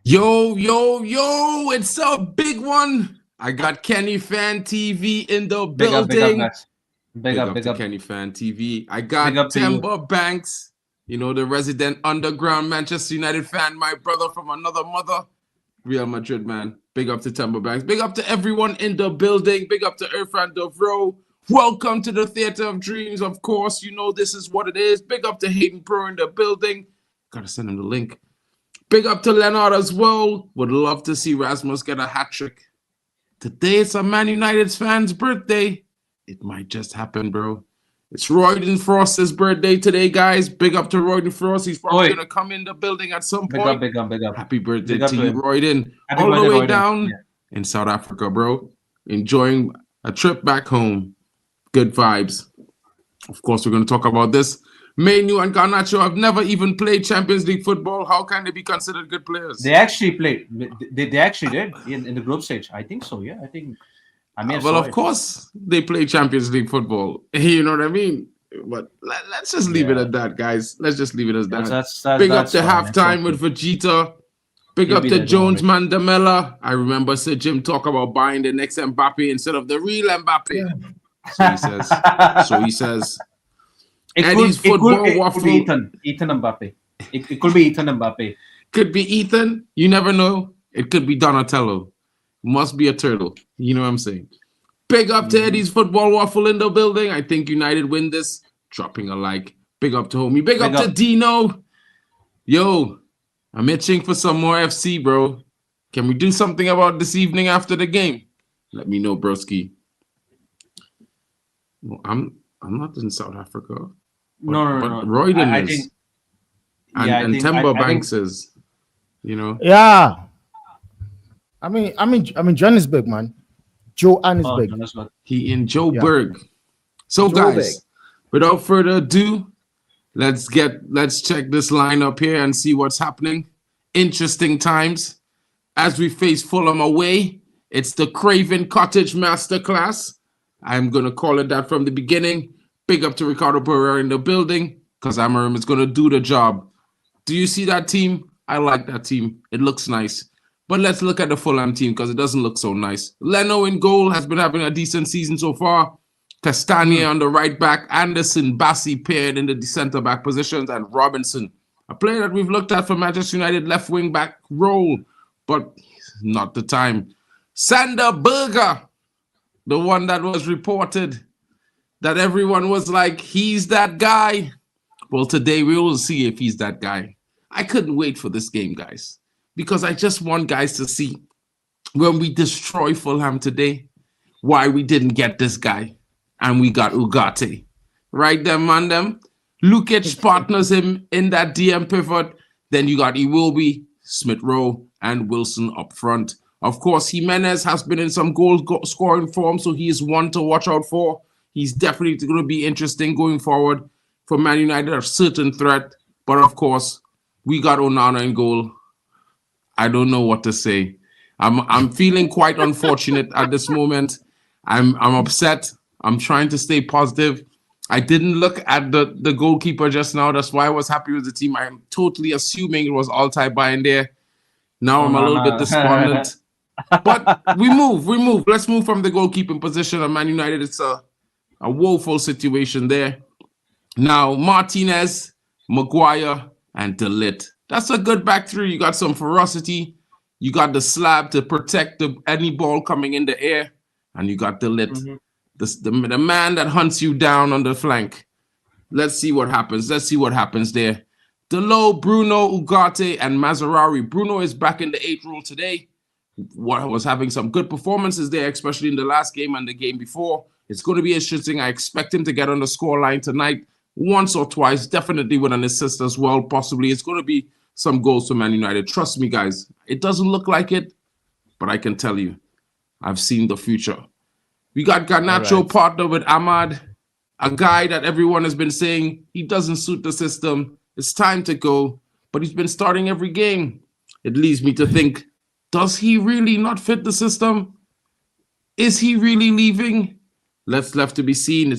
Yo, it's a big one. I got Kenny Fan TV in the building. Big up, guys. Big up to Kenny Fan TV. I got Timber Banks, the resident underground Manchester United fan, my brother from another mother, Real Madrid man. Big up to Timber Banks. Big up to everyone in the building. Big up to Irfan Dovro. Welcome to the Theater of Dreams. Of course, this is what it is. Big up to Hayden Pro in the building. Gotta send him the link. Big up to Leonard as well. Would love to see Rasmus get a hat trick. Today it's a Man United's fan's birthday. It might just happen, bro. It's Royden Frost's birthday today, guys. Big up to Royden Frost. He's probably going to come in the building at some point. Big up. Happy birthday to you, Royden. All the way down in South Africa, bro. Enjoying a trip back home. Good vibes. Of course, we're going to talk about this. Menu and Garnacho have never even played Champions League football. How can they be considered good players? They actually played. They actually did in the group stage. I think so, yeah. Well, of course, they play Champions League football. You know what I mean? But let's just leave it at that, guys. Let's just leave it as that. Big up to halftime with Vegeta. Big up to Jones Mandamela. I remember Sir Jim talk about buying the next Mbappe instead of the real Mbappe. Yeah. So he says. It could be Ethan Mbappe. It could be Ethan Mbappe. Could be Ethan. You never know. It could be Donatello. Must be a turtle. You know what I'm saying? Big up to Eddie's Football Waffle in the building. I think United win this. Dropping a like. Big up to homie. Big up to Dino. Yo, I'm itching for some more FC, bro. Can we do something about this evening after the game? Let me know, broski. Well, I'm not in South Africa. No. Royden is. And Timber Banks is. Yeah. I mean Johannesburg, man. Johannesburg. He in Joburg. So guys, without further ado, let's check this lineup here and see what's happening. Interesting times as we face Fulham away. It's the Craven Cottage Masterclass. I'm gonna call it that from the beginning. Big up to Ricardo Pereira in the building, because Amarim is going to do the job. Do you see that team? I like that team. It looks nice. But let's look at the Fulham team, because it doesn't look so nice. Leno in goal has been having a decent season so far. Castagne on the right back. Anderson, Bassi paired in the centre-back positions. And Robinson, a player that we've looked at for Manchester United left wing-back role. But not the time. Sander Berger, the one that was reported that everyone was like, he's that guy. Well, today we will see if he's that guy. I couldn't wait for this game, guys, because I just want guys to see when we destroy Fulham today, why we didn't get this guy and we got Ugarte. Right there, man, them. Lukic partners him in that DM pivot. Then you got Iwobi, Smith Rowe, and Wilson up front. Of course, Jimenez has been in some goal-scoring form, so he is one to watch out for. He's definitely going to be interesting going forward for Man United, a certain threat. But of course, we got Onana in goal. I don't know what to say. I'm feeling quite unfortunate at this moment. I'm upset. I'm trying to stay positive. I didn't look at the goalkeeper just now. That's why I was happy with the team. I'm totally assuming it was Altay in there. Now I'm a little bit despondent. But we move. Let's move from the goalkeeping position of Man United. It's a woeful situation there. Now, Martinez, Maguire, and De Ligt. That's a good back three. You got some ferocity. You got the slab to protect any ball coming in the air. And you got De Ligt, the man that hunts you down on the flank. Let's see what happens. There. Delo, Bruno, Ugarte, and Mazarari. Bruno is back in the 8 role today. Was having some good performances there, especially in the last game and the game before. It's going to be interesting. I expect him to get on the scoreline tonight once or twice, definitely with an assist as well. Possibly it's going to be some goals for Man United. Trust me, guys. It doesn't look like it, but I can tell you, I've seen the future. We got Garnacho partner with Ahmad, a guy that everyone has been saying he doesn't suit the system. It's time to go, but he's been starting every game. It leads me to think, does he really not fit the system? Is he really leaving? It's left to be seen.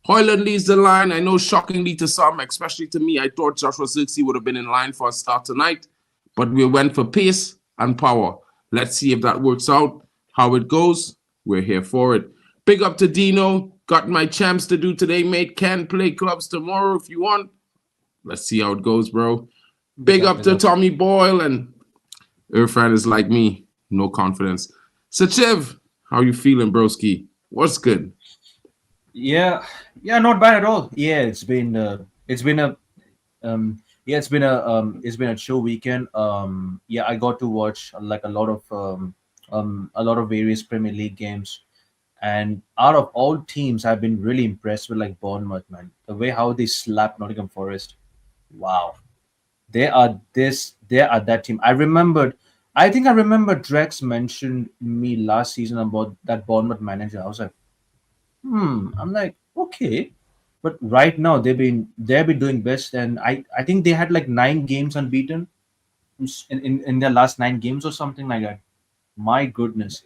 Højlund leads the line. I know, shockingly to some, especially to me, I thought Joshua Zirkzee would have been in line for a start tonight, but we went for pace and power. Let's see if that works out. How it goes, we're here for it. Big up to Dino. Got my champs to do today, mate. Can play clubs tomorrow if you want. Let's see how it goes, bro. Big up to Tommy Boyle, and Irfan is like me, no confidence. Sachiv, how you feeling, broski? What's good? Yeah, not bad at all. Yeah, it's been a chill weekend. I got to watch like a lot of various Premier League games, and out of all teams, I've been really impressed with like Bournemouth, man. The way how they slapped Nottingham Forest. Wow. They are that team. I think I remember Drex mentioned me last season about that Bournemouth manager. I was like, I'm like, okay. But right now they've been doing best, and I think they had like 9 games unbeaten in their last 9 games or something like that. My goodness.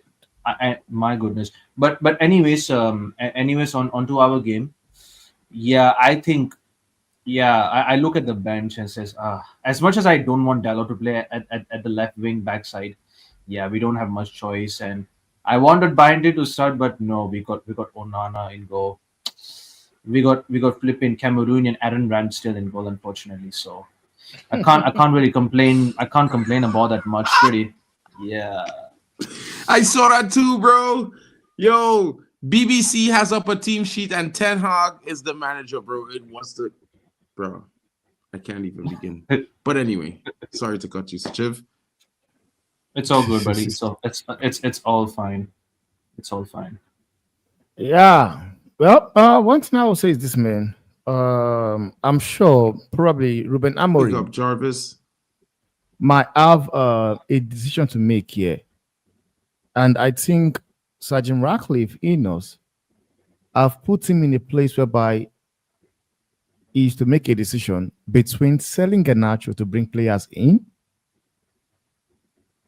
My goodness. But anyways, onto our game. Yeah, I think I look at the bench and says, as much as I don't want Dalot to play at the left wing backside, we don't have much choice. And I wanted Binded to start, but no, we got Onana in goal. We got flipping Cameroonian Aaron Ramsdale in goal, unfortunately. So I can't really complain. I can't complain about that much, really. Yeah. I saw that too, bro. Yo, BBC has up a team sheet and Ten Hag is the manager, bro. Bro, I can't even begin. But anyway, sorry to cut you, Sachiv. It's all good, buddy. So it's all fine. It's all fine. Yeah. Well, one thing I will say is this, man. I'm sure probably Ruben Amorim. Big up, Jarvis. Might have a decision to make here. And I think Sergeant Ratcliffe, knows, I've put him in a place whereby is to make a decision between selling Garnacho to bring players in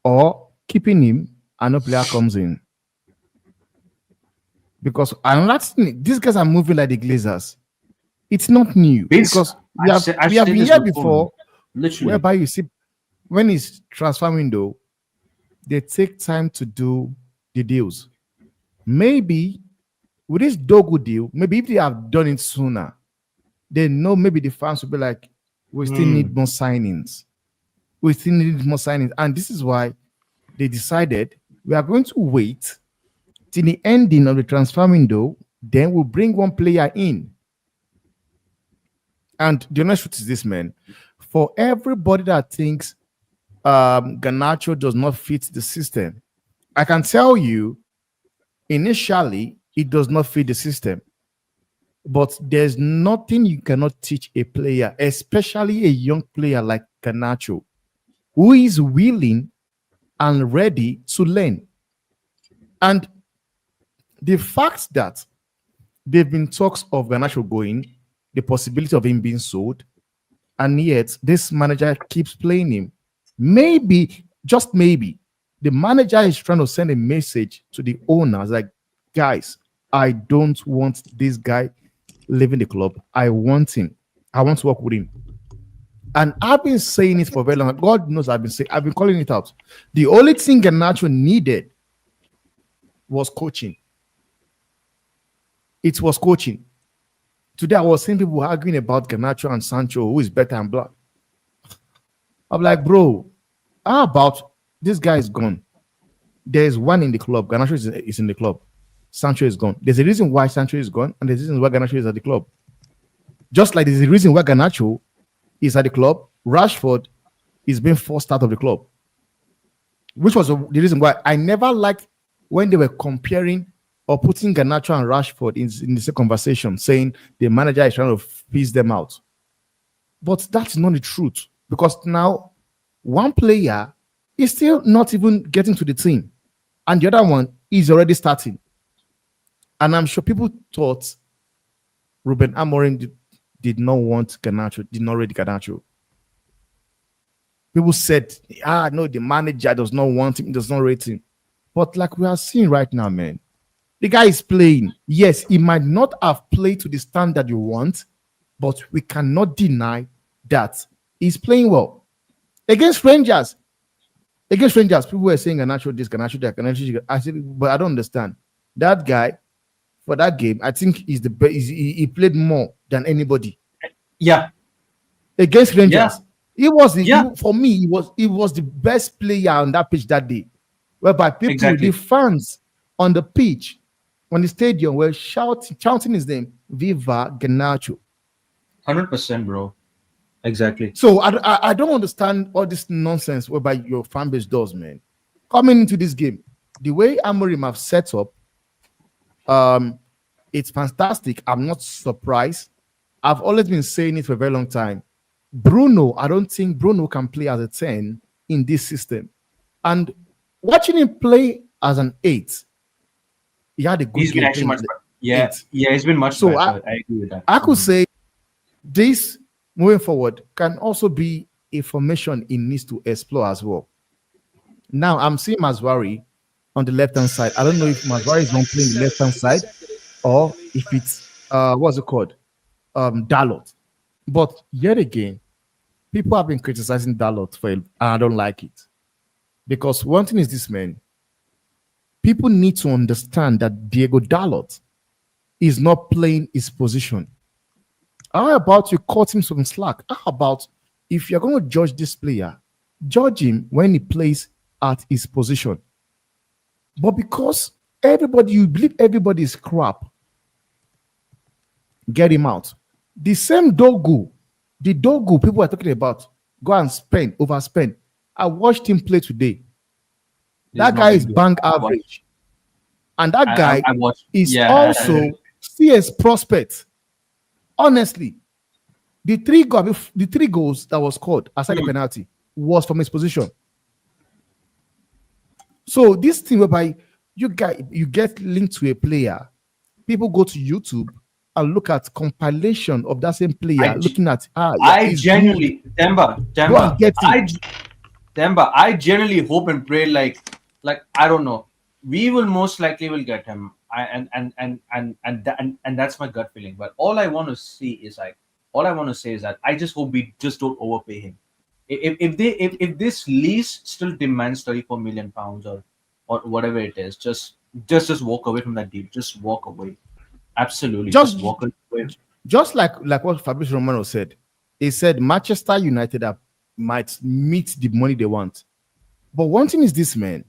or keeping him and a player comes in. Because I'm not seeing these guys are moving like the Glazers. It's not new. Because we have been here before, literally, whereby you see when it's transfer window, they take time to do the deals. Maybe with this Dogu deal, maybe if they have done it sooner, they know maybe the fans will be like, we still need more signings. And this is why they decided we are going to wait till the ending of the transfer window, then we'll bring one player in. And the honest truth is this, man. For everybody that thinks Garnacho does not fit the system, I can tell you, initially, it does not fit the system. But there's nothing you cannot teach a player, especially a young player like Garnacho, who is willing and ready to learn. And the fact that there have been talks of Garnacho going, the possibility of him being sold, and yet this manager keeps playing him. Maybe, just maybe, the manager is trying to send a message to the owners like, guys, I don't want this guy leaving the club. I want him. I want to work with him. And I've been saying it for very long. God knows I've been calling it out. The only thing Garnacho needed was coaching. It was coaching. Today I was seeing people arguing about Garnacho and Sancho, who is better and blah. I'm like, bro, how about this guy is gone? There's one in the club. Garnacho is in the club. Sancho is gone. There's a reason why Sancho is gone, and there's a reason why Garnacho is at the club. Just like there's a reason why Garnacho is at the club, Rashford is being forced out of the club. Which was the reason why I never liked when they were comparing or putting Garnacho and Rashford in the same conversation, saying the manager is trying to piece them out. But that's not the truth, because now one player is still not even getting to the team, and the other one is already starting. And I'm sure people thought Ruben Amorim did not want Garnacho, did not rate Garnacho. People said, no, the manager does not want him, does not rate him. But like we are seeing right now, man, The guy is playing. Yes, he might not have played to the standard you want, but we cannot deny that he's playing well. Against Rangers, people were saying Garnacho this, Garnacho that, Garnacho that. I said, but I don't understand. That guy, for that game, I think he's the best. He played more than anybody. Yeah. Against Rangers. Yeah. For me, he was the best player on that pitch that day. Whereby people, the fans on the pitch, on the stadium, were shouting his name, Viva Garnacho. 100%, bro. Exactly. So I don't understand all this nonsense whereby your fan base does, man. Coming into this game, the way Amorim have set up, it's fantastic. I'm not surprised. I've always been saying it for a very long time. I don't think Bruno can play as a 10 in this system. And watching him play as an 8, he had a good He's been actually much better. Yeah, he's been much better. I agree with that. I could say this moving forward can also be a formation he needs to explore as well. Now, I'm seeing Mazwari on the left-hand side. I don't know if Mazwari is not playing the left-hand side or if it's, what's it called? Dalot. But yet again, people have been criticizing Dalot for it, and I don't like it. Because one thing is this, man. People need to understand that Diego Dalot is not playing his position. How about you cut him some slack? How about if you're going to judge this player, judge him when he plays at his position? But because you believe everybody is crap, get him out. The same Dogu people are talking about, go and overspend. I watched him play today. That guy is bang average. And that guy is also CS prospect. Honestly, the three goals that was scored aside the penalty was from his position. So this thing whereby you get linked to a player, people go to YouTube and look at compilation of that same player, looking at I genuinely hope and pray like I don't know. We will most likely will get him. And that's my gut feeling. But all I want to say is that I just hope we just don't overpay him. If this lease still demands 34 million pounds or whatever it is, just walk away from that deal. Just walk away. Absolutely. Just walk away. Just like what Fabrizio Romano said. He said Manchester United might meet the money they want. But one thing is this, man,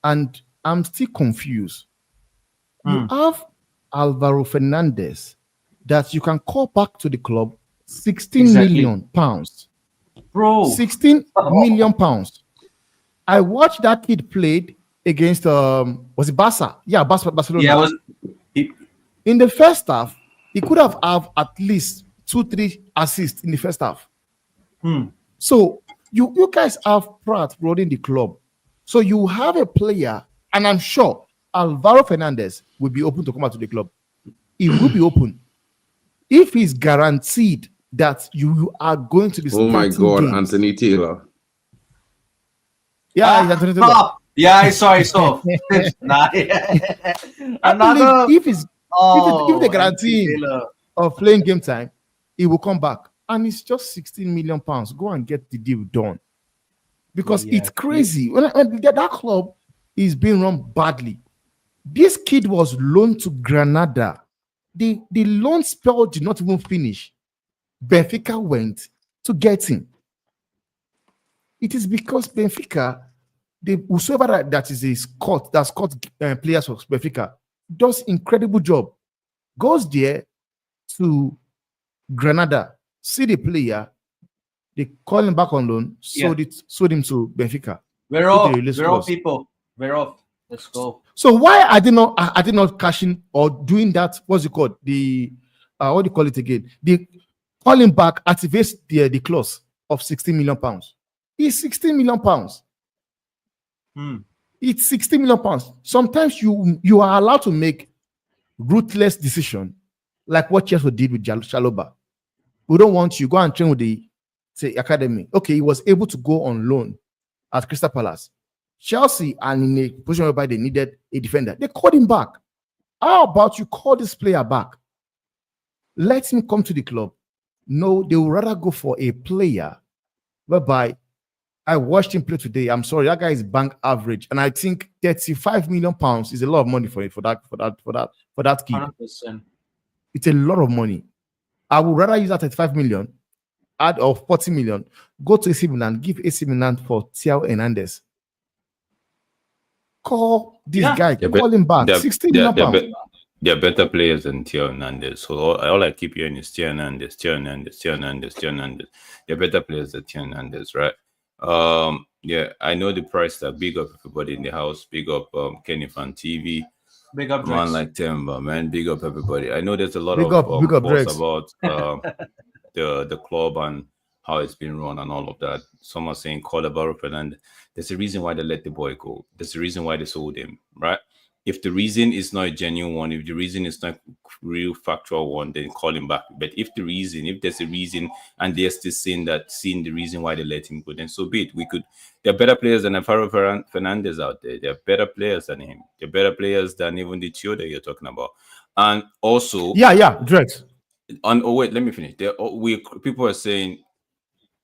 and I'm still confused. You have Alvaro Fernandez that you can call back to the club, 16 million pounds. Bro. 16 million pounds. I watched that kid played against was it Barca? Yeah, Barcelona. Yeah, in the first half, he could have at least 2-3 assists in the first half. So you guys have Pratt running the club. So you have a player, and I'm sure Alvaro Fernandez will be open to come out to the club. He will be open if he's guaranteed that you are going to be. Oh my God, games. Anthony Taylor. Yeah, Anthony Taylor. Yeah, I saw. Another. If they guarantee him of playing game time, he will come back, and it's just 16 million pounds. Go and get the deal done, because it's crazy. When that club is being run badly. This kid was loaned to Granada. The loan spell did not even finish. Benfica went to get him. It is because Benfica, whosoever that is a Scott, that Scott players of Benfica, does incredible job. Goes there to Granada, see the player, they call him back on loan, sold him to Benfica. We're off, people. We're off. Let's go. So why I did not cash in or doing that? What's it called? The what do you call it again? The calling back activates the clause of 16 million pounds. It's 16 million pounds. It's 16 million pounds. Sometimes you are allowed to make ruthless decision, like what Chelsea did with Chalobah. We don't want you go and train with the academy. Okay, he was able to go on loan at Crystal Palace. Chelsea are in a position whereby they needed a defender. They called him back. How about you call this player back? Let him come to the club. No, they would rather go for a player whereby I watched him play today. I'm sorry, that guy is bank average, and I think 35 million pounds is a lot of money for that kid. 100%. It's a lot of money. I would rather use that 35 million, add of 40 million, go to AC Milan, give AC Milan for Thiago Hernandez. Call this guy, call him back. 60 million pounds. They're better players than Thiago Hernandez. So all I keep hearing is Thiago Hernandez, Thiago Hernandez, Thiago Hernandez, Thiago Hernandez. They're better players than Thiago Hernandez, right? Yeah, I know the price tag. Big up everybody in the house. Big up Kenny Fan TV. Big up man like Timber, man. Big up everybody. I know there's a lot big of up posts about the club and how it's been run and all of that. Some are saying call about Fernandez. There's a reason why they let the boy go. There's a reason why they sold him, right? If the reason is not a genuine one, if the reason is not real factual one, then call him back. But if there's a reason and they're still seeing the reason why they let him go, then so be it. There are better players than Alvaro Fernandez out there. There are better players than him. There are better players than even the Tio that you're talking about. And also, Drex. Let me finish. People are saying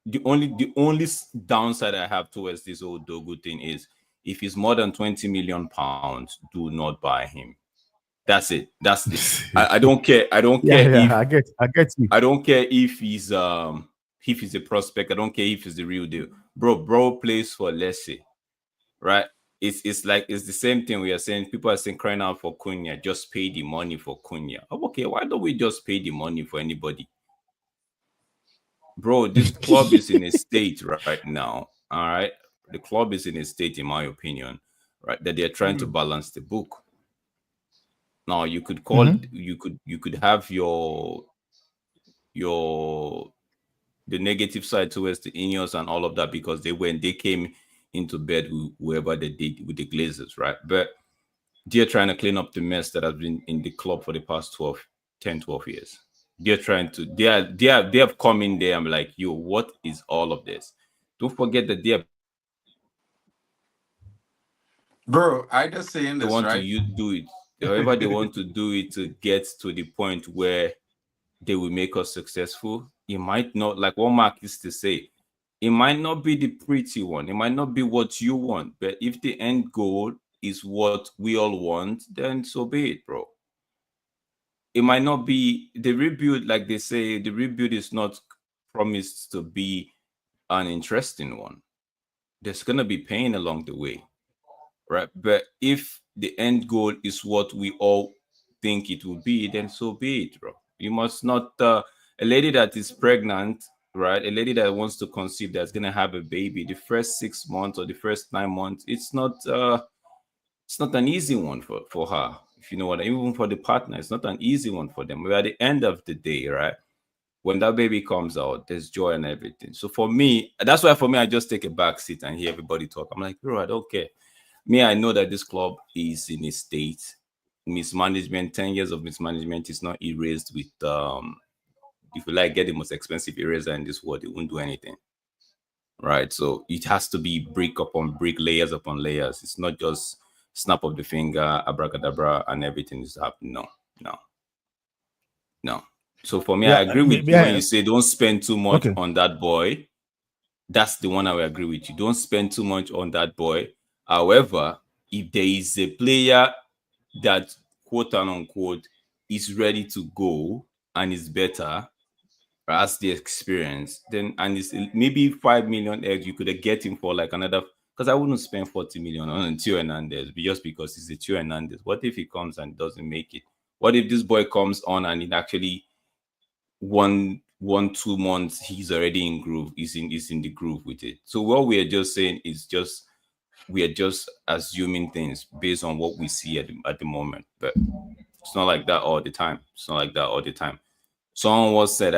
the only downside I have towards this old Dogu thing is if he's more than 20 million pounds, do not buy him. That's it. I don't care. I don't care. I get you. I don't care if he's a prospect. I don't care if he's the real deal. Bro plays for Lecce, right? It's the same thing we are saying. People are saying crying out for Cunha. Just pay the money for Cunha. Okay, why don't we just pay the money for anybody? Bro, this club is in a state right now. All right. The club is in a state, in my opinion, right, that they're trying to balance the book. Now you could call you could have the negative side towards the Ineos and all of that because they came into bed with whoever they did with the Glazers, right? But they're trying to clean up the mess that has been in the club for the past 10, 12 years. They have come in there and be like, yo, what is all of this? Don't forget that they have. Bro, I just saying this, they want right? to do it. However, they want to do it to get to the point where they will make us successful. It might not, like what Mark used to say, it might not be the pretty one. It might not be what you want. But if the end goal is what we all want, then so be it, bro. It might not be the rebuild, like they say, the rebuild is not promised to be an interesting one. There's going to be pain along the way. Right, but if the end goal is what we all think it will be, then so be it, bro. You must not a lady that is pregnant, right? A lady that wants to conceive that's gonna have a baby. The first 6 months or the first 9 months, it's not an easy one for her. If you know what, even for the partner, it's not an easy one for them. But at the end of the day, right, when that baby comes out, there's joy and everything. So for me, that's why for me, I just take a back seat and hear everybody talk. I'm like, bro, I don't care. Me, I know that this club is in a state. Mismanagement, 10 years of mismanagement is not erased with, if you like, get the most expensive eraser in this world, it won't do anything. Right? So it has to be brick upon brick, layers upon layers. It's not just snap of the finger, abracadabra, and everything is happening. No. So for me, I agree with you when you say don't spend too much on that boy. That's the one I will agree with you. Don't spend too much on that boy. However, if there is a player that, quote unquote, is ready to go and is better, or has the experience, then and it's maybe 5 million eggs, you could get him for like another. Because I wouldn't spend 40 million on Tio Hernandez just because he's a Tio Hernandez. What if he comes and doesn't make it? What if this boy comes on and it actually 1-2 months he's already in groove? He's in the groove with it. So what we are just saying is we are just assuming things based on what we see at the moment, but it's not like that all the time. Someone once said,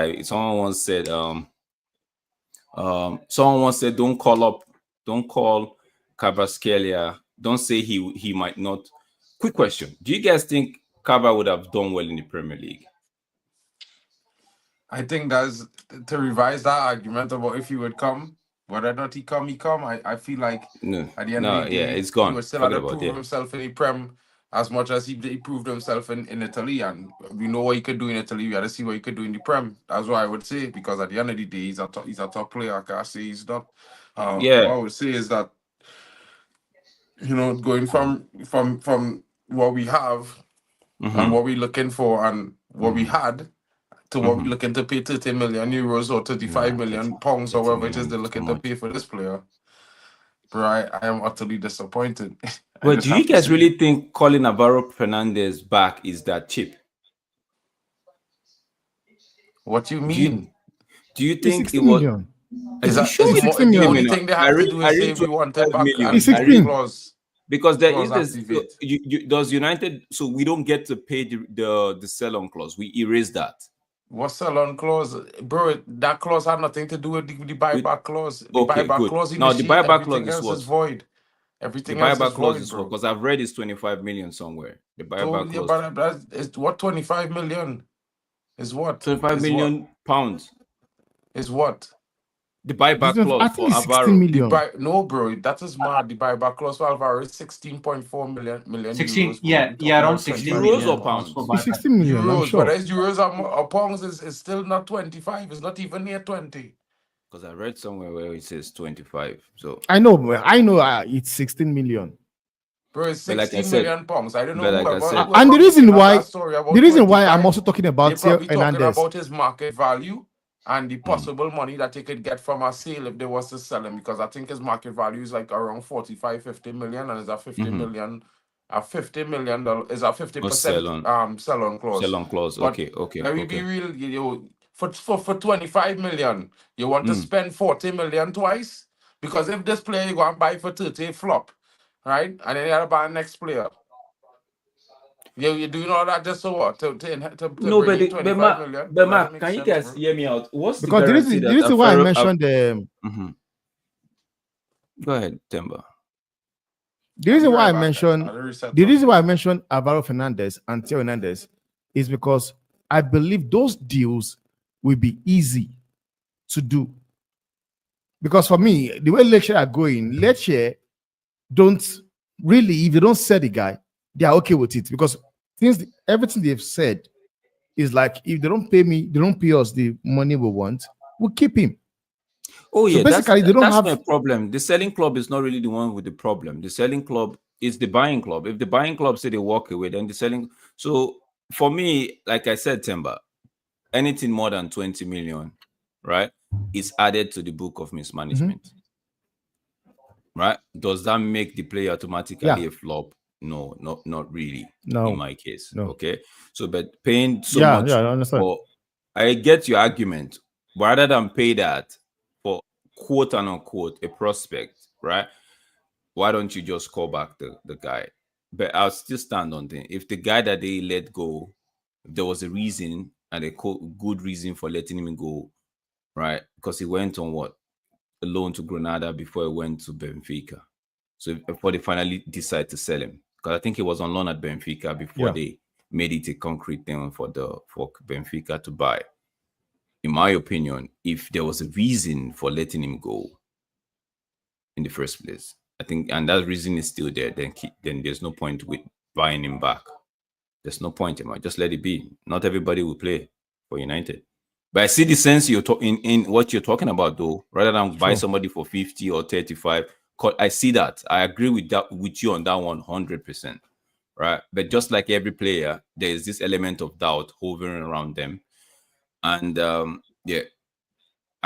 don't call Kvaratskhelia. Don't say he might not. Quick question: do you guys think Kava would have done well in the Premier League? I think that's to revise that argument about if he would come. Whether or not he come. I feel like No, at the end of the day, it's gone. he would still Forget have to about prove it. himself in the Prem as much as he proved himself in Italy. And we know what he could do in Italy. We had to see what he could do in the Prem. That's what I would say, because at the end of the day, he's a top player. I can't say he's not. What I would say is that, going from what we have and what we're looking for and what we had to what we're looking to pay 30 million euros or 35 million pounds or whatever it is they're looking to pay for this player. Bro, I am utterly disappointed. But do you guys really think calling Alvaro Fernandez back is that cheap? What do you mean? Do you think 60 million? Is that Sure, the 60 million. only thing they have to do is say we want it back? It's 16. Because there is this does United, so we don't get to pay the sell-on clause. We erase that. What sell-on clause, bro? That clause had nothing to do with the buyback clause. The buyback clause. Now the buyback clause is what? Is void. Everything the else buyback is clause void, is bro. because I've read it's 25 million somewhere. The buyback clause. But it's what 25 million is what? 25 million pounds is what? The buyback clause for Alvaro. No, bro, that is mad. The buyback clause for Alvaro is 16.4 million 16, euros. yeah, around 16 euros or pounds. 16 million, euros, I'm sure. But as euros or pounds is still not 25. It's not even near 20. Because I read somewhere where it says 25. So I know it's 16 million. Bro, it's 16 million pounds. I don't know. And the reason why I'm also talking about Hernandez. Talking about his market value and the possible money that he could get from a sale if they was to sell him, because I think his market value is like around 45-50 million, and is a 50 million. A $50 million is a 50% sell-on clause. Sell-on clause. But let me be real, for 25 million, you want to spend 40 million twice? Because if this player you go and buy for 30 flop, right? And then you gotta buy the next player. You're doing all that just so what? To no, bring in 25 million? But Mark, can you guys hear me out? What's because the reason why I mentioned the Go ahead, Temba. The reason why I mentioned Alvaro Fernandez and Theo Hernandez is because I believe those deals will be easy to do. Because for me, the way Lecture are going, Lecture don't really, if you don't sell the guy, they are okay with it, because everything they've said is like, if they don't pay me, they don't pay us the money we want, we'll keep him. Oh, yeah, so basically, they don't have a problem. The selling club is not really the one with the problem. The selling club is the buying club. If the buying club say they walk away, then the selling. So for me, like I said, Temba, anything more than 20 million, right, is added to the book of mismanagement. Right? Does that make the player automatically a flop? No, not really. No, in my case. No. Okay. So, but paying so much. I understand. I get your argument. Rather than pay that for quote and unquote a prospect, right? Why don't you just call back the guy? But I'll still stand on thing. If the guy that they let go, if there was a reason and a good reason for letting him go, right? Because he went on a loan to Granada before he went to Benfica. So before they finally decide to sell him, because I think he was on loan at Benfica before they made it a concrete thing for Benfica to buy. In my opinion, if there was a reason for letting him go in the first place, I think, and that reason is still there, then there's no point with buying him back. There's no point in it. Just let it be. Not everybody will play for United. But I see the sense you're in what you're talking about, though. Rather than buy somebody for 50 or 35, I see that. I agree with you on that 100%. Right? But just like every player, there is this element of doubt hovering around them. And I'm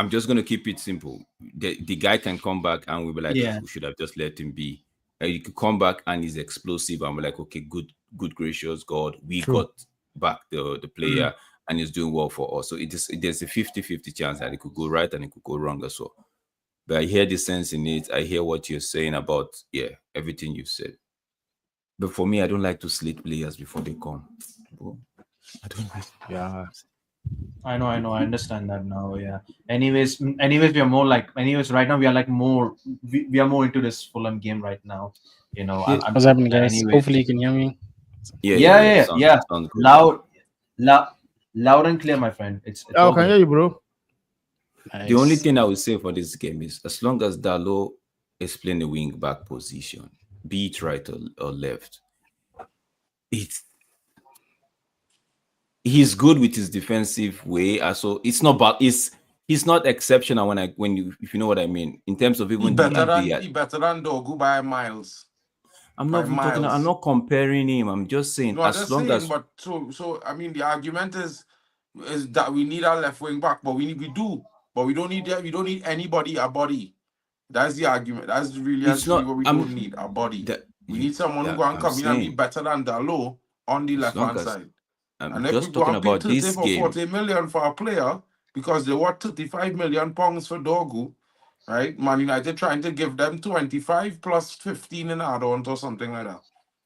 just gonna keep it simple. The guy can come back and we'll be like, we should have just let him be. You could come back and he's explosive and we're like, okay, good gracious God, we got back the player and he's doing well for us. So there's a 50-50 chance that it could go right and it could go wrong as well. But I hear the sense in it. I hear what you're saying about everything you said. But for me, I don't like to slate players before they come. I don't like. Yeah. I know. I understand that now. Yeah. Anyways, we are more like. Right now we are like more. We are more into this Fulham game right now. You know. What's happening, guys? Hopefully you can hear me. Yeah. Sounds loud and clear, my friend. It's can hear you, bro. The only thing I would say for this game is as long as Dalo is playing the wing back position, be it right or left, he's good with his defensive way. So it's not bad. He's not exceptional if you know what I mean in terms of even he better than Dogu by miles. I'm not even talking. I'm not comparing him. I'm just saying but I mean the argument is that we need our left wing back, but we don't need anybody a body. That's the argument. That's really what we don't need a body. We need someone who can come in and be better than Dalo on the left hand side. And if we go and pay 30 or 40 million for a player because they want 35 million pounds for Dogu, right? Man United trying to give them 25 plus 15 in add-ons or something like that,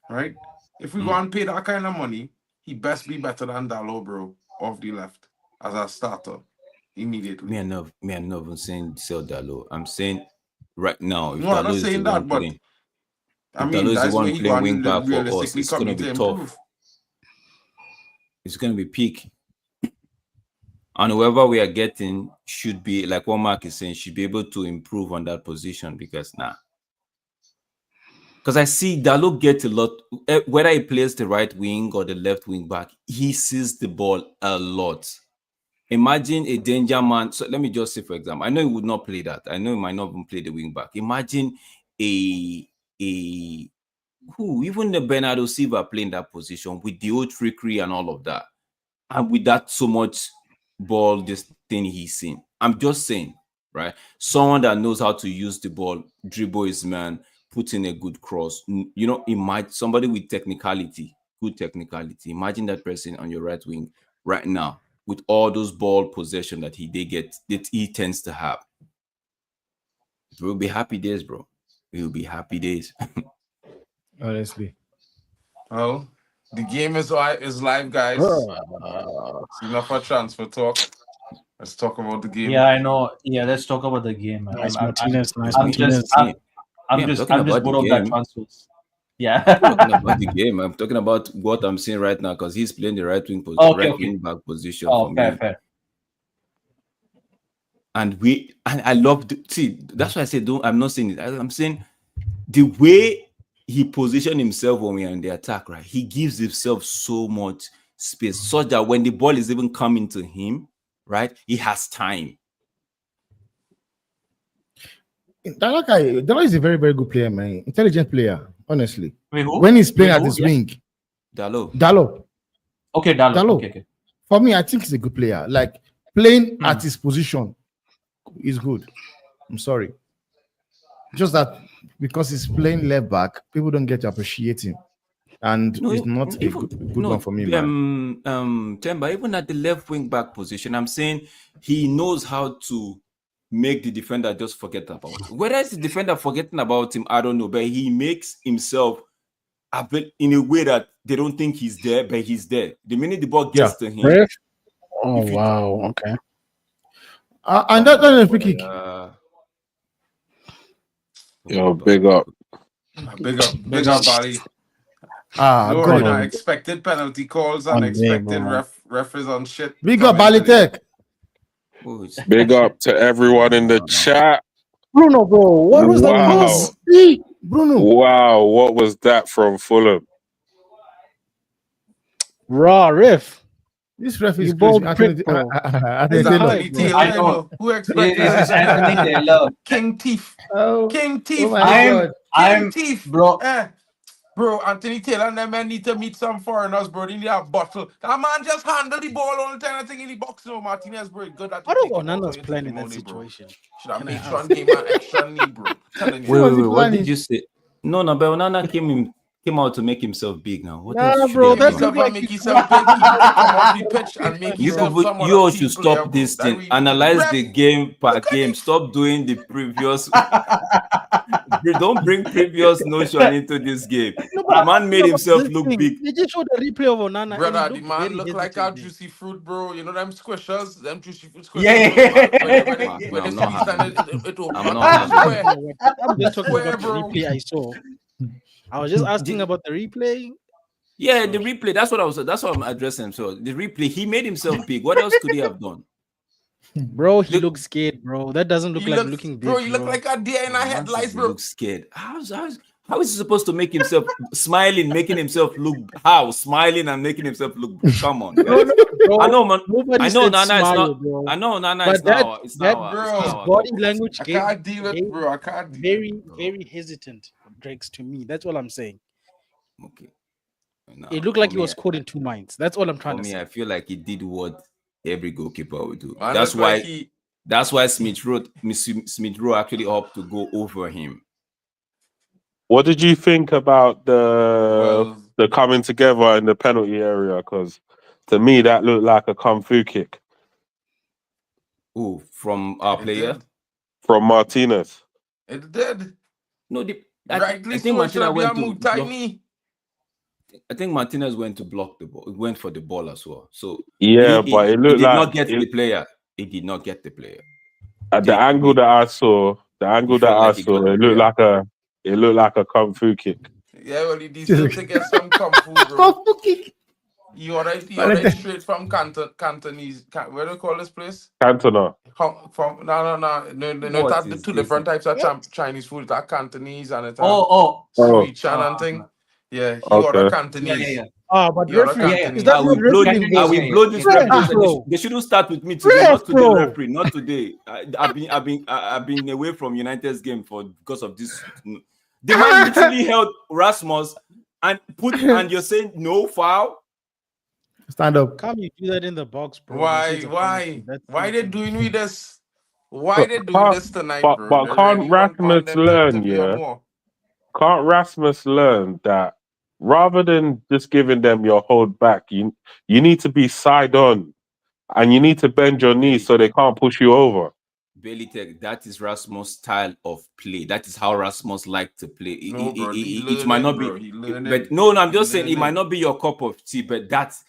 right? If we go and pay that kind of money, he best be better than Dalo, bro, off the left as a starter immediately. Me, I'm not even saying sell Dalo. I'm saying right now, if no, I'm not saying that, but I mean, that's where he going wing back for us. It's going to be tough. It's going to be peak. And whoever we are getting should be, like what Mark is saying, should be able to improve on that position because I see Dalo get a lot, whether he plays the right wing or the left wing back, he sees the ball a lot. Imagine a danger man. So let me just say, for example, I know he would not play that. I know he might not even play the wing back. Imagine even the Bernardo Silva playing that position with the old trickery and all of that. And with that so much ball, this thing he's seen. I'm just saying, right? Someone that knows how to use the ball, dribble his man, put in a good cross. You know, somebody with technicality, good technicality. Imagine that person on your right wing right now with all those ball possession that he tends to have. It will be happy days, bro. It will be happy days. Honestly. Well, the game is live, guys. It's enough for transfer talk. Let's talk about the game. Yeah, I know. Yeah, let's talk about the game. Nice I'm just bored of that transfers. Yeah. I'm talking about the game. I'm talking about what I'm seeing right now because he's playing the right wing position, wing back position for me. Fair. And I love that's why I said I'm not saying it. I'm saying the way he positioned himself when we're in the attack, right? He gives himself so much space so that when the ball is even coming to him, right, he has time. Dalo is a very, very good player, man. Intelligent player, honestly. Wait, who? When he's playing at his wing. Dalo. Okay, Dalo. Okay. For me, I think he's a good player. Like, playing at his position is good. I'm sorry. Just that because he's playing left back, people don't get to appreciate him. And it's not a good one for me, man. Temba, even at the left wing back position, I'm saying he knows how to make the defender just forget about him. Whether it's the defender forgetting about him, I don't know, but he makes himself in a way that they don't think he's there, but he's there. The minute the ball gets to him. Riff? Oh, wow. Okay. And that's a free kick. Yo, big up. Big up, Bali. Good. Expected penalty calls and expected ref is on shit. Big up, Bali Tech. Big up to everyone in the chat. Bruno, bro. What was that? Bruno. Wow, what was that from Fulham? Raw riff. This ref is bold. Who expected Anthony Taylor. King Thief. King Thief. I'm Thief, bro. Bro, Anthony Taylor and them men need to meet some foreigners, bro. They need a bottle. That man just handle the ball all the time. I think in the box, no, Martinez, bro. Good at I don't know. Nana's playing in that situation. Should I make one game an extra knee, bro? Wait, what did you say? No, but Onana came out to make himself big now. What else bro, that's not make yourself big. Come off the pitch and make yourself you all should stop this thing. Analyze the game per game. Stop doing the previous. Don't bring previous notion into this game. The man made himself look big. They just showed the replay of Onana. Brother, the man look like a juicy fruit, bro. You know them squishers? Them juicy fruit squishers. I'm just talking about the replay I saw. I was just asking about the replay. Yeah, the replay. That's what I'm addressing. So the replay, he made himself big. What else could he have done? Bro, he looks scared, bro. That doesn't look like looking big, bro. You look like a deer in a headlights, bro. Looks scared. How is he supposed to make himself smiling, making himself look smiling and making himself look? Come on, bro. I know, man. Nobody I know said Nana is smile, not. bro. I know Nana But is not. It's not. Bro, his body language I can't deal with, bro. I can't deal very hesitant, Drakes, to me. That's all I'm saying. Okay. No, It looked like he was caught in two minds. That's all I'm trying to say. I feel like he did what every goalkeeper would do. Man, that's why. like That's why Smith Rowe actually opted to go over him. What did you think about the coming together in the penalty area? Because to me, that looked like a kung fu kick. Ooh, from our player? From Martinez. It did. No, I think Martinez went to tiny. I think Martinez went to block the ball. Went for the ball as well. So yeah, but it looked like not get the player. He did not get the player. At the angle that I saw, it looked like a kung fu kick. Yeah, well, he deserves to get some kung fu, bro. Kung fu kick. You alright straight from Cantonese. Where do you call this place? Cantona. No, that's two different types of Chinese food. That Cantonese and it's sweet chan and thing. Yeah, he ordered Cantonese. Yeah. But referee, is that not referee? I will blow this referee. They shouldn't start with me today, not today, referee, not today. I've been away from United's game because of this. The man literally held Rasmus and you're saying no foul. Stand up. Can't you do that in the box, bro? Why they doing with this? Why they doing this tonight, bro? But can't Rasmus learn? Yeah. Can't Rasmus learn that rather than just giving them your hold back, you need to be side on, and you need to bend your knees so they can't push you over. Bailey Tech, that is Rasmus' style of play. That is how Rasmus like to play. It might not be, but no, I'm just saying it might not be your cup of tea, but that's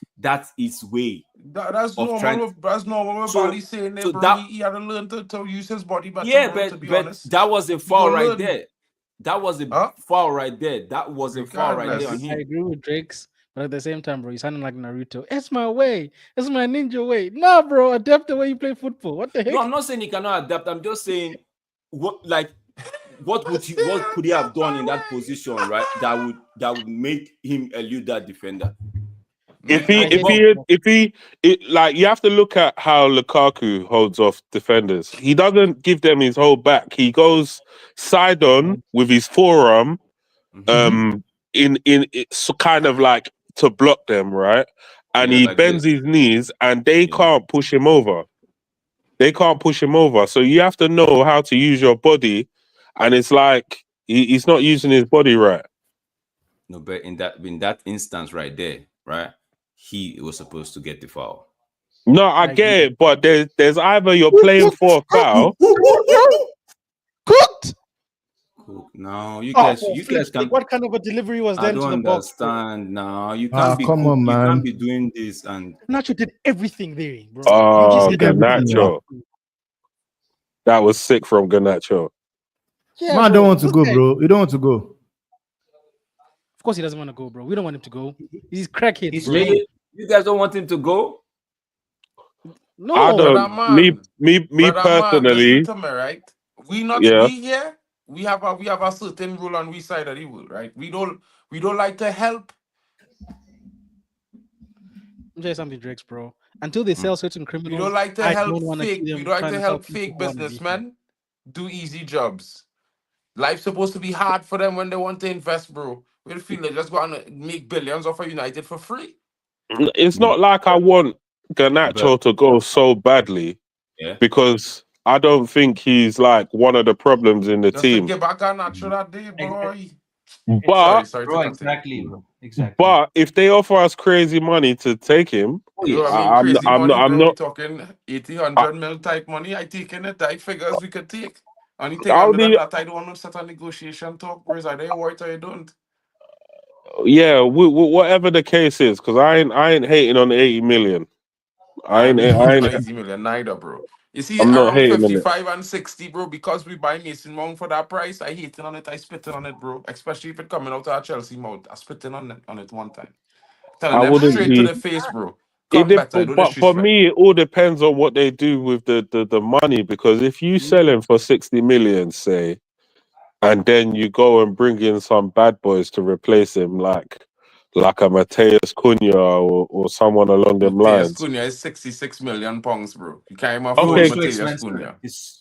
his way. That's normal. That's normal. Bali saying that, bro. He had to learn to use his body better. Yeah, bro, but that was a foul right there. That was a foul right there. That was a foul right there on him. I agree with Drake's, but at the same time, bro, you sounding like Naruto. It's my way. It's my ninja way. Nah, bro, adapt the way you play football. What the heck? No, I'm not saying he cannot adapt. I'm just saying what could he have done in that position, right? That would make him elude that defender. If he you have to look at how Lukaku holds off defenders. He doesn't give them his whole back. He goes side on with his forearm, in it's kind of like to block them, right? And he bends his knees, and they can't push him over. They can't push him over. So you have to know how to use your body, and it's like he's not using his body right. No, but in that instance right there, right? He was supposed to get the foul. No, I get it, but there's either you're playing for a foul. Cooked. No, you guys can. What kind of a delivery was that? I don't understand. No, you can't be. Come on, man. You can't be doing this. And Nacho did everything there, bro. Oh, Garnacho. That was sick from Garnacho. Yeah, man, don't want to go, bro. You don't want to go. Of course he doesn't want to go, bro. We don't want him to go. He's crackhead. Really? You guys don't want him to go? No, I don't. Me personally. Listen to me, right? We here. We have a certain rule on we side of the world, right? We don't like to help. I'll tell you something, Drex, bro. Until they sell certain criminals, we don't like to help fake. We don't like to help fake businessmen do easy jobs. Life's supposed to be hard for them when they want to invest, bro. We feel they just go and make billions off of United for free. It's not like I want Garnacho to go so badly, because I don't think he's like one of the problems in the team. Get back on Garnacho that day, boy. But sorry bro, exactly. But if they offer us crazy money to take him, I'm not talking 80-100 mil type money. I taking it type figures we could take. Anything other than that, I don't want to set a negotiation talk. Whereas I don't work or you don't. Yeah, whatever the case is, because I ain't hating on the 80 million. I ain't 80 million neither, bro. You see, I'm not hating 55 and 60, bro, because we buy Mason Mount for that price. I hating on it, I spitting on it, bro. Especially if it coming out of our Chelsea mouth. I spitting on it one time. Telling them straight to the face, bro. come better. But for me, it all depends on what they do with the money. Because if you sell him for 60 million, say, and then you go and bring in some bad boys to replace him, like a Mateus Cunha or someone along them lines. Mateus Cunha is 66 million pounds, bro. You can't even Okay, afford Mateus Cunha.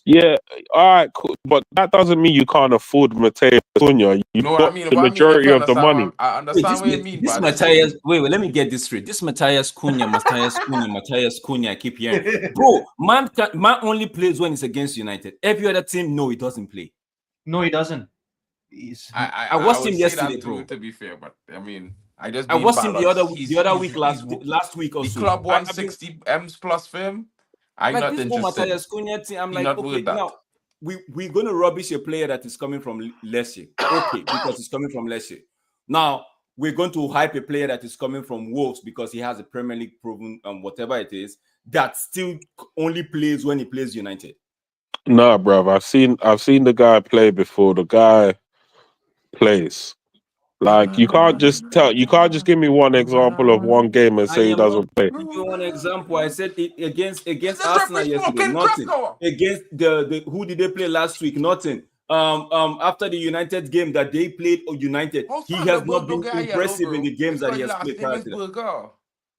Yeah, all right, cool. But that doesn't mean you can't afford Mateus Cunha. You got the majority of the money. I understand what you mean. This Matthias, wait, let me get this straight. This Matthias Cunha, I keep hearing. Bro, man only plays when it's against United. Every other team, no, he doesn't play. No, he doesn't. I watched him yesterday, bro. To be fair, but I mean, I watched him the other week last week or the so. club won 60 M's plus film. I'm not this interested. Matthias Cunha team, I'm like, okay, now we're going to rubbish a player that is coming from Leicester. Okay, because he's coming from Leicester. Now we're going to hype a player that is coming from Wolves because he has a Premier League proven whatever it is that still only plays when he plays United. Nah, bruv, I've seen the guy play before. The guy plays. Like you can't just give me one example of one game and say he doesn't play. Give you one example. I said it against Arsenal yesterday. Nothing. Against the who did they play last week? Nothing. After the United game that they played United, he has not been impressive in the games that he has played prior to that.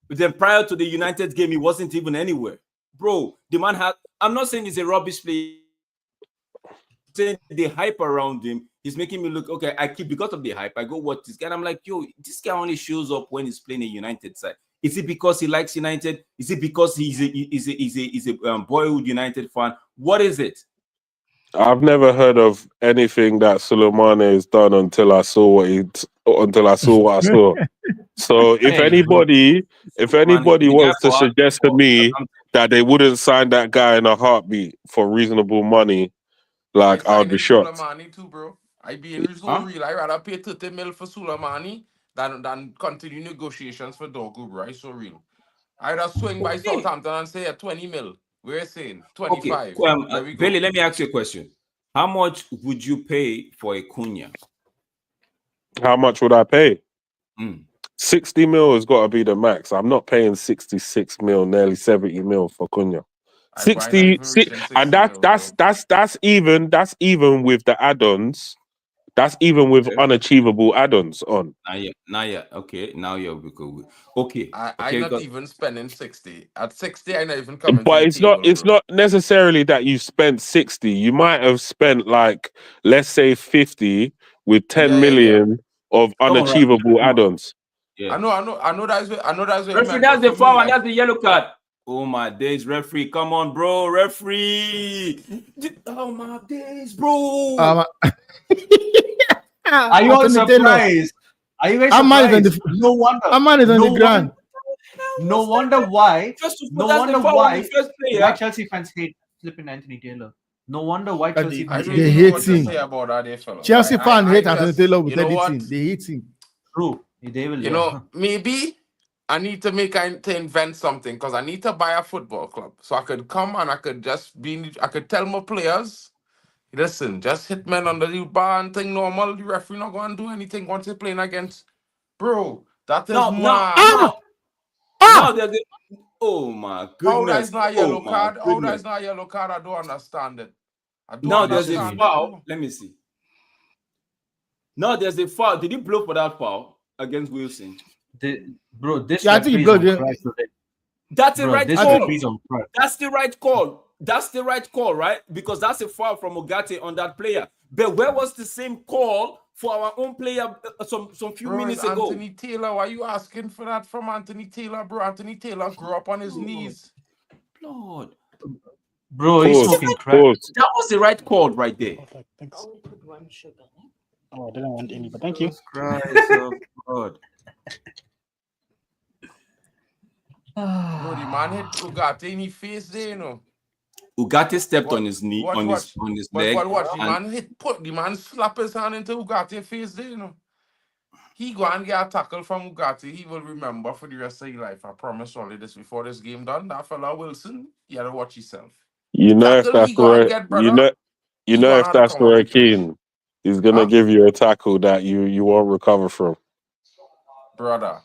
But then prior to the United game, he wasn't even anywhere. Bro, the man had. I'm not saying he's a rubbish player. Saying the hype around him, he's making me look okay. Because of the hype, I go watch this guy. And I'm like, yo, this guy only shows up when he's playing a United side. Is it because he likes United? Is it because he's a boyhood United fan? What is it? I've never heard of anything that Suleimane has done until I saw what I saw. So if anybody wants to suggest to me that they wouldn't sign that guy in a heartbeat for reasonable money, like I would be shocked. Suleimane too, bro. I be in real. I rather pay 30 mil for Suleimane than continue negotiations for Dogu, bro. I so real. I just swing by Southampton and say 20 mil. We're saying 25. Okay. Bailey, let me ask you a question. How much would you pay for a Cunha? How much would I pay? 60 mil has got to be the max. I'm not paying 66 mil, nearly 70 mil for Cunha. 60, and that's even with the add-ons. That's even with unachievable add-ons on. Now yeah. Okay, now you're good. Okay. I'm not even spending 60. At 60, I'm not even coming. But it's not necessarily that you spent 60. You might have spent like, let's say 50 with 10 million of unachievable add-ons. Yeah. I know that's referee, that's the foul and that's the yellow card. Oh my days, referee! Come on, bro, referee! Oh my days, bro! Are you all surprised? Are you guys surprised? No wonder. Amman is on the ground. No wonder why. Why Chelsea fans hate flipping Anthony Taylor. No wonder why Chelsea fans hate him. Chelsea fans hate Anthony Taylor with anything. They hate him. True. They will. You know, maybe I need to invent something because I need to buy a football club. So I could come and I could tell my players, listen, just hit men under the bar and thing normal. The referee not going to do anything once they're playing against. Bro, that is mad. Oh my goodness. How that's not a yellow card? How that's not a yellow card? I don't understand it. There's a foul. Let me see. No, there's a foul. Did he blow for that foul against Wilson? I think he blows. That's the right call. That's the right call. That's the right call, right? Because that's a foul from Ugarte on that player. But where was the same call for our own player some few minutes ago? Anthony Taylor, why are you asking for that from Anthony Taylor, bro? Anthony Taylor grew up on his knees. Lord. Bro, he's talking crap. That was the right call right there. Thanks. Oh, I didn't want any, but thank you. Christ of God. Bro, the man hit Ugarte in his face there, you know. Ugarte stepped on his knee, on his leg. The man slapped his hand into Ugarte's face there, you know. He go and get a tackle from Ugarte. He will remember for the rest of his life. I promise only this before this game done. That fella Wilson, you gotta watch yourself. You know if that's the right, you know if that's the right Keane, he's gonna give you a tackle that you won't recover from. Brother,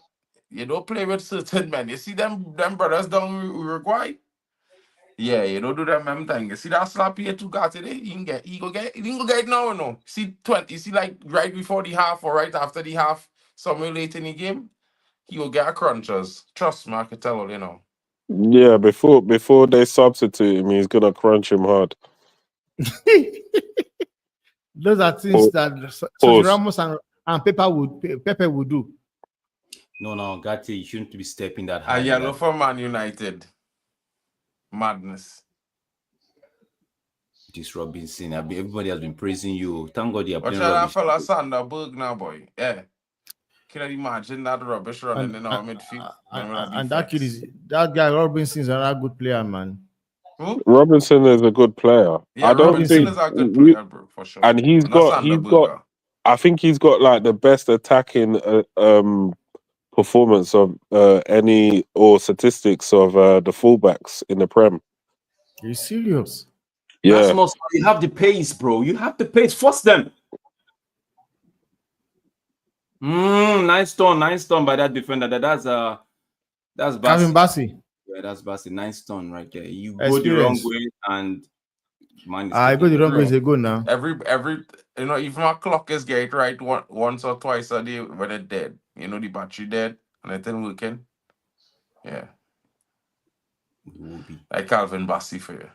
You don't play with certain men. You see them brothers down in Uruguay? Yeah, you don't do them thing. You see that slap here two got today? He can get it now or no. See 20, you see like right before the half or right after the half, somewhere late in the game, he will get a crunchers. Trust me, I can tell you know. Yeah, before they substitute him, he's gonna crunch him hard. Those are things that Sergio Ramos and Pepe would do. No, Gatti, you shouldn't be stepping that high. A yellow for Man United. Madness. This Robinson, everybody has been praising you. Thank God you're playing Watch out rubbish. that fella Sanderberg now, boy. Yeah. Can you imagine that rubbish running in our midfield? And that guy Robinson is another good player, man. Who? Robinson is a good player. Yeah, I don't Robinson think is a good player, bro, for sure. And he's got. I think he's got like the best attacking performance of any or statistics of the fullbacks in the Prem. Are you serious? Yeah. Rasmus, you have the pace, bro. You have the pace. Force them. Nice turn by that defender. That's Bassi. Calvin Bassi. Yeah, that's Bassi. Nice turn right there. You go the wrong way and man. I go the wrong way is a good now. Every if my clock is get right once or twice a day when it's dead. You know the battery dead and it's not working. Yeah. It will be. Like Calvin Bassi for you.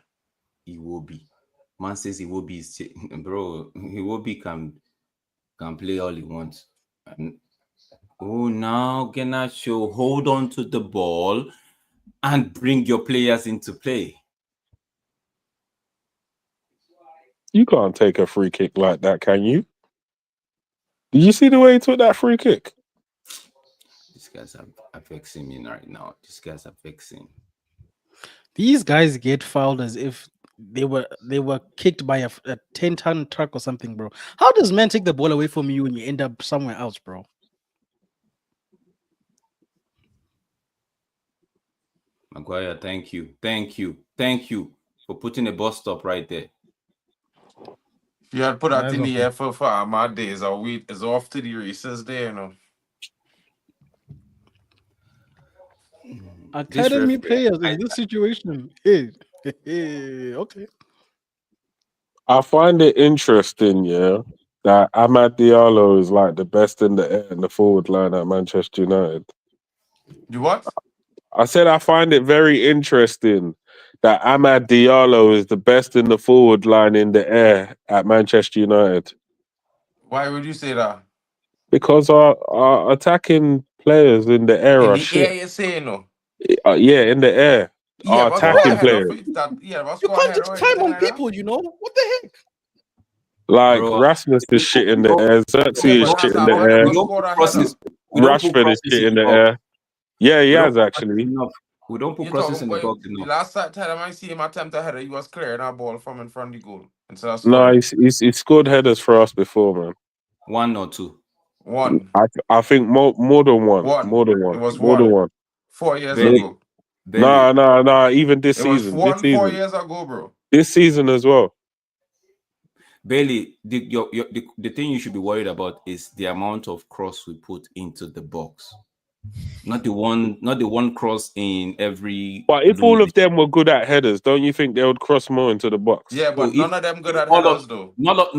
He will be. Man says he will be, bro. He will be can play all he wants. And, now Garnacho, hold on to the ball and bring your players into play. You can't take a free kick like that, can you? Did you see the way he took that free kick? These guys are vexing me right now. These guys are vexing. These guys get fouled as if they were kicked by a 10-ton truck or something, bro. How does man take the ball away from you and you end up somewhere else, bro? Maguire, thank you for putting a bus stop right there. You had put that in the air for Ahmad days or we is off to the races there, you know. Academy players in this situation. Okay. I find it interesting, that Amad Diallo is like the best in the air in the forward line at Manchester United. You what? I said I find it very interesting that Amad Diallo is the best in the forward line in the air at Manchester United. Why would you say that? Because our attacking players in the air are shit. Air, you say no? Yeah, in the air. Yeah, our attacking players. You can't just climb on people, you know? What the heck? Like, bro, Rasmus is shit in the air. Xerxes is shit in the air. Rashford is shit in the air. Yeah, he has actually. We don't put crosses in the box enough. The last time I see him attempt a header, he was clearing a ball from in front of the goal. No, he scored headers for us before, man. 1 or 2? 1. I think more than one. More than one. It was more than one. 4 years ago. No. Even this season. It was 4 years ago, bro. This season as well. Bailey, the thing you should be worried about is the amount of cross we put into the box. Not the one cross in every. But if all of them were good at headers, don't you think they would cross more into the box? Yeah, but none of them good at headers, though. All of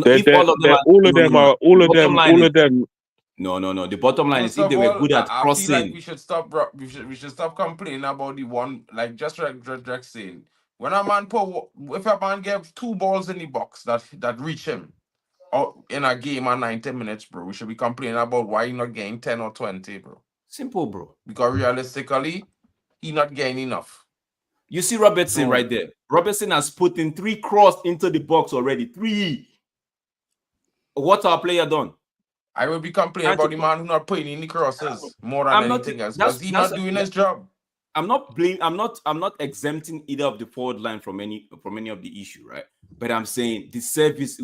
them. No. The bottom line is if they were good at crossing. I feel like we should stop complaining about the one, like just like saying. When a man if a man gave 2 balls in the box that reach him in a game at 90 minutes, bro, we should be complaining about why he not getting 10 or 20, bro. Simple, bro. Because realistically, he not getting enough. You see Robertson right there. Robertson has put in 3 cross into the box already. 3. What our player done? I will be complaining about the man who not putting in the crosses more than anything else because he's not doing his job. I'm not exempting either of the forward line from any of the issue, right? But I'm saying the service.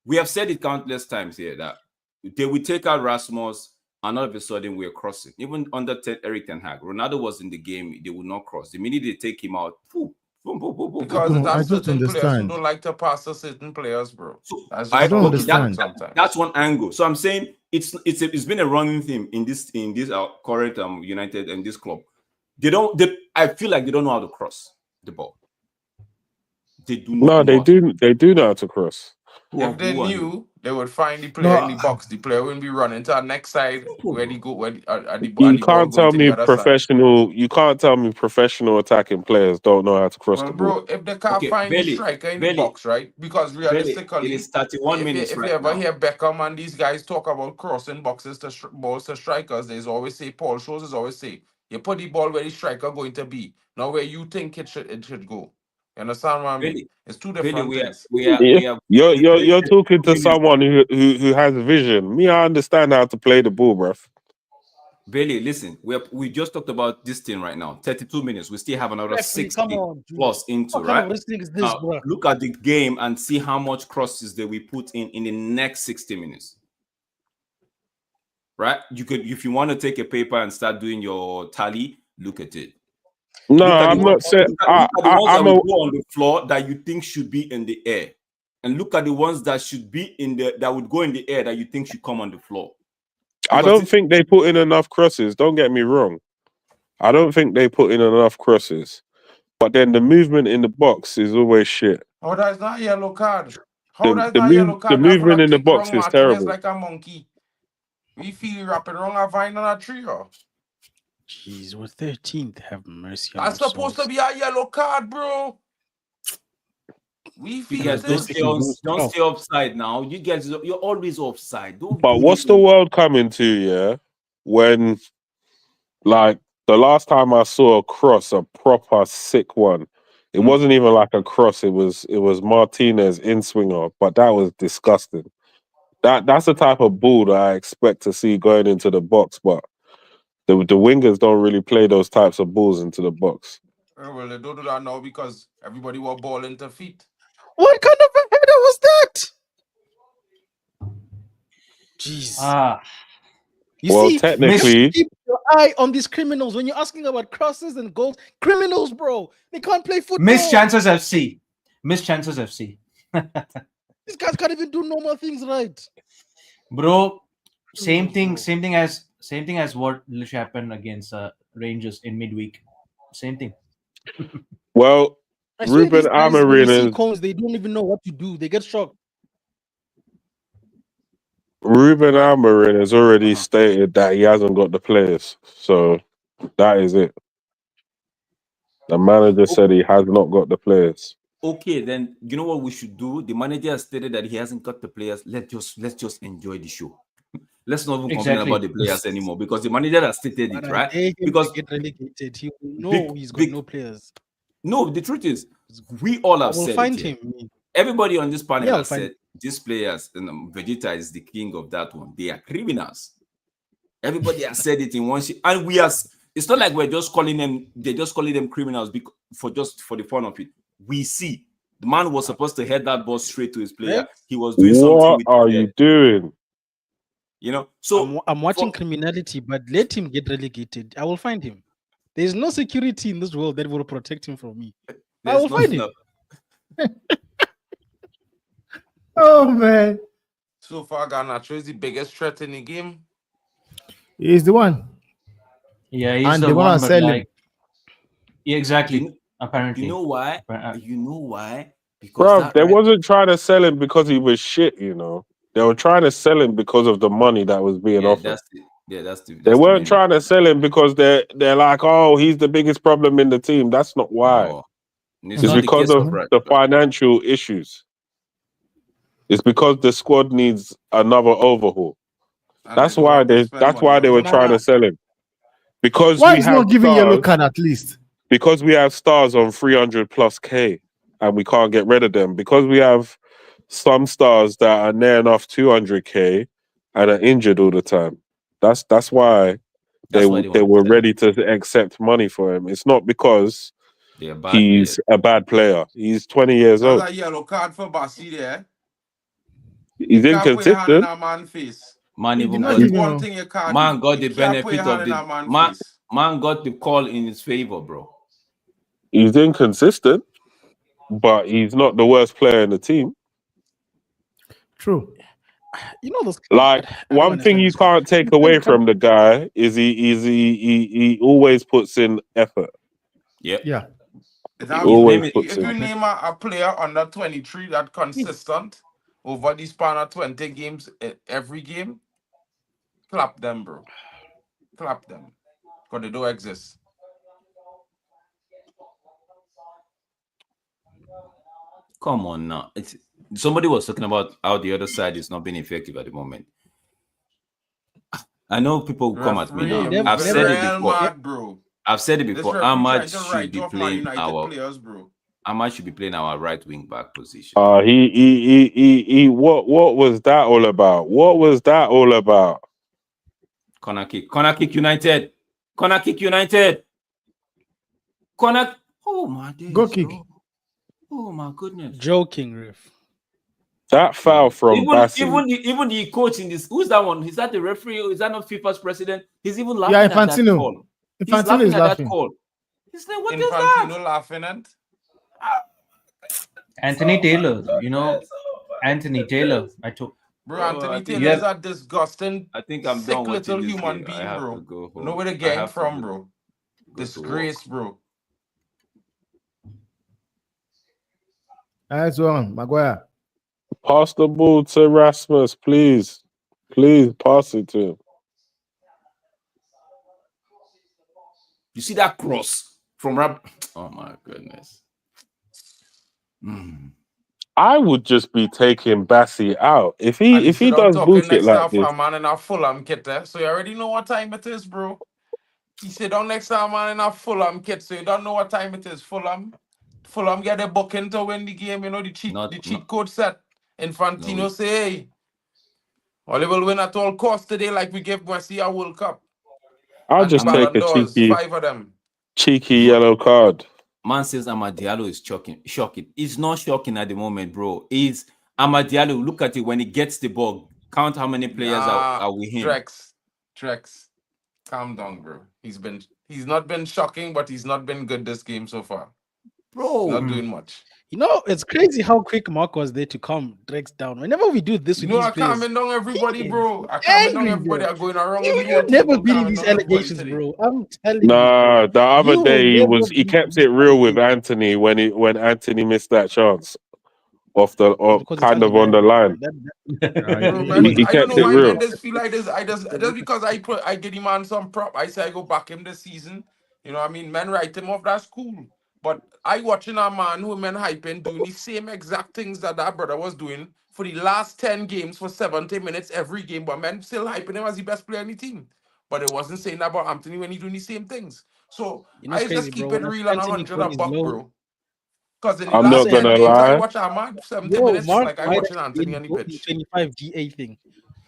We have said it countless times here that they will take out Rasmus, and all of a sudden we're crossing. Even under Eric Ten Hag, Ronaldo was in the game; they would not cross. The minute they take him out, Because I that's don't certain players who understand. don't like to pass to certain players, bro. So I don't understand. That's one angle. So I'm saying it's been a running theme in this current United and this club. I feel like they don't know how to cross the ball. They do not. No, they do. They do know how to cross. If they knew, they would find the player in the box. The player wouldn't be running to the next side where they go. You can't tell me professional. You can't tell me professional attacking players don't know how to cross the ball. Bro, if they can't find the striker in the box, right? Because realistically, it is 31 minutes. If you ever hear Beckham and these guys talk about crossing boxes to balls to strikers, there's always say Paul Scholes is always say you put the ball where the striker going to be, not where you think it should go. You understand what I mean? It's two different things. You're talking to someone who has vision. Me, I understand how to play the ball, bruv. Bailey, listen, we just talked about this thing right now. 32 minutes. We still have another 60 plus into, right? Look at the game and see how much crosses that we put in the next 60 minutes. Right? You could, if you want to take a paper and start doing your tally, look at it. No, I'm not saying. I'm on the floor that you think should be in the air, and look at the ones that should be that would go in the air that you think should come on the floor. I don't think they put in enough crosses. Don't get me wrong. I don't think they put in enough crosses. But then the movement in the box is always shit. Oh, that's not a yellow card. The movement in the box is terrible. Like a monkey. We feel wrapping around a vine on a tree. Jeez, we're 13th. Have mercy on us. That's supposed to be a yellow card, bro. We feel don't stay offside now. You guys, you're always offside. But what's the world coming to, yeah? When, like, the last time I saw a cross, a proper sick one, it wasn't even like a cross. It was Martinez in swinger, but that was disgusting. That's the type of ball that I expect to see going into the box, but the wingers don't really play those types of balls into the box. Well, they don't do that now because everybody will ball into feet. What kind of a header was that? Jeez. You see, technically, keep your eye on these criminals when you're asking about crosses and goals. Criminals, bro. They can't play football. Miss Chances FC. Miss Chances FC. These guys can't even do normal things right. Bro, same thing as what literally happened against Rangers in midweek. Same thing. Well, Ruben Amorim, they don't even know what to do. They get shocked. Ruben Amorim has already stated that he hasn't got the players. So that is it. The manager said he has not got the players. Okay, then you know what we should do? The manager has stated that he hasn't got the players. Let's just enjoy the show. Let's not even complain about the players anymore because the manager has stated it, right? Because get relegated, he will know he's got no players. No, the truth is, we all have said find it. Him. Everybody on this panel has said these players, and Vegeta is the king of that one. They are criminals. Everybody has said it in one shit, and we are. It's not like we're just calling them. They're just calling them criminals for the fun of it. We see the man was supposed to head that ball straight to his player. He was doing something. What are you doing? You know, so I'm watching criminality, but let him get relegated. I will find him. There's no security in this world that will protect him from me. I will find him. Oh man! So far, Garnacho is the biggest threat in the game. He's the one. Yeah, he's and the they one. Want to sell him. Yeah, exactly. Apparently, you know why? Because bro, they wasn't trying to sell him because he was shit. You know, they were trying to sell him because of the money that was being offered. They weren't trying to sell him because they're like, oh, he's the biggest problem in the team. That's not why. No, it's because of the financial issues. It's because the squad needs another overhaul. That's why they were trying to sell him. Because why is not giving yellow card at least? Because we have stars on 300+K and we can't get rid of them. Because we have some stars that are near enough 200K and are injured all the time. That's why they were ready to accept money for him. It's not because he's a bad player. He's 20 years old. That's a yellow card for Bassi there. He's inconsistent. Man got the benefit of the man got the call in his favor, bro. He's inconsistent. but he's not the worst player in the team. True. You know those. Like I don't one thing understand you this, bro. can't take away from the guy is he always puts in effort. Yep. Yeah. Always If puts you in. name a player under 23 that consistent over the span of 20 games every game, clap them, bro. Clap them. Because they don't exist. Come on now. Somebody was talking about how the other side is not being effective at the moment. I know people will come at me now. I've said it before. Mad, bro. I've said it before. Ahmad should be playing players, bro. Ahmad should be playing our right wing back position. What was that all about? What was that all about? Corner kick United. Corner kick United. Corner. Oh my days. Go kick. Bro. Oh my goodness. Joking, Riff. That foul from Bassi. Even the coach in this. Who's that one? Is that the referee? Or is that not FIFA's president? He's even laughing Yeah, at that Infantino. call. Infantino is laughing. That call. He's like, what is that? Infantino laughing at? Anthony Taylor, Anthony Taylor. Bro, Anthony Taylor is a disgusting, I think I'm sick done little watching this human game. being, bro. Go Know where the game from, bro. Disgrace, bro. Nice one, Maguire. Pass the ball to Rasmus, please. Please pass it to him. You see that cross from Rab? Oh my goodness. I would just be taking Bassi out if he does bullshit like this. A man in a Fulham kit, so you already know what time it is, bro. He sit down next to a man in a Fulham kit, so you don't know what time it is. Fulham get a booking to win the game. You know the cheat code set. Infantino say, hey, well, they will win at all costs today, like we gave Messi a World Cup. I'll just take a cheeky, 5 of them. Cheeky yellow card. Man says Amad Diallo is shocking. It's not shocking at the moment, bro. It's Amad Diallo. Look at it when he gets the ball. Count how many players are with him. Trex. Calm down, bro. He's not been shocking, but he's not been good this game so far. Bro, not doing much. You know, it's crazy how quick Mark was there to calm Drex down. Whenever we do this, I calming down everybody, bro. I calming down everybody. Are going around. You never been in these allegations, bro. I'm telling you. Nah, the other day he kept it real with Anthony when Anthony missed that chance on the line. He kept it real. I just feel like this. Just because I get him on some prop, I say I go back him this season. You know what I mean? Men write him off. That's cool. But I watching a man who men hyping doing the same exact things that brother was doing for the last 10 games for 70 minutes every game, but men still hyping him as the best player in the team. But it wasn't saying that about Anthony when he's doing the same things. So I just keep it real and 100 a buck, bro. Because in the last 10 games, I watch Ahmad 70 minutes like I watching Anthony on the pitch. 25 DA thing.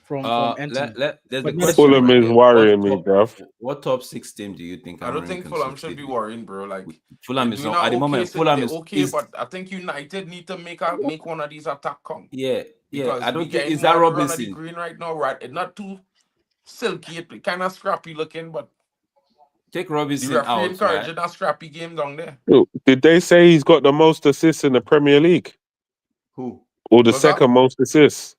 From Anthony. Fulham is worrying me, bro. What top 6 team do you think? I don't think Fulham should be worrying, bro. Like Fulham is not at the moment. Fulham is okay, but I think United need to make one of these attack come. Yeah. Because I don't think is that Robinson green right now, right? It's not too silky, it's kind of scrappy looking, but take Robinson the referee out. Encouraging that scrappy game down there. Did they say he's got the most assists in the Premier League? Who? Or the second most assists?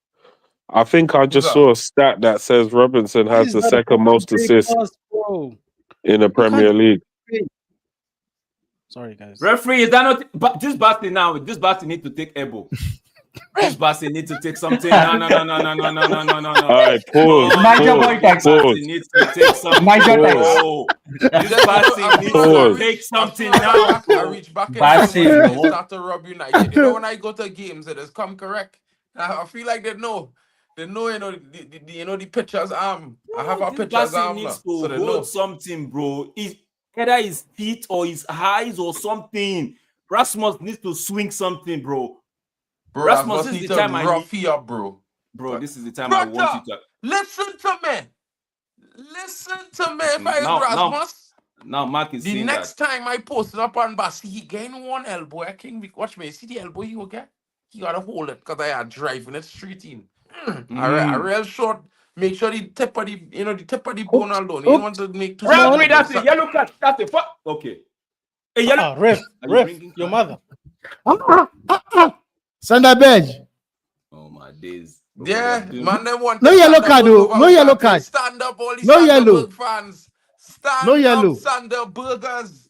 I think I just saw a stat that says Robinson has the second most assists in the Premier League. Sorry, guys. Referee, is that not? But this Basti now. This Basti need to take elbow. This Basti need to take something. No. All right, pause. Niger boy tax. Needs to take something. Niger tax. This Basti needs to take something now. I reach back and start to rub United. You know when I go to games, it has come correct. I feel like they know. They know, the pitcher's arm. I have a pitcher's arm. Needs to so hold something, bro. Either his feet or his eyes or something. Rasmus needs to swing something, bro. Rasmus needs to rough you up, bro. Bro, this is the time I want you to listen to me. If I Rasmus. Now Mark is the next time I post it up on Bassi, he gained one elbow. I can't watch me. See the elbow he will get? He gotta hold it because I had driving it straight in. A real short. Make sure the tip of the bone alone. You want to make too much. That's it. Yellow card. That's it. Okay. Hey, yellow. Ref, your mother. Sander Bedge. Oh my days. Yeah, man, they want No to yellow stand card, up though. without No yellow that. card. Stand up, all these No yellow. Sanderberg fans. Stand No up, yellow. Sanderbergers.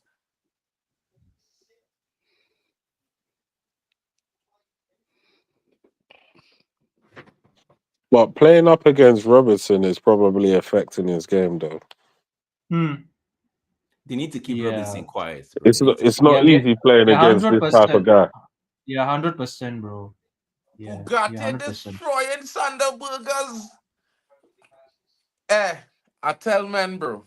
But playing up against Robertson is probably affecting his game, though. They need to keep Robinson quiet. Bro. It's not easy playing against this type of guy. Yeah, 100%, bro. Yeah, Bugatti destroying Sanderbergers. I tell men, bro.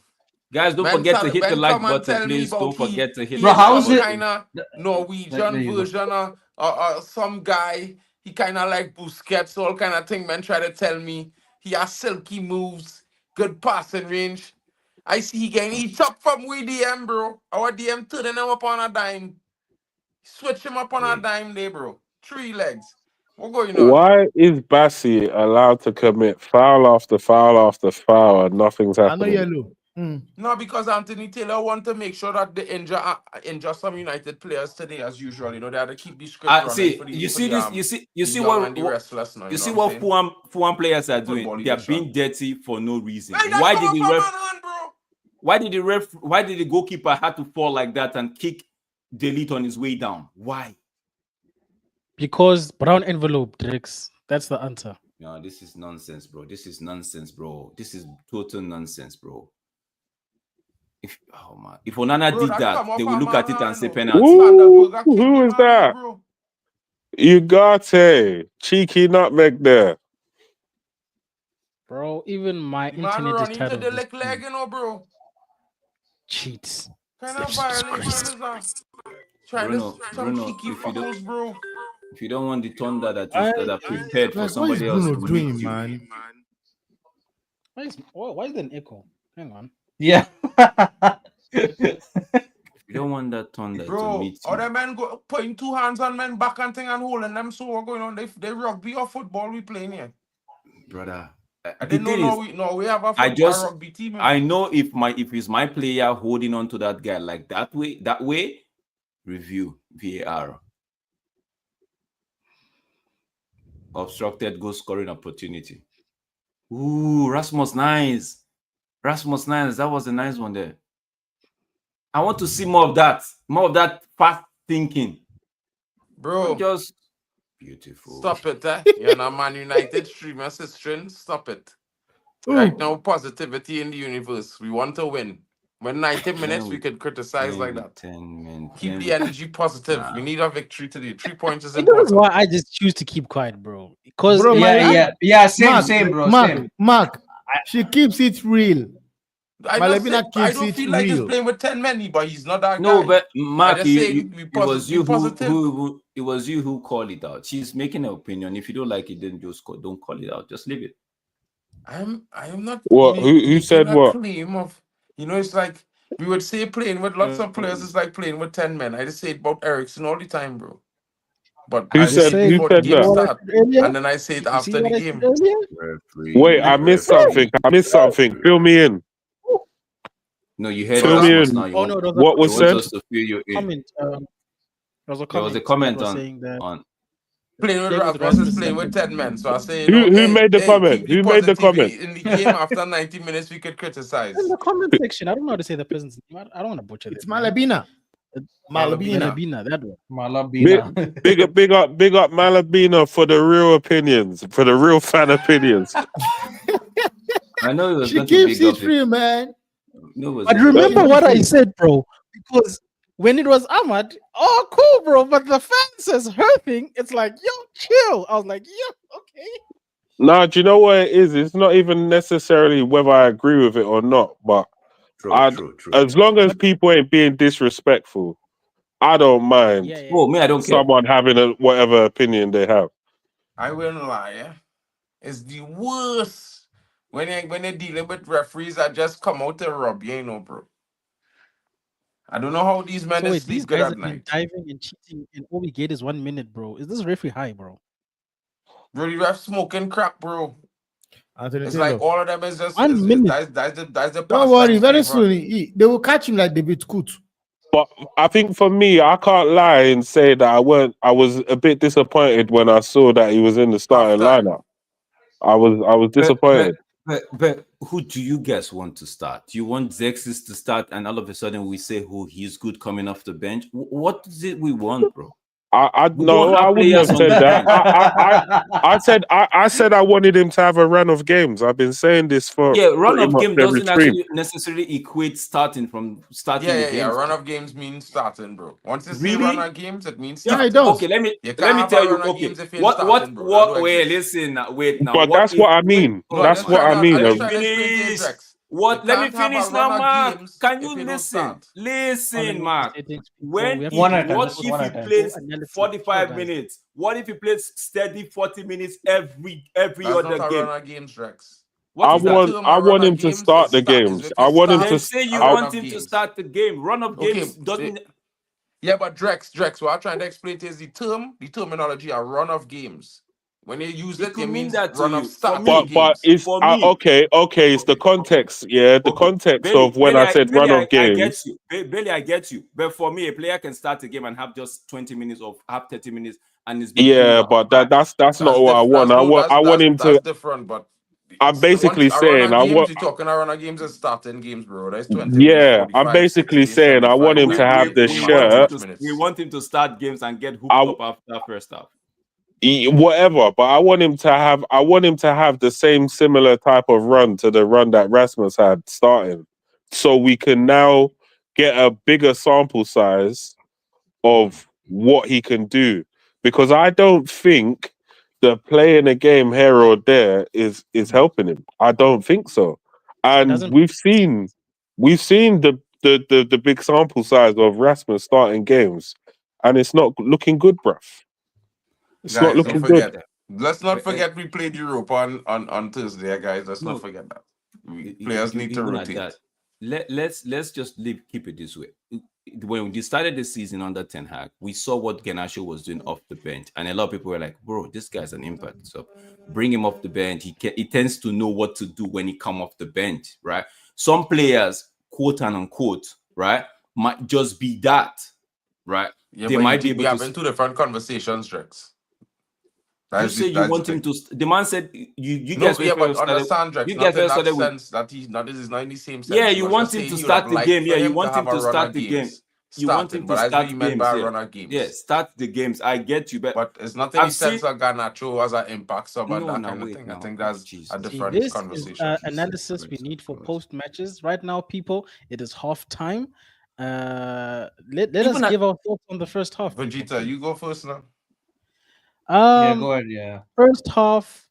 Guys, don't forget to hit the like button, please. Don't forget to hit the like button. button. Kind of Norwegian version of some guy. He kind of like Busquets, all kind of thing. Men try to tell me he has silky moves, good passing range. I see he getting eat up from we DM, bro. Our DM turning him up on a dime. Switch him up on a dime day, bro. 3 legs. What going on? Why is Bassi allowed to commit foul after foul after foul and nothing's happening? I know yellow. No, because Anthony Taylor want to make sure that they injure some United players today, as usual. You know, they have to keep the script running. See, for the, you for see the, this. You see what the restless now, you see what Fulham players are doing. They are being dirty for no reason. Why did the ref? Why did the ref? Why did the goalkeeper have to fall like that and kick Delete on his way down? Why? Because brown envelope, Drix. That's the answer. No, this is nonsense, bro. This is nonsense, bro. This is total nonsense, bro. If Onana did that, they will look at it and say penalty. Who is that? You got a cheeky nutmeg there. Bro, even my internet is tired of the this. leg, you know, bro. Cheats. Kind of violation is that? Bruno, if you don't want the thunder that are prepared for somebody else, to doing, man? Why is there an echo? Hang on. Yeah. You don't want that thunder to meet you. Other men go putting 2 hands on men back and thing and holding them. So what's going on? They rugby or football we playing here, brother. I didn't know we have a rugby team. I know if it's my player holding on to that guy like that way, review VAR. Obstructed goal scoring opportunity. Ooh, Rasmus nice. That was a nice one there. I want to see more of that fast thinking. Bro, just beautiful. Stop it, You're not Man United streamer, sister. Stop it. Right now, positivity in the universe. We want to win. When 90 minutes, we could criticize like that. Keep the energy positive. We need a victory today. 3 points is important. That's why I just choose to keep quiet, bro. Because same, bro. Mark, she keeps it real. I don't feel like he's playing with 10 men, but he's not that guy. No, but Mark, it was you who called it out. She's making an opinion. If you don't like it, then just don't call it out. Just leave it. I am not. What? Who said what? Claim of, it's like we would say playing with lots of players is like playing with 10 men. I just say it about Ericsson all the time, bro. But who said that? Start, and then I say it after the game. Wait, I missed something. Fill me in. No, you heard Fill me in. What was said? Comment. There was a comment on playing with Rap versus playing with 10 men. So I say, who made the comment? Who made the comment? In the game after 90 minutes, we could criticize. In the comment section, I don't know how to say the person's name. I don't want to butcher it. It's Malabina. Malabina, that one. Malabina. Big up Malabina for the real opinions, for the real fan opinions. I know it was she keeps it real, man. No, but remember what I said, bro, because when it was Ahmad, oh, cool, bro. But the fan says her thing. It's like, yo, chill. I was like, yo, okay. Nah, do you know what it is? It's not even necessarily whether I agree with it or not. But true. As long as people ain't being disrespectful, I don't mind. Yeah. Oh, me, I don't care. Someone having whatever opinion they have. I wouldn't lie. Yeah? It's the worst when you're dealing with referees that just come out to rub you, bro. I don't know how these men sleep these good guys at night. Diving and cheating, and all we get is 1 minute, bro. Is this referee high, bro? Bro, you have smoking crap, bro. It's like all of them is just 1 minute. That's the don't worry, very soon they will catch him like David Kut. But I think for me, I can't lie and say that I was a bit disappointed when I saw that he was in the starting lineup. I was disappointed. But who do you guys want to start? Do you want Zexis to start, and all of a sudden we say, "Oh, he's good coming off the bench"? What is it we want, bro? I wouldn't have said that. I said I wanted him to have a run of games. I've been saying this for run of game game doesn't actually necessarily equate starting. Yeah. Run of games means starting, bro. Once you say run of games, it means starting. Yeah, it does. Okay, let me tell you. Okay, what? Wait, listen. Wait now. But that's what I mean. That's what I mean. Finish. What? Let me finish now, Mark. Can you listen? Listen, Mark. What if he plays 45 minutes? What if he plays steady 40 minutes every other game? Run of games, Rex. I want him to start the games. I want him to say you want him to start the game. Run of games doesn't. Yeah, but Drex, what I'm trying to explain is the terminology are run of games. When you use it means that run of start. But it's okay. It's the context. Yeah, the context Bailey, of when I said run of games. I get you, Bailey. I get you. But for me, a player can start a game and have just 20 minutes or have 30 minutes, and it's but that's not what I want. I want him to. That's different, but. I'm basically saying you're talking around games and starting games, bro. That's 20. Yeah, I'm basically saying I want him to have the shirt. We want him to start games and get hooked up after first half. Whatever, but I want him to have the same similar type of run to the run that Rasmus had starting, so we can now get a bigger sample size of what he can do. Because I don't think the playing a game here or there is helping him. I don't think so. And we've seen the big sample size of Rasmus starting games, and it's not looking good, bruv. It's not looking good. Let's not forget we played Europa on Thursday, guys. Let's not forget that. Players need to rotate. Let's just keep it this way. When we started the season under Ten Hag, we saw what Garnacho was doing off the bench, and a lot of people were like, "Bro, this guy's an impact. So bring him off the bench. He tends to know what to do when he come off the bench, right?" Some players, quote and unquote, right, might just be that, right? Yeah, they might be able to. We have two different conversations, Drex. You say you want him to. The man said you guys. Yeah, but understand, Drex. You guys not in that sense that this is not in the same sense. Yeah, you want him to start the game. Yeah, you want him to start the game. You want him to start games. Yeah, start the games. I get you, but it's not in the sense of Garnacho as an impact sub and that kind of thing. I think that's a different conversation. This is analysis we need for post matches. Right now, people, it is half time. Let us give our thoughts on the first half. Vegeta, you go first now. Go ahead. Yeah. First half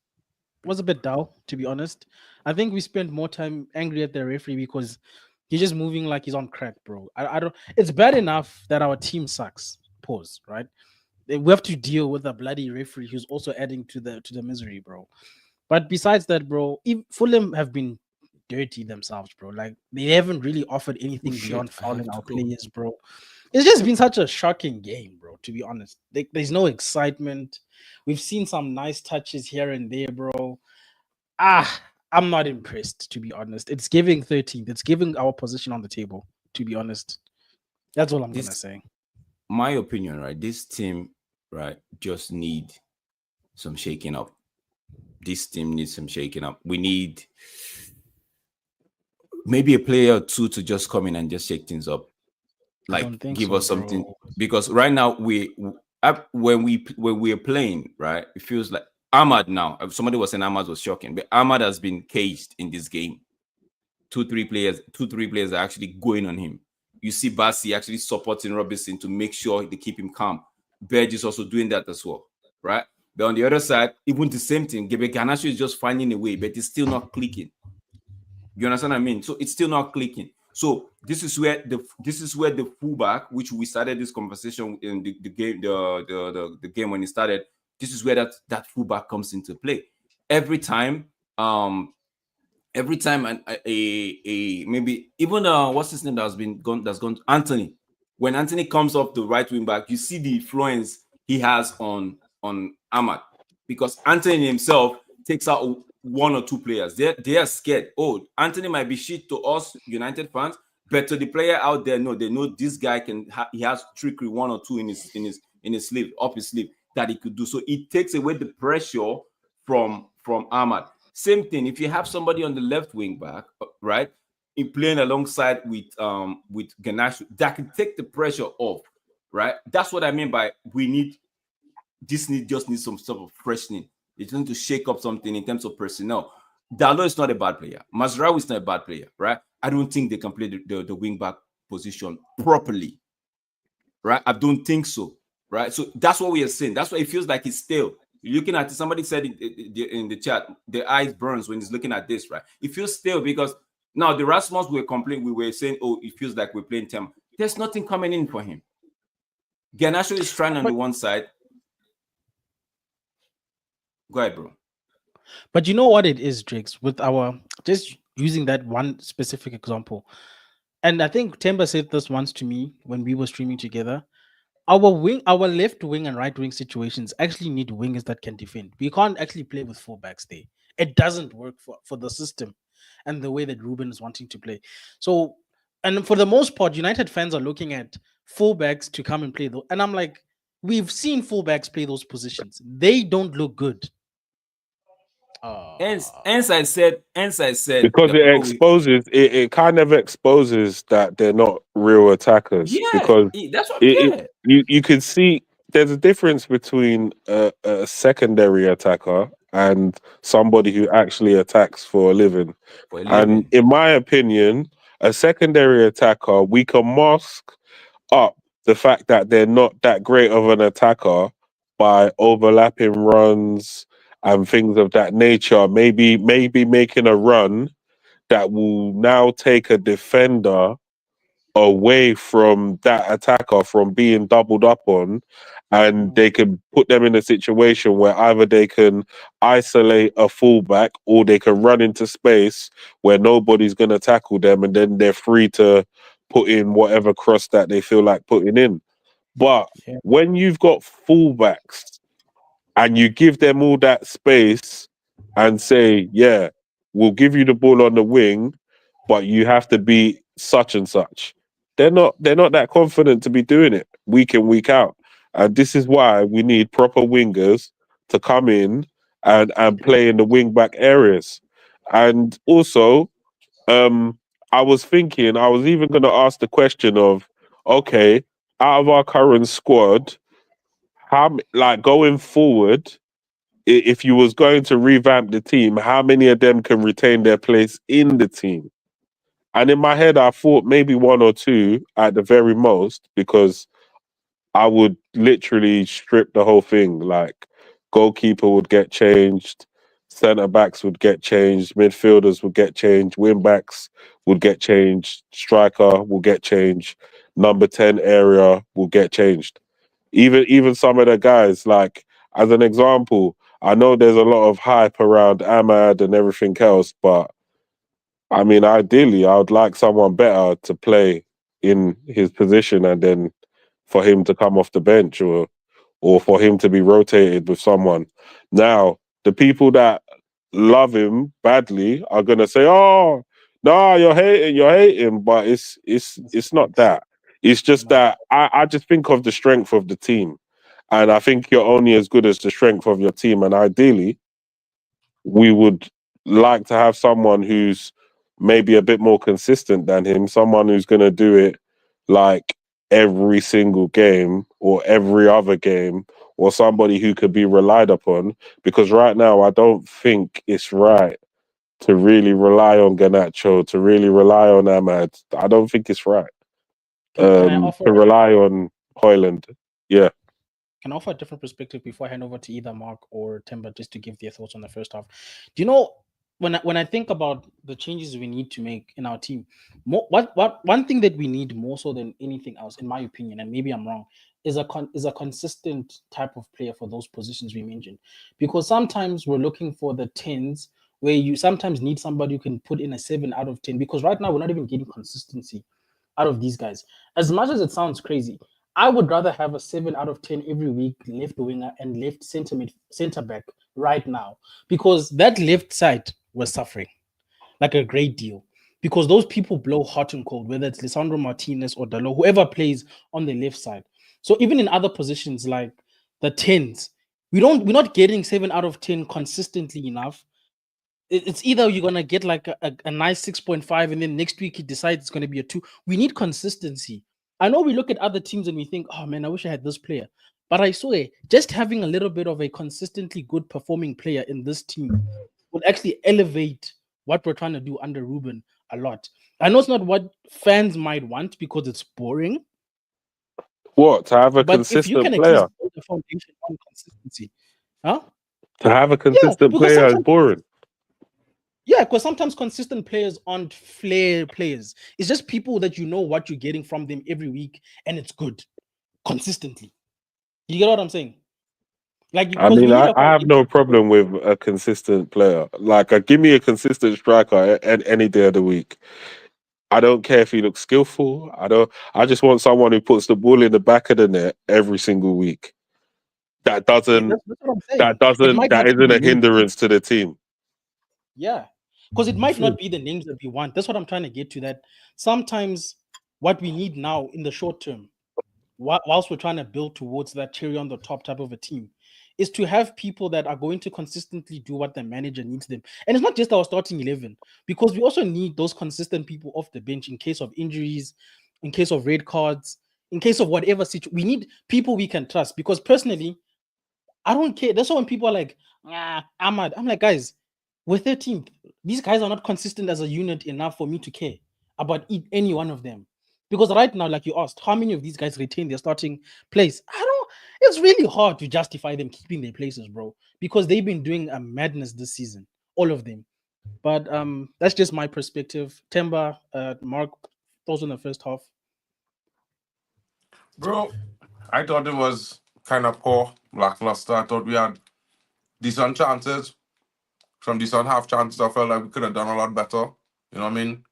was a bit dull, to be honest. I think we spent more time angry at the referee because he's just moving like he's on crack, bro. I don't. It's bad enough that our team sucks. Pause. Right. We have to deal with a bloody referee who's also adding to the misery, bro. But besides that, bro, Fulham have been dirty themselves, bro. Like they haven't really offered anything beyond fouling our players, bro. It's just been such a shocking game, bro, to be honest. There's no excitement. We've seen some nice touches here and there, bro. I'm not impressed, to be honest. It's giving 13th. It's giving our position on the table, to be honest. That's all I'm going to say. My opinion, right? This team, right, just need some shaking up. This team needs some shaking up. We need maybe a player or two to just come in and just shake things up. Like give us something, bro. Because right now when we are playing, right, it feels like Ahmad now. Somebody was saying Ahmad was shocking, but Ahmad has been caged in this game. Two, three players are actually going on him. You see Bassi actually supporting Robinson to make sure they keep him calm. Berge is also doing that as well, right? But on the other side, even the same thing. Garnacho is just finding a way, but it's still not clicking. You understand what I mean? So it's still not clicking. So this is where the fullback, which we started this conversation in the game, the game when it started. This is where that fullback comes into play. Every time maybe even what's his name that's gone Anthony. When Anthony comes off the right wing back, you see the influence he has on Ahmad, because Anthony himself takes out one or two players. They are scared. Oh, Anthony might be shit to us United fans, But to the player out there, no, they know this guy he has trickery 1 or 2 in his sleeve, up his sleeve, that he could do. So it takes away the pressure from Ahmad. Same thing, if you have somebody on the left wing back, right, in playing alongside with Garnacho, that can take the pressure off, right? That's what I mean by just needs some sort of freshening. It's going to shake up something in terms of personnel. Dalot is not a bad player. Mazraoui is not a bad player, right? I don't think they can play the wing back position properly, right? I don't think so, right? So that's what we are saying. That's why it feels like it's stale. You're looking at it, somebody said in the chat, the eyes burns when he's looking at this, right? It feels stale because now the Rasmus we were saying, oh, it feels like we're playing 10. There's nothing coming in for him. Garnacho is trying on the one side. Go ahead, bro. But you know what it is, Jakes, with just using that one specific example. And I think Temba said this once to me when we were streaming together. Our left wing and right wing situations actually need wingers that can defend. We can't actually play with fullbacks there. It doesn't work for the system and the way that Ruben is wanting to play. So, and for the most part, United fans are looking at fullbacks to come and play those. And I'm like, we've seen fullbacks play those positions. They don't look good. Hence I said because it kind of exposes that they're not real attackers. Yeah, because that's what you can see there's a difference between a secondary attacker and somebody who actually attacks for a living. And in my opinion, a secondary attacker, we can mask up the fact that they're not that great of an attacker by overlapping runs and things of that nature. Maybe making a run that will now take a defender away from that attacker from being doubled up on, and they can put them in a situation where either they can isolate a fullback or they can run into space where nobody's going to tackle them, and then they're free to put in whatever cross that they feel like putting in. But when you've got fullbacks and you give them all that space and say, yeah, we'll give you the ball on the wing, but you have to be such and such. They're not that confident to be doing it week in, week out. And this is why we need proper wingers to come in and play in the wing back areas. And also, I was even going to ask the question of, okay, out of our current squad, how, like, going forward, if you was going to revamp the team, how many of them can retain their place in the team? And in my head, I thought maybe 1 or 2 at the very most, because I would literally strip the whole thing. Like, goalkeeper would get changed, centre backs would get changed, midfielders would get changed, wing backs would get changed, striker will get changed, number 10 area will get changed. Even some of the guys, like, as an example, I know there's a lot of hype around Ahmad and everything else, but I mean, ideally, I would like someone better to play in his position, and then for him to come off the bench, or for him to be rotated with someone. Now, the people that love him badly are gonna say, "Oh, no, you're hating," but it's not that. It's just that I just think of the strength of the team, and I think you're only as good as the strength of your team. And ideally, we would like to have someone who's maybe a bit more consistent than him, someone who's going to do it like every single game or every other game, or somebody who could be relied upon. Because right now, I don't think it's right to really rely on Garnacho, to really rely on Ahmad. I don't think it's right to rely on Højlund. Yeah. Can offer a different perspective before I hand over to either Mark or Timber just to give their thoughts on the first half. Do you know, when I think about the changes we need to make in our team, one thing that we need more so than anything else, in my opinion, and maybe I'm wrong, is a consistent type of player for those positions we mentioned. Because sometimes we're looking for the 10s where you sometimes need somebody who can put in a 7 out of 10. Because right now we're not even getting consistency out of these guys. As much as it sounds crazy, I would rather have a 7 out of 10 every week, left winger and left center back right now, because that left side was suffering like a great deal. because those people blow hot and cold, whether it's Lisandro Martinez or Dalot, whoever plays on the left side. So even in other positions like the 10s, we're not getting 7 out of 10 consistently enough. It's either you're gonna get like a nice 6.5, and then next week he decides it's gonna be a 2. We need consistency. I know we look at other teams and we think, oh man, I wish I had this player. But I swear, just having a little bit of a consistently good performing player in this team would actually elevate what we're trying to do under Ruben a lot. I know it's not what fans might want because it's boring. What? To have a But if you consistent can player? build the foundation on consistency, huh? To have a consistent player is boring. Yeah, because sometimes consistent players aren't flair players. It's just people that you know what you're getting from them every week, and it's good consistently. You get what I'm saying? Like, I mean, I have no problem with a consistent player. Like, give me a consistent striker any day of the week. I don't care if he looks skillful. I just want someone who puts the ball in the back of the net every single week. That doesn't. That's what I'm saying. That isn't a hindrance to the team. Yeah, because it might not be the names that we want. That's what I'm trying to get to. That sometimes what we need now in the short term, whilst we're trying to build towards that cherry on the top type of a team, is to have people that are going to consistently do what the manager needs them. And it's not just our starting 11, because we also need those consistent people off the bench in case of injuries, in case of red cards, in case of whatever situation. We need people we can trust, because personally, I don't care. That's why when people are like, Ahmad, I'm like, guys, we're 13th. These guys are not consistent as a unit enough for me to care about any one of them. Because right now, like you asked, how many of these guys retain their starting place? It's really hard to justify them keeping their places, bro, because they've been doing a madness this season, all of them. But that's just my perspective. Temba, Mark, those in the first half. Bro, I thought it was kind of poor, lackluster. I thought we had decent chances. Some decent half chances. I felt like we could have done a lot better. You know what I mean?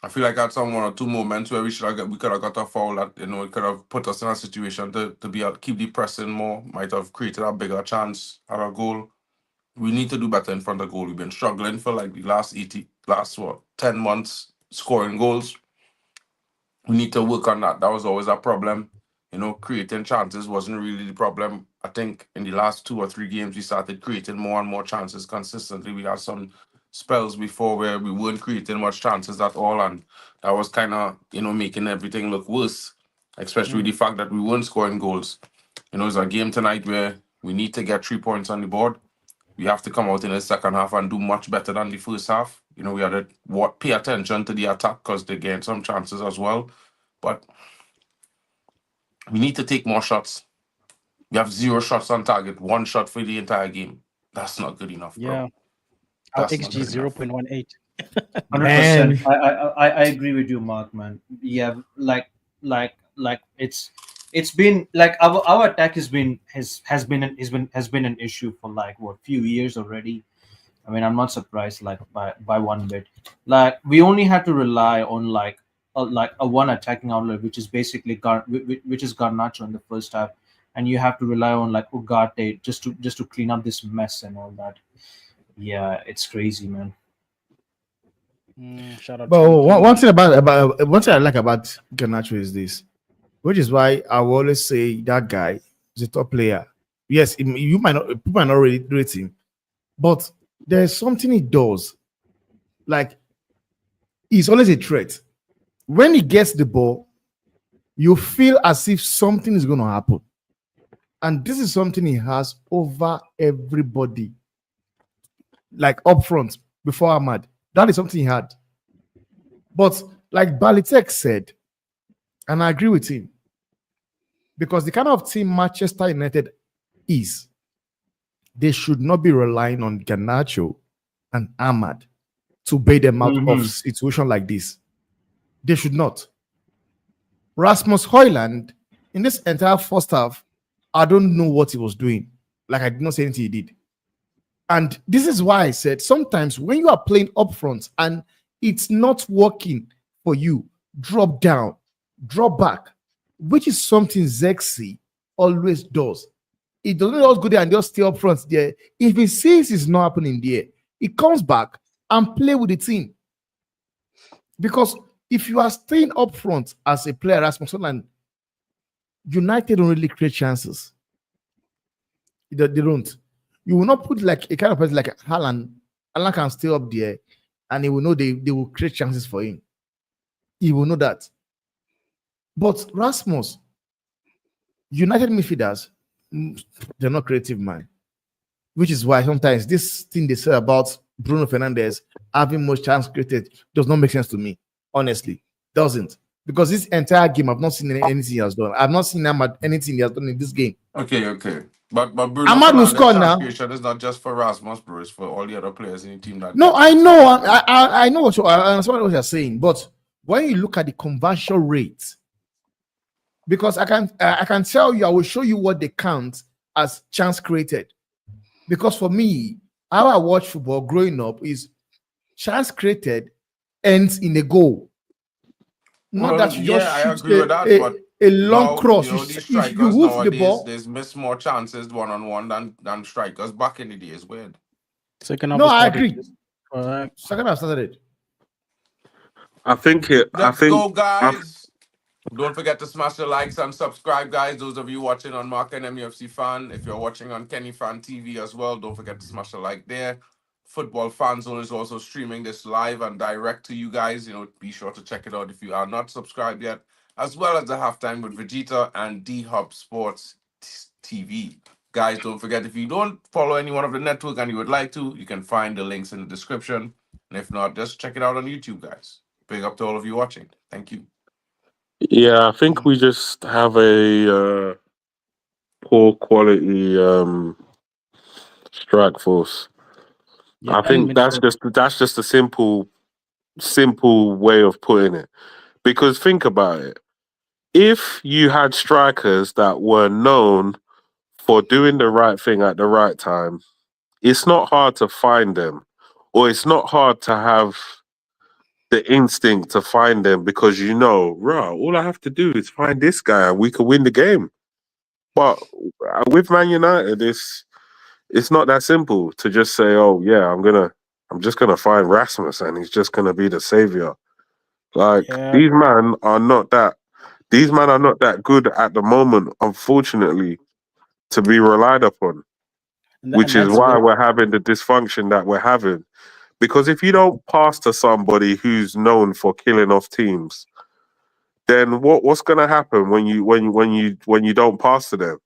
I feel like I had some 1 or 2 moments where we could have got a foul that, you know, it could have put us in a situation to be able to keep the pressing more, might have created a bigger chance at a goal. We need to do better in front of goal. We've been struggling for like the last 10 months scoring goals. We need to work on that. That was always a problem. You know, creating chances wasn't really the problem. I think in the last 2 or 3 games, we started creating more and more chances consistently. We had some spells before where we weren't creating much chances at all, and that was kind of, you know, making everything look worse, especially the fact that we weren't scoring goals. You know, it's a game tonight where we need to get 3 points on the board. We have to come out in the second half and do much better than the first half. You know, we had to pay attention to the attack because they gained some chances as well. But we need to take more shots. We have 0 shots on target, 1 shot for the entire game. That's not good enough, bro. Yeah. Our XG 0.18. 100%. I agree with you, Mark, man. Yeah, like it's been like our attack has been an issue for like few years already. I mean, I'm not surprised like by one bit. Like we only had to rely on like a one attacking outlet, which is basically Garnacho in the first half, and you have to rely on like Ugarte just to clean up this mess and all that. Yeah, it's crazy, man. Shout out. But one thing I like about Garnacho is this, which is why I will always say that guy is a top player. Yes, people might not really rate him, but there's something he does. Like, he's always a threat. When he gets the ball, you feel as if something is going to happen. And this is something he has over everybody. Like up front, before Ahmad. That is something he had. But like Balitek said, and I agree with him, because the kind of team Manchester United is, they should not be relying on Garnacho and Ahmad to bail them out of a situation like this. They should not. Rasmus Højlund, in this entire first half, I don't know what he was doing. Like, I did not say anything he did. And this is why I said, sometimes when you are playing up front and it's not working for you, drop down, drop back, which is something Zexi always does. He doesn't always go there and just stay up front there. If he sees it's not happening there, he comes back and play with the team. Because if you are staying up front as a player, as Sunderland, United don't really create chances. They don't. You will not put like a kind of person like Haaland. Haaland can stay up there, and he will know they will create chances for him. He will know that. But Rasmus, United midfielders, they're not creative, man. Which is why sometimes this thing they say about Bruno Fernandes having most chance created does not make sense to me. Honestly, doesn't. Because this entire game, I've not seen anything he has done. I've not seen anything he has done in this game. Okay. But Bruno Ahmad will score Fernandes' now. creation is not just for Rasmus, bro. It's for all the other players in the team. No, I know. I know what you're saying. But when you look at the conversion rate, because I can tell you, I will show you what they count as chance created. Because for me, how I watch football growing up is chance created ends in a goal. Not that you just shoot a long cross. If you move the ball, there's miss more chances one-on-one than strikers back in the day. It's weird. No, I agree. Second half started. Let's go, guys. Don't forget to smash the likes and subscribe, guys. Those of you watching on Mark and MUFC Fan, if you're watching on Kenny Fan TV as well, don't forget to smash the like there. Football Fan Zone is also streaming this live and direct to you guys. Be sure to check it out if you are not subscribed yet, as well as the Halftime with Vegeta and D-Hub Sports TV. Guys, don't forget, if you don't follow any one of the network and you would like to, you can find the links in the description. And if not, just check it out on YouTube, guys. Big up to all of you watching. Thank you. Yeah, I think we just have a poor quality strike force. I think that's just a simple way of putting it. Because think about it. If you had strikers that were known for doing the right thing at the right time, it's not hard to find them. Or it's not hard to have the instinct to find them because all I have to do is find this guy and we can win the game. But with Man United, it's not that simple to just say, oh yeah, I'm just gonna find Rasmus and he's just gonna be the savior. These men are not that good at the moment, unfortunately, to be relied upon. Which is why we're having the dysfunction that we're having. Because if you don't pass to somebody who's known for killing off teams, then what's gonna happen when you don't pass to them?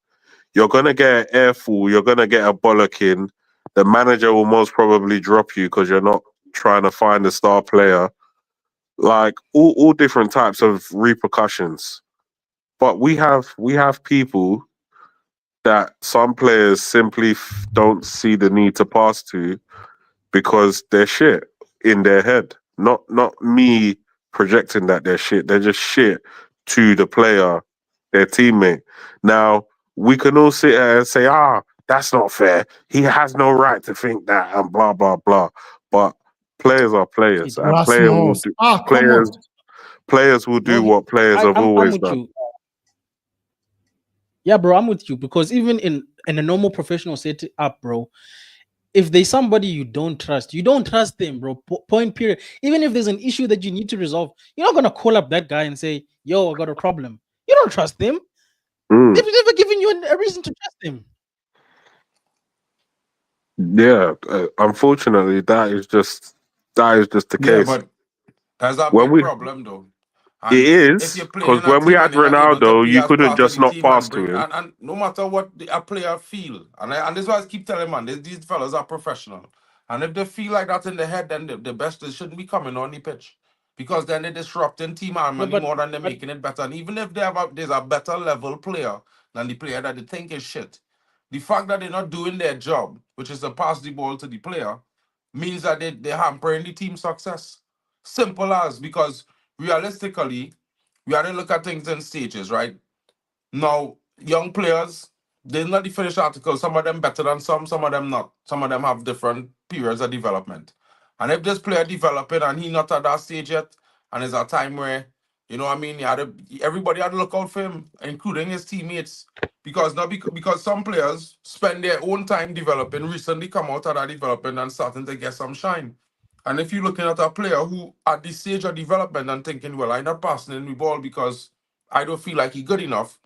You're gonna get an airful, you're gonna get a bollocking. The manager will most probably drop you because you're not trying to find a star player. Like all different types of repercussions. But we have people that some players simply don't see the need to pass to because they're shit in their head. Not me projecting that they're shit. They're just shit to the player, their teammate. Now, we can all sit here and say, that's not fair. He has no right to think that and blah, blah, blah. But players are players. And players will do what players have always done. Yeah, bro, I'm with you. Because even in a normal professional setup, bro, if there's somebody you don't trust them, bro. Point period. Even if there's an issue that you need to resolve, you're not gonna call up that guy and say, "Yo, I got a problem." You don't trust them. They've never given you a reason to trust them. Yeah, unfortunately, that is just the case. But that's a big problem, though. And it is, because when we had Ronaldo, you couldn't just not pass to him. And no matter what a player feel, and this is why I keep telling man, these fellas are professional. And if they feel like that in the head, then the best they shouldn't be coming on the pitch. Because then they're disrupting team harmony more than they're making it better. And even if there's a better level player than the player that they think is shit, the fact that they're not doing their job, which is to pass the ball to the player, means that they're hampering the team's success. Simple as, because realistically, we have to look at things in stages, right? Now, young players, they're not the finished article. Some of them better than some of them not. Some of them have different periods of development. And if this player developing and he not at that stage yet, and there's a time where, everybody had to look out for him, including his teammates. Because some players spend their own time developing, recently come out of that development and starting to get some shine. And if you're looking at a player who at this stage of development and thinking, well, I'm not passing in the ball because I don't feel like he's good enough,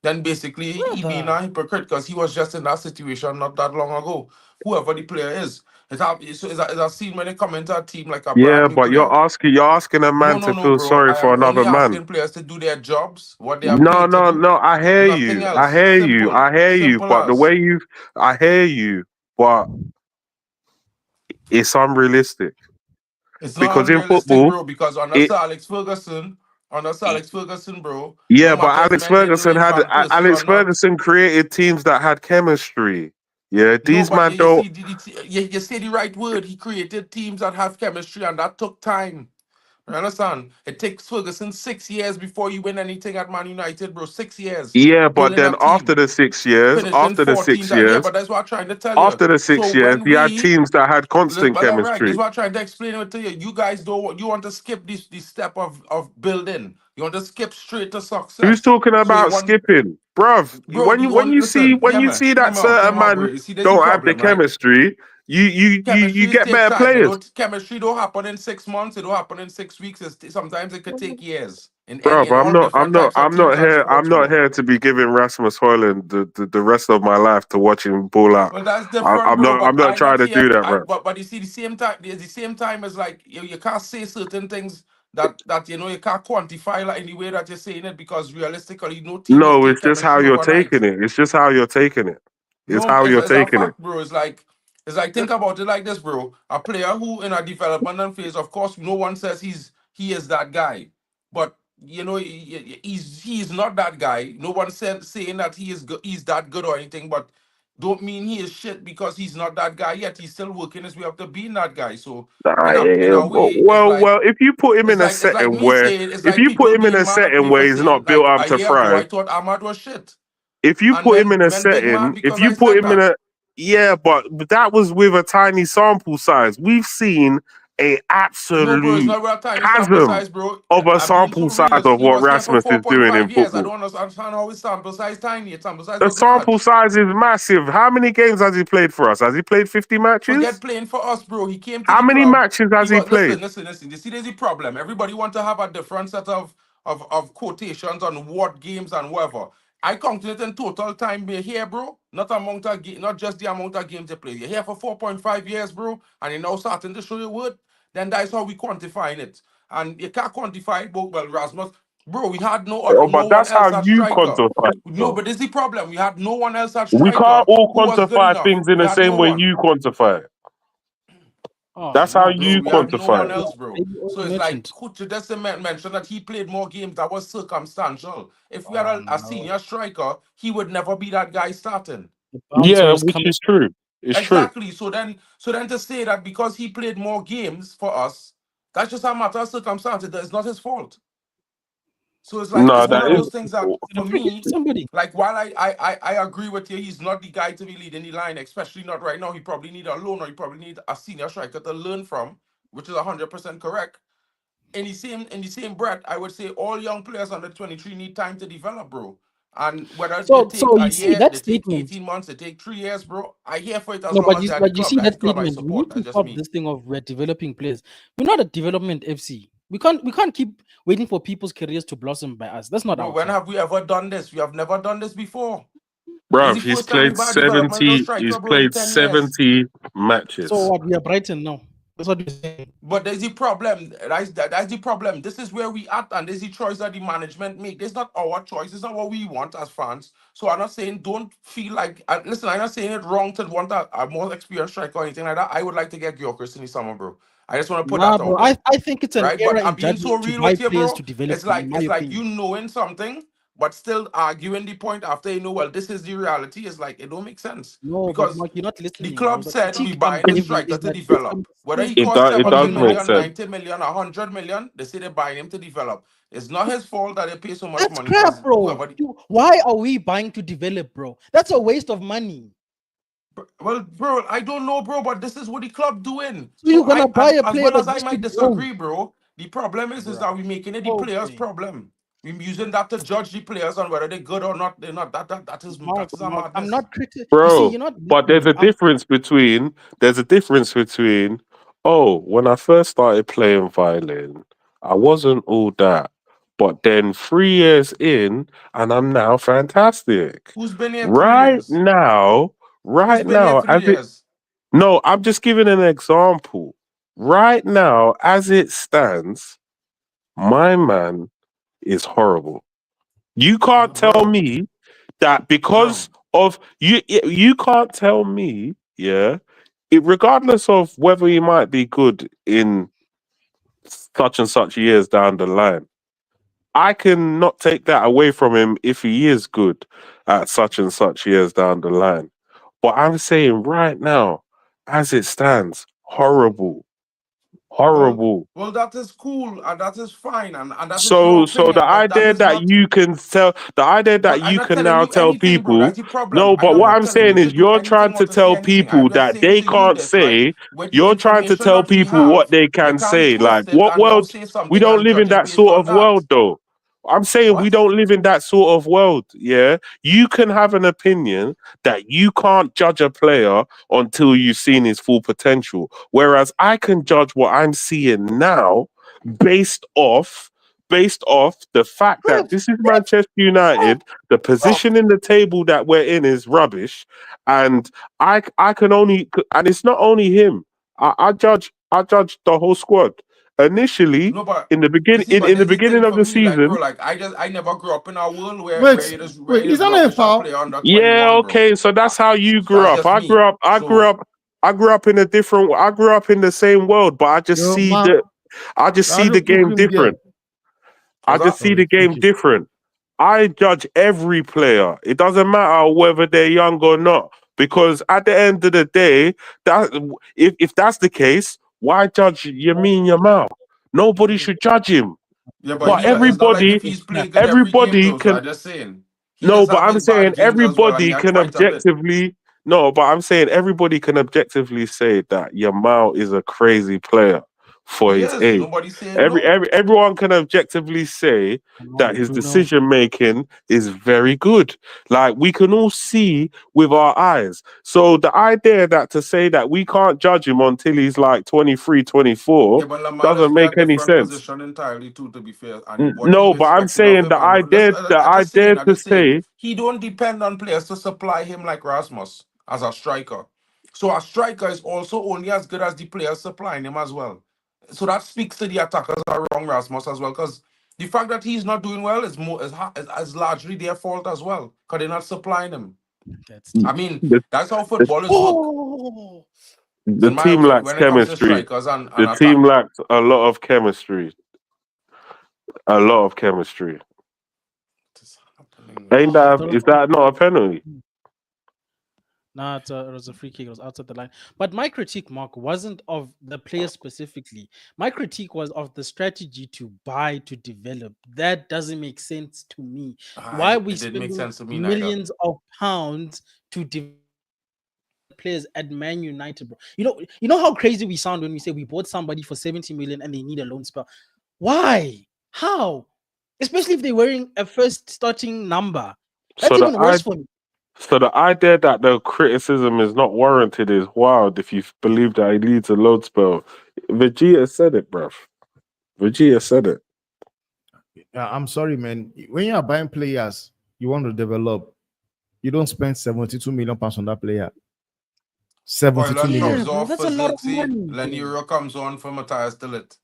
then basically he being a hypocrite because he was just in that situation not that long ago. Whoever the player is. It's a scene when they come into a team like a Yeah, brand new but player. you're asking a man to No, feel bro. sorry I for am another only man. asking players to do their jobs, what they are No, paid to no, do. no. I hear Nothing you. I else. hear you. Simple. I hear you. Simple But the as. way you, I hear you. But it's unrealistic It's not because in unrealistic, football, bro, because under it. Sir Alex Ferguson, bro, no Yeah, but matter his Alex men didn't Ferguson rate had Van Persie or Alex not. Ferguson created teams that had chemistry. Yeah, No, these but man you don't. see, you say the right word. He created teams that have chemistry, and that took time. You understand? It takes Ferguson 6 years before you win anything at Man United, bro. 6 years Yeah, but building then a team. after Finishing the 14th. six Yeah, years, but that's what I'm trying to tell you. after the So 6 years, when he had we, teams that had constant but all right, this is chemistry. what I'm trying to explain it to you. You guys don't, you want to skip this step of building. You want to skip straight to Who's success. talking So you about want, skipping, bruv? bro, the When only, you see listen, when you see that hear certain me out, bro. man You see, there's the don't have the problem, right? chemistry, you Chemistry get take better time. players, Chemistry don't happen in 6 months. It don't happen in 6 weeks. Sometimes it could take years bruv. in all different types of teams and I'm sports, not bro. here to be giving Rasmus Højlund the rest of my life to watch him ball out. Well, that's different, bro. I'm But not I trying not to here. do that, bruv. But you see, the same time, there's the same time as like you can't say certain things that you can't quantify like in the way that you're saying it because realistically, no team will No, take it's just how chemistry you're overnight. taking it. It's just how you're taking it. It's No, how you're it's a taking it. fact, bro. It's like think about it like this, bro. A player who in a developmental phase, of course, no one says he is that guy, but he's not that guy. No one said saying that he's that good or anything, but don't mean he is shit because he's not that guy yet. He's still working his way up to being that guy. So in a way, Well, if you put him in a it's like setting me where, saying it's if like you put people him in being a mad at setting me where for he's saying not built like up a to year ago I thrive, thought Ahmad was shit. if you And put him then in a men get mad setting, if because you I put said him in that. a, yeah, but that was with a tiny sample size. We've seen a No, bro, it's absolute not about tiny sample chasm size, bro. of a I'm being sample so size real. of He what was here for Rasmus is doing in 4.5 years. I football. don't understand how his sample size tiny. His sample size The was sample large. size is massive. How many games has he played for us? Has he played 50 Forget matches? playing for us, bro. He came to How the many club. matches He has he was played? listen. You see, there's the problem. Everybody want to have a different set of quotations on what games and whatever. I counted it in total time we're here, bro. Not just the amount of games they play. You're here for 4.5 years, bro, and you're now starting to show your worth. Then that's how we quantifying it. And you can't quantify it, but well, Rasmus, bro, we had Oh, no but one that's how else at you striker. quantify it, No, though. but this is the problem. We had no one else at We can't striker all who was good quantify enough. things in We the had no same way one. you quantify it. Oh That's how no, Bro, you we had no quantify one it. else, bro. Maybe So it's like merchant. Kuchedese mentioned that he played more games. That was circumstantial. If we had Oh a no, senior striker, he would never be that guy starting. the bouncer Yeah, is which coming. is true. It's true. Exactly. So then to say that because he played more games for us, that's just a matter of circumstance. It's not his fault. So it's like No, it's one that of Somebody, those things that the for free kick me, to somebody. like while I agree with you, he's not the guy to be leading the line, especially not right now. He probably need a loan or he probably need a senior striker to learn from, which is 100% correct. In the same breath, I would say all young players under 23 need time to develop, bro. And whether they take So a you see year, that they take statement. 18 months, they take 3 years, bro. I here for it as No, long as they're at the but you club. see That's that the club I statement. We support. need That's to just stop me. this thing of we're developing players. We're not a development FC. We can't keep waiting for people's careers to blossom by us. That's not Bro, our when thing. have we ever done this? We have never done this before. This is bruv, the first time we buy a developmental striker, he's bro, in played 10 years. 70 So matches. what? We are Brighton now. That's what we're saying. But there's the problem. That's the problem. This is where we at, and there's the choice that the management make. This is not our choice. It's not what we want as fans. So I'm not saying don't feel like. Listen, I'm not saying it wrong to want a more experienced striker or anything like that. I would like to get Gyökeres in the summer, bro. I just want to put Nah, that bro. out there, I think it's an right? But error I'm in being so judgment to real buy with you, players bro. to develop It's them, like in my it's like opinion. you knowing something, but still arguing the point after you know. Well, this is the reality. It's like it don't make sense No, but because Mark, you're not the listening, bro. club The said we critique I'm buying a giving striker is to that it's a develop. Whether he mistake costs It 70 does make million, sense. 90 million, 100 million, they say they're buying him to develop. It's not his fault that they pay so much That's money crap, because bro. whoever. Why are we buying to develop, bro? That's a waste of money. Well, bro, I don't know, bro, but this is what the club doing. So So you're gonna I, buy a as player well that as I just to might be owned, disagree, bro, the problem is bro. that we're making it the players' Okay, problem. We're using that to judge the players on whether they're good or not. They're not. That is a Mark. I'm madness. not critical. You see, Bro, you're not but listening. there's a difference between Oh, when I first started playing violin, I wasn't all that. But then 3 years in, and I'm now fantastic. Who's been here 3 Right years? now, Who's right been here now, 3 years? no, I'm just giving an example. Right now, as it stands, my man is horrible. You can't tell Bro, me that bro. because of you. You can't tell me, yeah. Regardless of whether he might be good in such and such years down the line, I can not take that away from him if he is good at such and such years down the line. But I'm saying right now, as it stands, horrible, Well, horrible. well, that is cool and that is fine and that is your So the opinion, but that idea is that not. you can tell, the idea But that I'm you not can telling now you tell anything, bro. people, That's the problem. no, I but am what not I'm telling you saying to is do you're trying anything or to to say tell anything. I'm people just that saying they to you can't this, right? say, With the you're trying to information tell that we people what have, they you can can't say. Like, twist it what and now world? say We something don't and live in judge it that based sort on of that. world, though. I'm saying we What? don't live in that sort of world, yeah? You can have an opinion that you can't judge a player until you've seen his full potential. Whereas I can judge what I'm seeing now based off the fact that this is Manchester United, the position in the table that we're in is rubbish, and I can only, and it's not only him. I judge the whole squad. Initially, No, but in the you beginning see, but in the this is the beginning thing of for the me, like, bro, season, like I never grew up in a world where Wait, it is is that not a rubbish to foul? play under yeah, 21, bro. okay, so that's how you grew That's up. just me. So I grew up in a different. I grew up in the same world, but Yo, man, I just see the look game him there. different. I what's just that? see Sorry, the game okay. different. I judge every player. It doesn't matter whether they're young or not, because at the end of the day, that if that's the case, why judge Yamin Yamal? Nobody should judge him. Yeah, but But he it's not like if everybody, he's playing good every game everybody though. So can. I'm just saying he No, just but have I'm his saying bad games as well, and he had quite a bit. no, but I'm saying everybody can objectively say that Yamal is a crazy player for He his is. age. Nobody saying no. Everyone can objectively say that his Bruno. decision making is very good. Like we can all see with our eyes. So the idea that to say that we can't judge him until he's like 23, 24 Yeah, but Lamar is doesn't play a make any different sense. position entirely too, to be fair. And what No, you but I'm expecting of saying him, and the I idea just to saying, say he don't depend on players to supply him like Rasmus as a striker. So a striker is also only as good as the players supplying him as well. So that speaks to the attackers around Rasmus as well, because the fact that he's not doing well is largely their fault as well, because they're not supplying him. That's deep. I mean, the, that's how the footballers work, Oh, the in my team opinion, lacks when it comes to chemistry. strikers and The attack. team lacks a lot of chemistry. A lot of chemistry. What is happening, Ain't man? I that thought is that not a penalty? nah, it was a free kick. It was outside the line. But my critique, Mark, wasn't of the player specifically. My critique was of the strategy to buy to develop. That doesn't make sense to me. Why are we It didn't make spending sense to me neither. millions of pounds to develop players at Man United, bro? You know how crazy we sound when we say we bought somebody for 70 million and they need a loan spell. Why? How? Especially if they're wearing a first starting number. So That's the even I worse for me. so the idea that the criticism is not warranted is wild if you believe that he needs a load spell. Vegeta said it, bruv. Vegeta said it. I'm sorry, man. When you are buying players, you want to develop. You don't spend 72 million pounds on that player. 72 Hoyler Yeah, million. shows bro, off that's for a lot of Zirkzee. money, bro. Leniero comes on for Matthias de Ligt.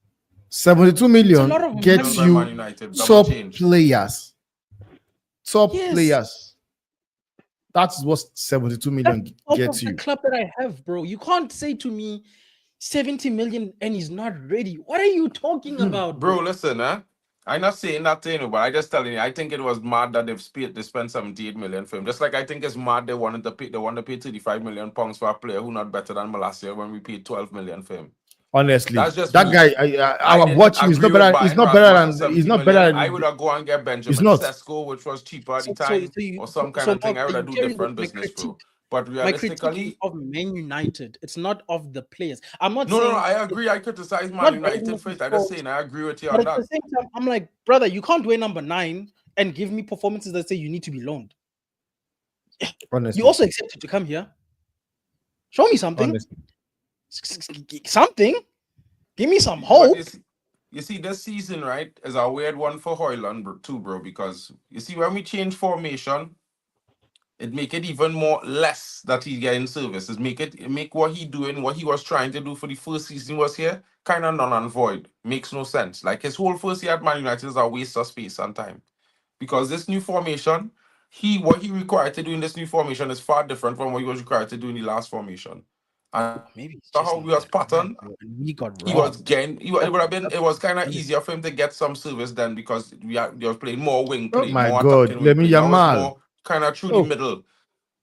72 It's a lot million of gets Done by Man you United. Double top change. players. Top Yes. players. That's what 72 million That's off gets of the you. club that I have, bro. You can't say to me 70 million and he's not ready. What are you talking about, Bro, bro? listen, I'm not saying that to you, but I just telling you, I think it was mad that they spent 78 million for him. Just like I think it's mad they wanted to pay 35 million pounds for a player who not better than Malacia when we paid 12 million for him. Honestly, That's just that me. guy, I I've didn't watched him. He's agree not with better. He's buying not better Rasmus for than. He's 70 not million. better I than. would have gone and get He's Benjamin not. Sesko, which was cheaper at the So, time, or some kind of thing. Mark, I would are have you do hearing different my business, critique? bro. But My critique is realistically, of Man United. It's not of the players. I'm not no, saying I it's agree. I criticize Man not United for Bournemouth's it. I just fault, saying I agree with you but on at the that. same time, I'm like, brother, you can't wear number 9 and give me performances that say you need to be loaned. You Honestly, also accepted to come here. Show me something. honestly. Something. Give me some hope. You see, this season, right, is a weird one for Hoyland too, bro, because you see, when we change formation, it make it even more less that he's getting services. Make what he doing, what he was trying to do for the first season was here, kind of null and void. Makes no sense. Like his whole first year at Man United is a waste of space and time. Because this new formation, what he required to do in this new formation is far different from what he was required to do in the last formation. And Maybe it's how he was patterned, we got he was getting. It was kind of easier for him to get some service then because he was playing more wing play, my more God, attacking wing play. Now it's Yamal. more kind of through the middle.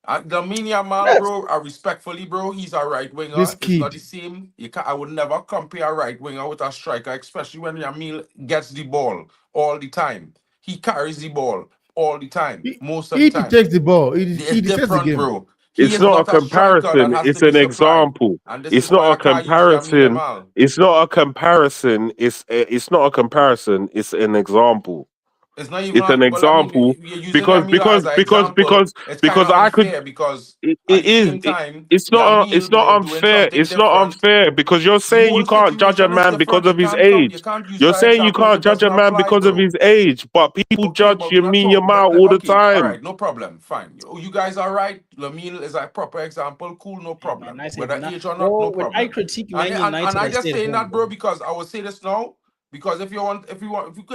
Lamine Yamal, bro, respectfully, bro, he's a right winger. This It's kid. not the same. I would never compare a right winger with a striker, especially when Yamil gets the ball all the time. He carries the ball all the time, most of the time. He takes the ball. It's different, bro. It's not a comparison. It's an example. It's not a comparison. It's not a comparison. It's not a comparison. It's an example. It's not even. It's an example because I could. Because it is. It's not unfair. It's not unfair because you're saying you can't judge a man because of his age. You're saying you can't judge a man because of his age, but people judge Lamine Yamal all the time. All right, no problem. Fine. You guys are right. Lamine is a proper example. Cool, no problem. Whether age or not, no problem. I critique Man and I just saying that, bro, because I will say this now. Because if you want to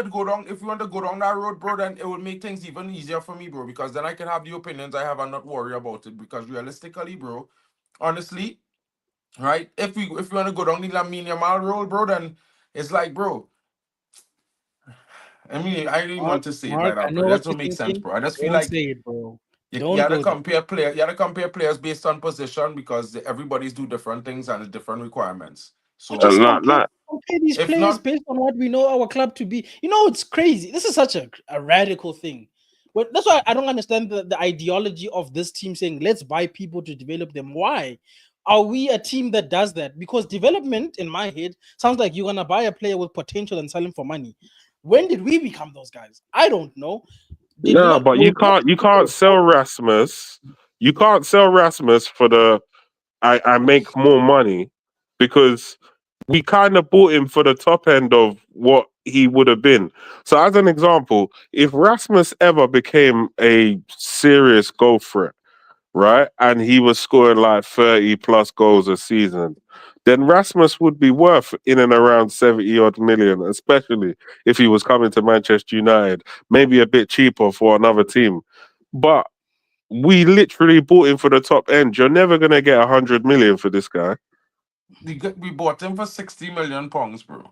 go down that road, bro, then it will make things even easier for me, bro. Because then I can have the opinions I have and not worry about it. Because realistically, bro, honestly, right? If we want to go down the Lamine Yamal road, bro, then it's like, bro. I mean, I didn't want to say it like that, bro. That doesn't make sense, bro. I just feel like say it, bro. You have to compare players based on position because everybody's do different things and different requirements. So just compare these players based on what we know our club to be. You know, it's crazy. This is such a radical thing. But that's why I don't understand the ideology of this team saying, let's buy people to develop them. Why? Are we a team that does that? Because development, in my head, sounds like you're going to buy a player with potential and sell him for money. When did we become those guys? I don't know. But you can't sell Rasmus. You can't sell Rasmus for the I make more money because we kind of bought him for the top end of what he would have been. So as an example, if Rasmus ever became a serious goal threat, right, and he was scoring like 30 plus goals a season, then Rasmus would be worth in and around 70 odd million, especially if he was coming to Manchester United, maybe a bit cheaper for another team. But we literally bought him for the top end. You're never going to get 100 million for this guy. We bought him for 60 million pounds, bro.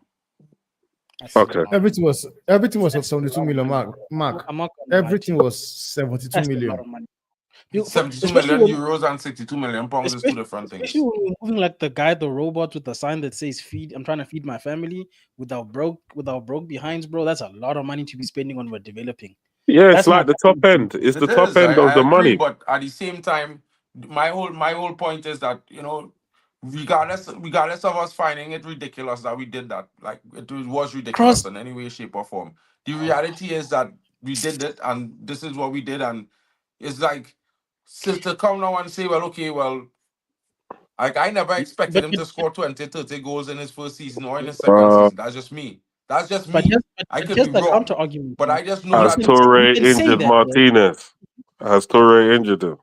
Okay. Everything was 72 million, Mark. Everything was 72 million. 72 million euros and 62 million pounds is two different things. Especially when you're moving like the robot with the sign that says "feed." I'm trying to feed my family without broke behinds, bro. That's a lot of money to be spending on we're developing. Yeah, it's like the top end. It's the top end of the money. But at the same time, my whole point is that, you know, regardless of us finding it ridiculous that we did that, like it was ridiculous in any way, shape, or form. The reality is that we did it, and this is what we did, and it's like to come now and say, well, okay, well, like I never expected him to score 20, 30 goals in his first season or in his second season. That's just me. That's just me. I could be wrong, argument, but I just know that Torre injured Martinez. Has Torre injured him?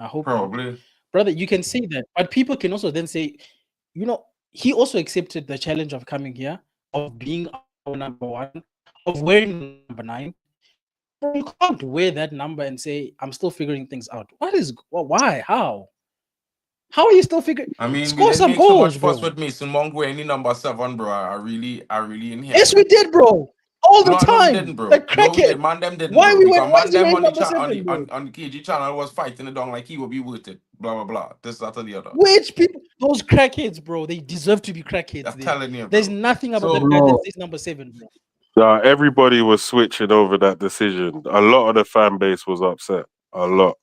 I hope probably, brother. You can say that, but people can also then say, you know, he also accepted the challenge of coming here, of being our number one, of wearing number 9. Bro, you can't wear that number and say I'm still figuring things out. Why? How are you still figuring? I mean, score we didn't some make goals, so much bro. fuss with Mason Mount wearing the number 7, bro. I really in here. Yes, we did, bro. All the time. No, we didn't, bro. Like crackhead. Man, them didn't. Why bro. we because went? man, them on the KG channel was fighting it down like he would be worth it. Blah blah blah. This, that, and the other. Which people? Those crackheads, bro. They deserve to be crackheads. I'm telling you, bro. There's nothing about that guy that says number 7, bro. Nah, everybody was switching over that decision. A lot of the fan base was upset. A lot.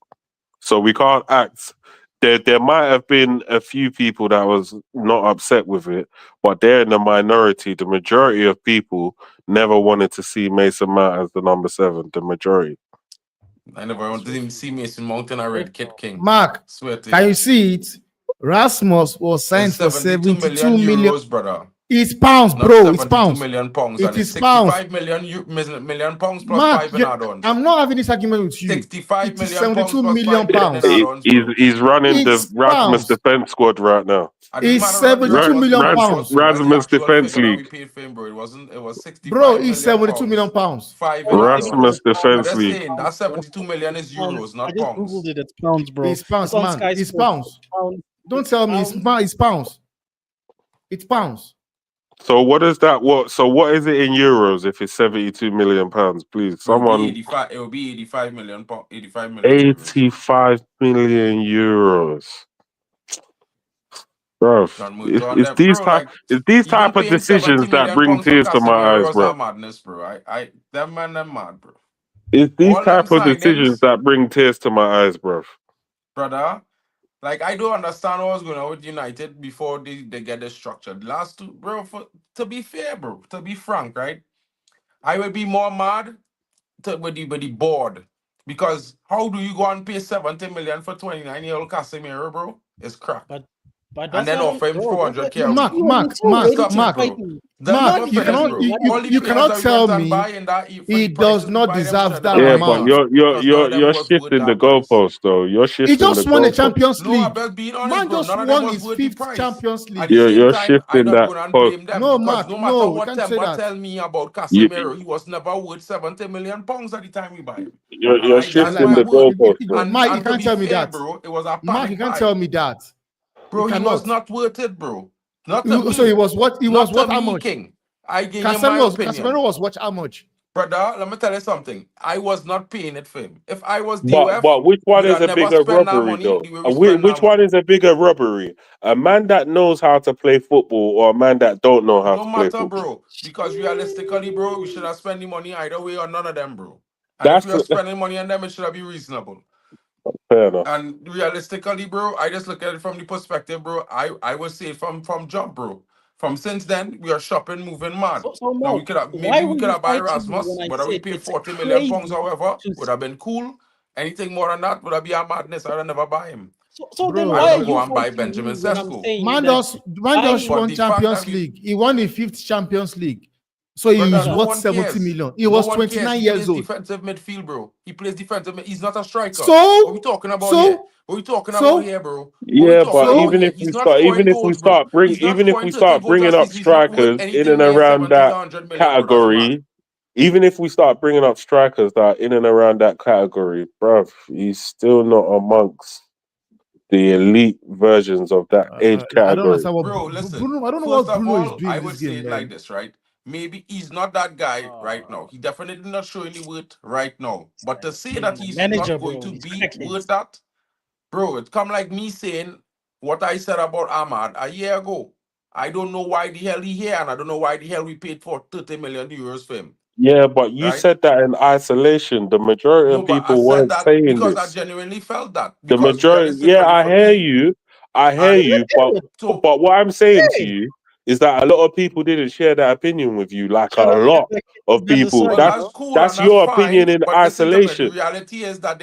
So we can't act. There might have been a few people that was not upset with it, but they're in the minority. The majority of people never wanted to see Mason Mount as the number 7. The majority. I never wanted to see Mason Mount in a red kit king. Mark, can you see it? Rasmus was signed for 72 million euros, brother. It's pounds, Not bro. It's 72 pounds. million pounds. It And is it's pounds. 65 million pounds plus Mark, 5 in add-ons. I'm not having this argument with you. 65 it is million 72 pounds million plus 5 pounds. million add-ons, bro. He's running It's the Rasmus pounds. defense squad right now. It's 72 million pounds. Rasmus defense league. It was 65 Bro, million it's 72 pounds, million pounds. 5 in Rasmus add-ons. I'm defense just league. saying that 72 million is euros, not I just pounds. googled it. It's pounds, bro. It's pounds, on man. Sky It's Sports. pounds. Don't tell me it's pounds. It's pounds. So what is that? So what is it in euros if it's 72 million pounds? Please, someone. It will be 85 million pounds. 85 million. 85 million euros. Bro, it's these type of decisions that bring tears to my eyes, bro. Madness, bro. Them mad, bro. It's these type of decisions that bring tears to my eyes, bro. Brother, like I don't understand what was going on with United before they get this structured. Last two, bro. To be fair, bro. To be frank, right? I would be more mad with the board, because how do you go and pay 70 million for 29-year-old Casemiro, bro? It's crap. But and then offer him 400k. Mark, you cannot tell me he does not deserve that amount. Yeah, but you're shifting the goalpost, though. You're shifting. He just won the Champions League. Man just won his 5th Champions League. You're shifting that post. No, Mark, no matter what Temba tell me about Casemiro, he was never worth 70 million pounds at the time we buy him. You're shifting the goalpost. Mark, you can't tell me that. It was a Mark, you can't tell me that. Bro, he was not worth it, bro. Not so he was what? He was what? How much? King. I gave you my opinion. Casemiro was what? How much? Brother, let me tell you something. I was not paying it for him. If I was DOF, but which one is a bigger robbery, though? Which one is a bigger robbery? A man that knows how to play football or a man that don't know how to play football? Bro. Because realistically, bro, we should have spent the money either way or none of them, bro. And if we are spending money on them, it should be reasonable. Fair enough. And realistically, bro, I just look at it from the perspective, bro. I would say from jump, bro. From since then, we are shopping, moving mad. So now we could have buy Rasmus, but we pay 40 million pounds, however, would have been cool. Anything more than that would have been a madness. I would never buy him. So then why are go and buy Benjamin Sesko? Man just won Champions League. He won the 5th Champions League. So he was worth 70 million. He was 29 years old. Defensive midfield, bro. He plays defensive. He's not a striker. So what are we talking about here? What are we talking about here, bro? Yeah, but even if we start bringing up strikers in and around that category, even if we start bringing up strikers that are in and around that category, bruv, he's still not amongst the elite versions of that age category. Bro, listen. I don't know what Bruno is doing. I would say it like this, right? Maybe he's not that guy right now. He definitely not showing the worth right now. But to say that he's not going to be worth that, bro, it come like me saying what I said about Ahmad a year ago. I don't know why the hell he here, and I don't know why the hell we paid for 30 million euros for him. Yeah, but you said that in isolation. The majority of people weren't saying this. Because I genuinely felt that. The majority, I hear you. But what I'm saying to you is that a lot of people didn't share that opinion with you, like a lot of people. That's your opinion in isolation. The reality is that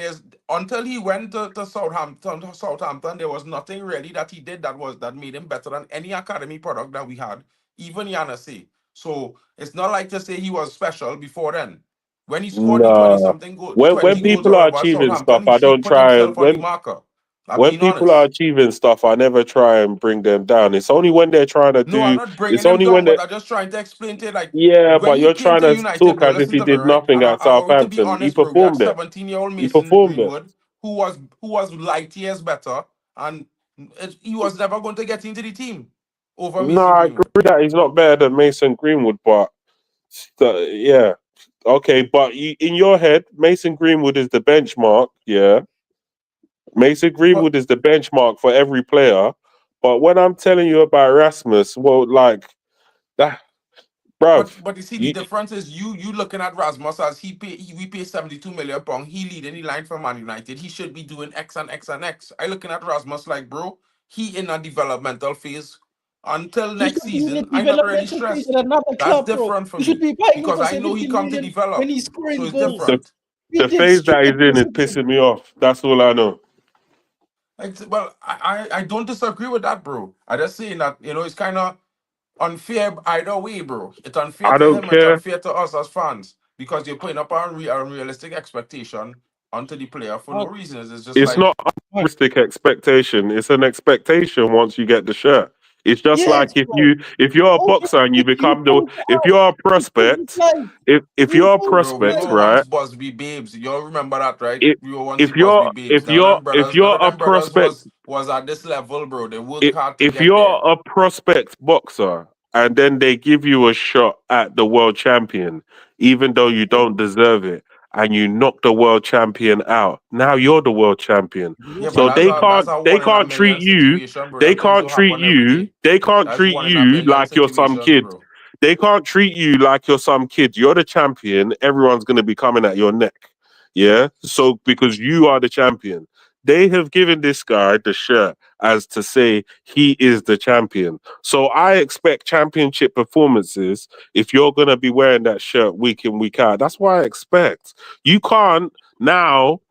until he went to Southampton, there was nothing really that he did that made him better than any academy product that we had, even Yanase. So it's not like to say he was special before then. When he scored 20-something goals, when people are achieving stuff, I don't try. When people are achieving stuff, I never try and bring them down. It's only when they're trying to do. No, I'm not bringing them down, but I'm just trying to explain to you, like. Yeah, but you're trying to talk as if he did nothing at Southampton. He performed there. 17-year-old Mason Greenwood, who was light years better, and he was never going to get into the team over Mason Greenwood. I agree that he's not better than Mason Greenwood, but yeah, okay. But in your head, Mason Greenwood is the benchmark, yeah. Mason Greenwood is the benchmark for every player, but when I'm telling you about Rasmus, well, like that, bro. But you see, the difference is you looking at Rasmus as we pay 72 million pounds. He leading the line for Man United. He should be doing X and X and X. I looking at Rasmus like, bro, he in a developmental phase. Until next season, I'm not really stressed. That's different from me because I know he come to develop. When he's scoring so it's goals. different. The phase that he's in is pissing me off. That's all I know. Well, I don't disagree with that, bro. I just saying that it's kind of unfair either way, bro. It's unfair I to don't him. It's care. unfair to us as fans because you're putting up an unrealistic expectation onto the player for no Mark, reason. It's just It's like not unrealistic expectation. It's an expectation once you get the shirt. It's just like yes, bro. if you're a Okay, boxer and you you become the point it if out. you're a You point it prospect, out. if You you're a point bro, we prospect, it were out. right? once supposed to be babes. You all remember that, right? If We were once if supposed to be you're babes. if None you're of a them brothers prospect was at this level, bro. They worked hard to if get you're there. a prospect boxer and then they give you a shot at the world champion, even though you don't deserve it, and you knock the world champion out, now you're the world champion. Yeah, but So that's a they one in a can't treat million you, situation, bro. Them things don't happen every day. they can't That's treat one in a you million like you're some situations, kid. bro. They can't treat you like you're some kid. You're the champion. Everyone's gonna be coming at your neck. Yeah. So because you are the champion, they have given this guy the shirt as to say he is the champion. So I expect championship performances if you're going to be wearing that shirt week in, week out. That's what I expect. You can't now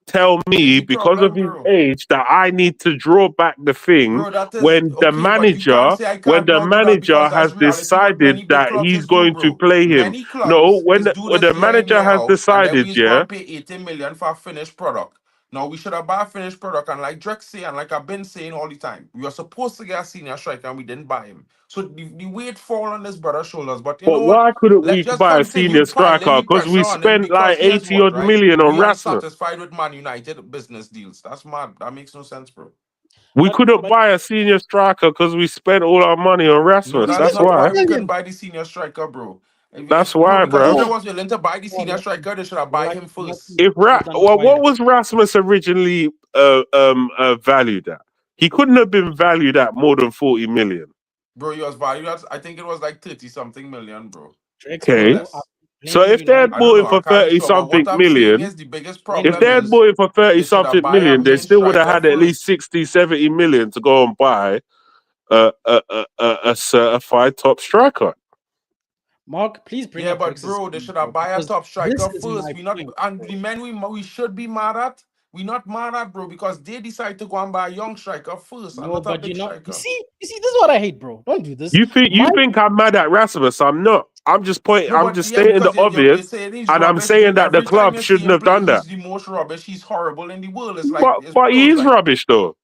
tell Here's me the because of problem, his bro. age that I need to draw back the thing Bro, that is okay, but you can't say I when can't the now do that because manager has that's reality what decided many big that clubs he's is do, going to bro. play him. Many No, clubs is do when this the year in, manager year has out, and then we decided, is going yeah, to pay 80 million for a finished product. Now we should have bought a finished product, and like Drex say, and like I've been saying all the time, we were supposed to get a senior striker and we didn't buy him. So the weight fall on this brother's shoulders. But you but know what? why couldn't Let's we just buy a continue senior piling striker? the Because pressure we on him spent because like here's 80 what, odd right? million on We ain't Rasmus. satisfied with Man United business deals. That's mad. That makes no sense, bro. We But couldn't buy a senior striker because we spent all our money on No, Rasmus. we that's spent That's not why. why 80 we couldn't million. buy the senior striker, bro. That's Bro, why, because if bro. they No, was willing to buy the no, senior striker, they should have buy him first. What was Rasmus originally valued at? He couldn't have been valued at more than 40 million. Bro, he was valued at, I think it was like 30 something million, bro. Drake's, Or Okay. bro. less. So Blaming if they had I don't bought United. him know, I for can't be 30 sure. But something what I'm saying million, is the biggest Blaming if problem they had is bought him for 30 they should have something buy a million, they main still would have striker had at least first. 60, 70 million to go and buy a certified top striker. Mark, please bring Yeah, up but Drex's bro, they point, should have bro, buy a because top this striker is first. my We not point, and bro. the men we should be mad at. We not mad at, bro, because they decide to go and buy a young striker first and No, not a but big you're not. striker. This is what I hate, bro. Don't do this. You My think I'm mad at Rasmus? I'm not. No, I'm but just yeah, stating the because you're obvious, saying he's and I'm rubbish. saying that the Every time club you see shouldn't him have play, done that. he's the most rubbish. He's horrible in the world. It's like it's But he pros is like. rubbish though.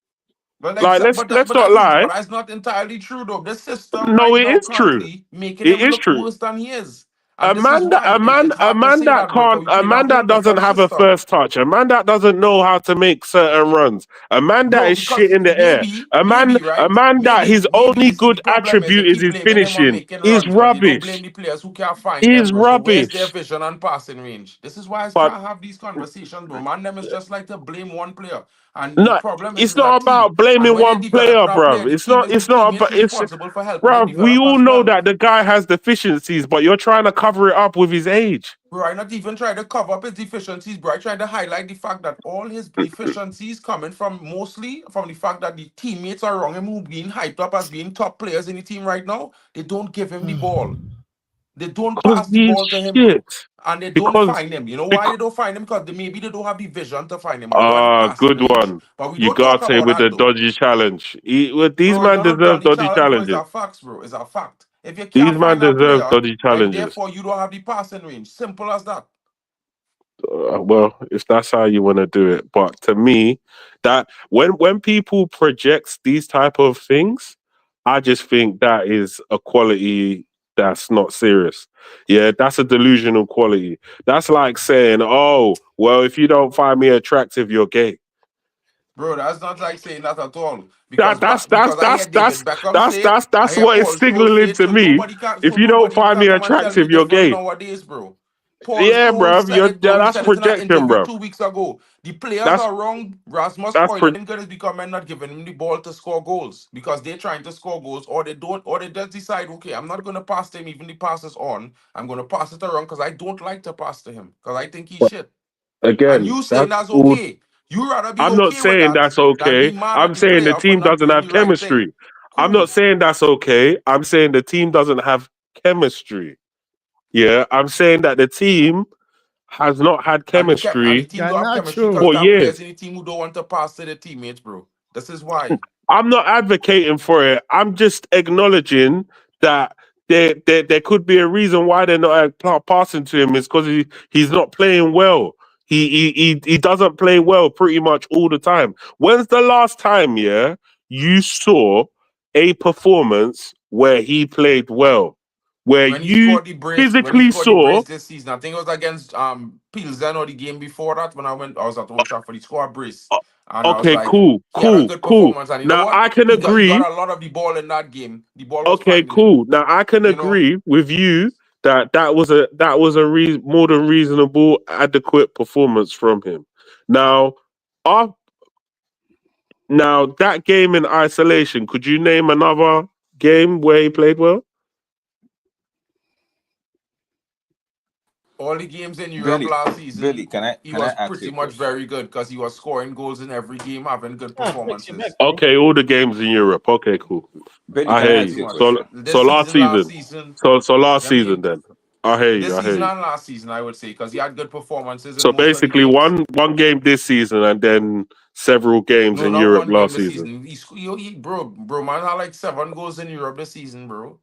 But like, Like let's not lie. but that's not entirely true though. The system No, right it now is true. currently making It him is look true. worse than he is, and this is why it's A hard to man say that that, bro. Because can't, we a playing a man whole that doesn't different have a system, first touch, a man that doesn't know how to make certain runs, a man that bro. is shit Because in the air, maybe a right, man that his maybe only this is the good problem is they attribute is keep his blaming him on finishing making is runs, but they don't blame rubbish. the players who can't find them, Is bro. So where's their rubbish. vision and passing range? This is why I But try to have these conversations, bro. Man, them is just like to blame one player, and the no, problem it's is a not team. about And blaming when you're one player, developing a player, bruv. the team is the It's not teammates about it's responsible for helping you bruv, we develop all as know well. that the guy has deficiencies, but you're trying to cover it up with his age. Bro, I not even try to cover up his deficiencies, bro. I try to highlight the fact that all his deficiencies coming from mostly from the fact that the teammates around him who being hyped up as being top players in the team right now, they don't give him the ball. They don't Because pass the he's ball to him, shit. bro. And they don't Because find him. You know why because they don't find him? Because maybe they don't have the vision to find him or they don't have the passing good range. one. But we You don't talk got about with the that though. dodgy challenge. These Bro, man you're not deserve done the dodgy challenge, bro. It's challenges. a fact, bro. It's a fact. If you These can't man find a deserve player, dodgy then challenges. therefore you don't have the passing range. Simple as that. Well, if that's how you want to do it, but to me, that when people project these type of things, I just think that is a quality that's not serious. Yeah, that's a delusional quality. That's like saying, "Oh, well, if you don't find me attractive, you're gay." Bro, that's not like saying that at all. That Because I hear David Beckham say it. I that's hear what it's Paul Scholes say signaling it. to So me. nobody can If you don't find me come and tell me attractive, you're different gay. nowadays, bro. Paul Yeah, Scholes bruv. said it, bro. He That's said it in an projection, interview bruv. 2 weeks ago. The players That's are wrong. Rasmus that's pro- Højlund is becoming not giving him the ball to score goals because they're trying to score goals, or they don't, or they just decide, okay, I'm not gonna pass to him even the passes on. I'm gonna pass it around because I don't like to pass to him because I think he's shit. And again. you saying That's that's all. okay. You rather be I'm not okay with saying that that's than okay. be mad at I'm the saying the player for team not doesn't doing have the right thing. chemistry. I'm Cool. not saying that's okay. I'm saying the team doesn't have chemistry. Yeah, I'm saying that the team has not had And chemistry the team don't have chemistry because Garnacho. for there are players years. in the team who don't want to pass to their teammates, bro. This is why. I'm not advocating for it. I'm just acknowledging that there could be a reason why they're not passing to him is because he's not playing well. He doesn't play well pretty much all the time. When's the last time, you saw a performance where he played well? Where When he you scored the brace, physically saw this season, I think it was against Pilsen or the game before that when I was at Old Trafford. He scored a brace, and I was okay, like, cool. he had a good performance. And you know Now what? I can He agree. got a lot of the ball in that game. The ball was Okay, finding him. cool. Now I can You know? agree with you that was a more than reasonable, adequate performance from him. Now, now that game in isolation, could you name another game where he played well? All the games in Europe last season, Billy, he can was I ask pretty you a much question? very good because he was scoring goals in every game, having good Ah, Flex, you're back, performances. bro. Okay, all the games in Europe. Okay, cool. Billy, I can hear I ask Pretty you. you a much. So question? This last season, last season. season, So last let me season then. I hear you. this I hear season you. and last season, I would say, because he had good performances in So most of the basically, games. one game this season and then several games No, in not Europe one game last this season. season. Bro, man had like 7 goals in Europe this season, bro.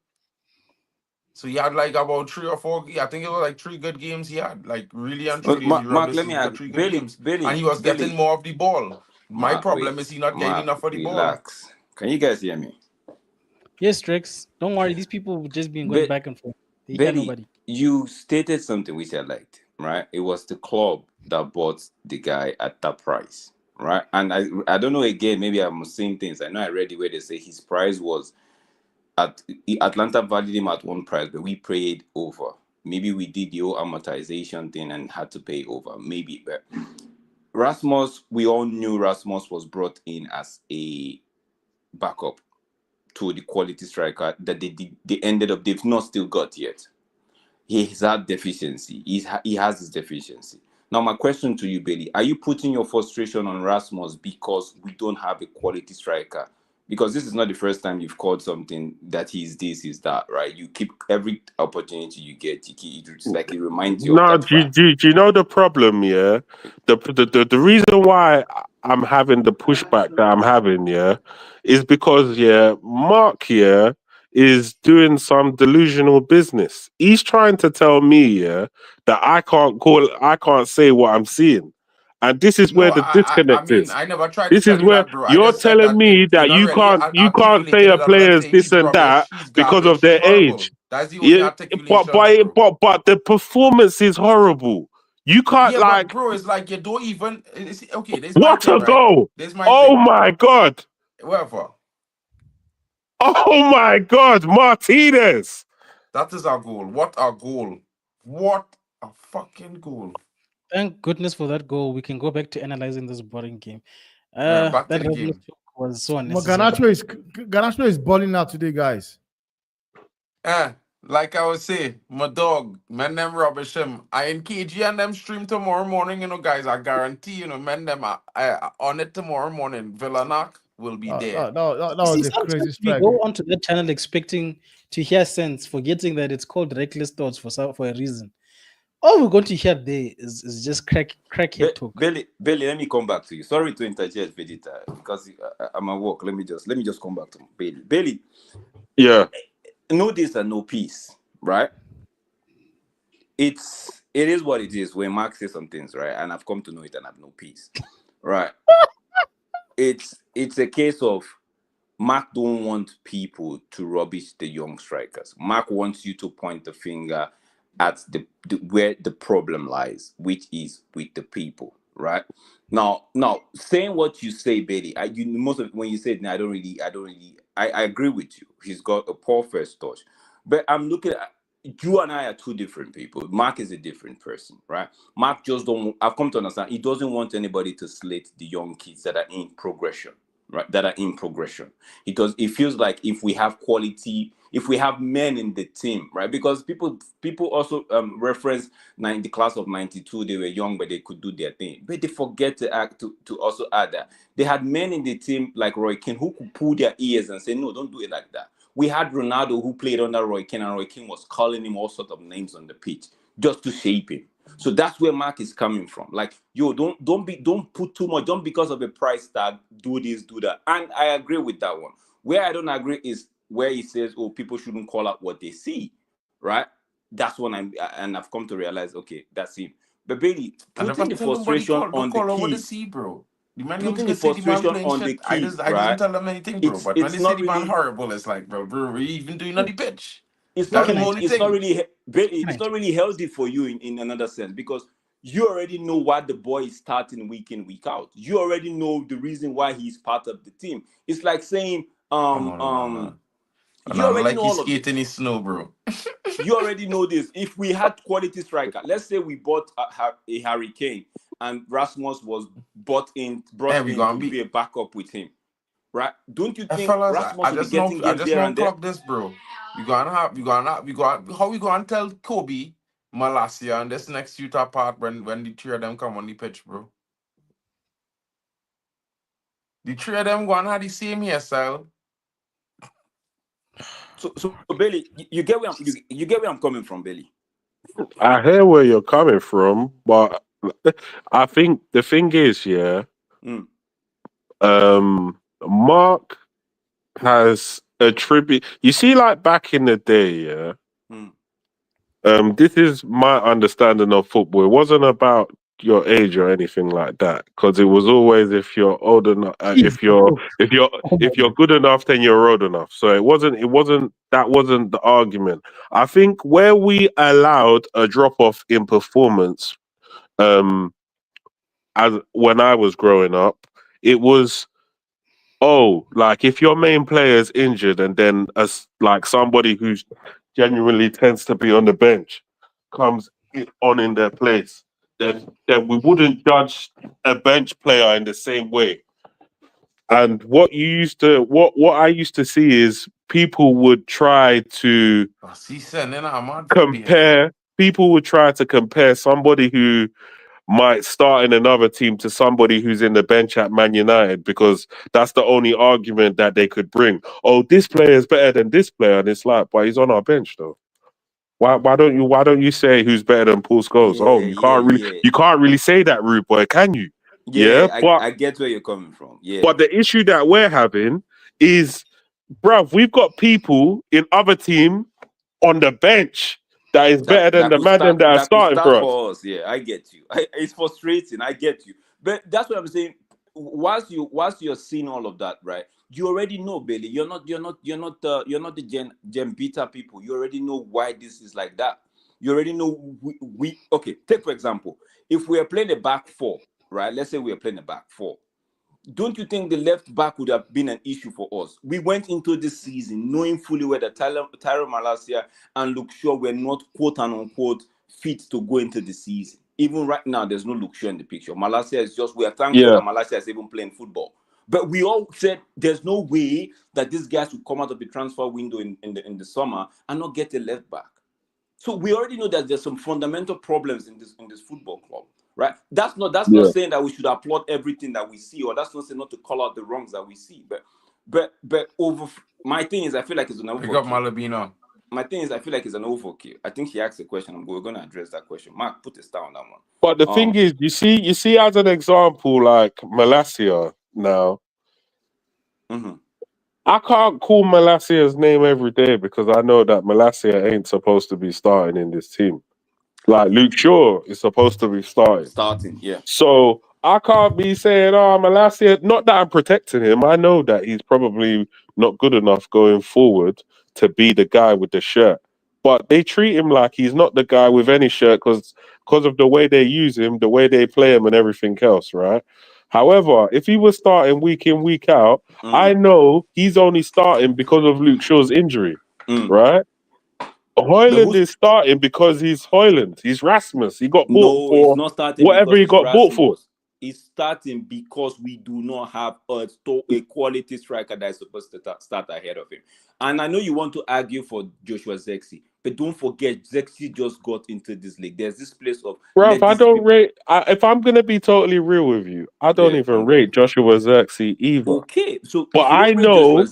So he had like about 3 or 4. I think it was like 3 good games he had, like really and truly in Europe Mark, this let me season. He ask got 3 good Billy, games, and he was getting more of the ball. My Mark, problem is wait. he not getting Mark, enough of the ball. relax. Can you guys hear me? Yes, Strex. Don't worry. These people just been going back and forth. They hear Billy, nobody. you stated something which I liked, right? It was the club that bought the guy at that price, right? And I don't know, again, maybe I'm saying things. I know I read it where they say his price was at Atlanta valued him at one price, but we paid over. Maybe we did the whole amortization thing and had to pay over. Maybe, but Rasmus, we all knew Rasmus was brought in as a backup to the quality striker that they've not still got yet. He's had deficiency. He has his deficiency. Now, my question to you, Billy, are you putting your frustration on Rasmus because we don't have a quality striker? Because this is not the first time you've called something that he's this, he's that, right? You keep every opportunity you get, it's like it reminds you of No, that fact. do you know the problem? Yeah, the reason why I'm having the pushback that I'm having, is because Mark is doing some delusional business. He's trying to tell me that I can't say what I'm seeing, and this is where No, the I disconnect mean, is. I never tried to This tell is you where that, bro. I you're just said telling that me you're that not really you can't say articulating a it. I'm not player's saying this he's and rubbish. that He's because garbage. of He's their horrible. age. That's the only Yeah, articulation, bro. but the performance is horrible. You can't Yeah, but like bro, it's like you don't even. Okay, this is my what thing, a right? goal! This is my Oh thing. my god! Whatever. Oh my god, Martinez! That is our goal. What a goal! What a fucking goal! Thank goodness for that goal. We can go back to analyzing this boring game. Back to That the regular game. was so unnecessary. Garnacho is balling out today, guys. Like I was saying, my dog, man, them rubbish him. I in KG and them stream tomorrow morning, guys. I guarantee, man, them on it tomorrow morning. Villanak will be there. That See, was a crazy sometimes we strike. go onto that channel expecting to hear sense, forgetting that it's called reckless thoughts for a reason. All we're going to hear there is just crackhead talk. Billy, let me come back to you. Sorry to interject, Vegeta, because I'm at work. Let me just come back to Billy. Billy, Yeah. no this and no peace, right? It is what it is when Mark says some things, right? And I've come to know it and have no peace. Right. It's a case of Mark don't want people to rubbish the young strikers. Mark wants you to point the finger at the where the problem lies, which is with the people, right? Now, saying what you say, Betty, most of when you said, I agree with you. He's got a poor first touch, but I'm looking at you and I are two different people. Mark is a different person, right? Mark just don't. I've come to understand he doesn't want anybody to slate the young kids that are in progression, right? That are in progression. It feels like if we have quality, if we have men in the team, right? Because people also reference the class of '92. They were young, but they could do their thing. But they forget to also add that they had men in the team like Roy Keane who could pull their ears and say, "No, don't do it like that." We had Ronaldo who played under Roy Keane, and Roy Keane was calling him all sorts of names on the pitch just to shape him. So that's where Mark is coming from. Like, yo, don't put too much. Don't, because of a price tag, do this, do that. And I agree with that one. Where I don't agree is where he says, oh, people shouldn't call out what they see, right? That's when I've come to realize, okay, that's him. But Bailey, putting the frustration on the key, bro. The man putting the frustration on the key, I doesn't tell them anything, bro. But when they say the man horrible, it's like, bro, we even doing on the pitch. It's not really healthy for you in another sense, because you already know why the boy is starting week in, week out. You already know the reason why he's part of the team. It's like saying, you already know all of this. In the snow, bro. You already know this. If we had quality striker, let's say we bought a Harry Kane and Rasmus was brought in to be a backup with him, right? Don't you think Rasmus will be getting games there and there? This, bro. How we gonna tell Kobe, Malasia, and this next Utah part when the three of them come on the pitch, bro? The three of them gonna have the same hairstyle. So Bailey, you get where I'm coming from, Bailey. I hear where you're coming from, but I think the thing is, Mark has a tribute. You see, like back in the day, this is my understanding of football. It wasn't about your age or anything like that, because it was always if you're old enough, if you're good enough, then you're old enough. So that wasn't the argument. I think where we allowed a drop off in performance, as when I was growing up, it was, like if your main player is injured and then like somebody who's genuinely tends to be on the bench comes on in their place, then we wouldn't judge a bench player in the same way. And what I used to see is people would try to compare. People would try to compare somebody who might start in another team to somebody who's in the bench at Man United, because that's the only argument that they could bring. Oh, this player is better than this player, and it's like, but he's on our bench though. Why don't you say who's better than Paul Scholes? You can't really say that, rude boy, can you? I get where you're coming from. Yeah. But the issue that we're having is, bruv, we've got people in other team on the bench that is better than the man that are starting for us. Yeah, I get you. It's frustrating. I get you. But that's what I'm saying. Whilst you're seeing all of that, right? You already know, Bailey. You're not the Gen Beta people. You already know why this is like that. You already know okay. Take for example, if we are playing a back four, right? Let's say we are playing a back four. Don't you think the left back would have been an issue for us? We went into this season knowing fully well that Tyler Malacia and Luke Shaw were not quote unquote fit to go into the season. Even right now, there's no Luke Shaw in the picture. Malacia is just, we are thankful that Malacia is even playing football. But we all said there's no way that these guys would come out of the transfer window in the summer and not get a left back. So we already know that there's some fundamental problems in this football club. Right, that's not saying that we should applaud everything that we see, or that's not saying not to call out the wrongs that we see. But my thing is, I feel like it's an overkill. My thing is, I feel like it's an overkill. I think he asked a question. We're going to address that question. Mark, put a star on that one. But the thing is, you see, as an example, like Malacia now, I can't call Malacia's name every day because I know that Malacia ain't supposed to be starting in this team. Like Luke Shaw is supposed to be starting, yeah. So I can't be saying, Malacia. Not that I'm protecting him. I know that he's probably not good enough going forward to be the guy with the shirt. But they treat him like he's not the guy with any shirt because of the way they use him, the way they play him, and everything else, right? However, if he was starting week in, week out, I know he's only starting because of Luke Shaw's injury, right? Højlund is starting because he's Højlund. He's Rasmus. He got bought for he's not starting whatever he got bought for. He's starting because we do not have a quality striker that is supposed to start ahead of him. And I know you want to argue for Joshua Zexi, but don't forget, Zexi just got into this league. There's this place of... Bruv, I don't rate... if I'm going to be totally real with you, I don't even rate Joshua Zexi either. Okay, so... But I know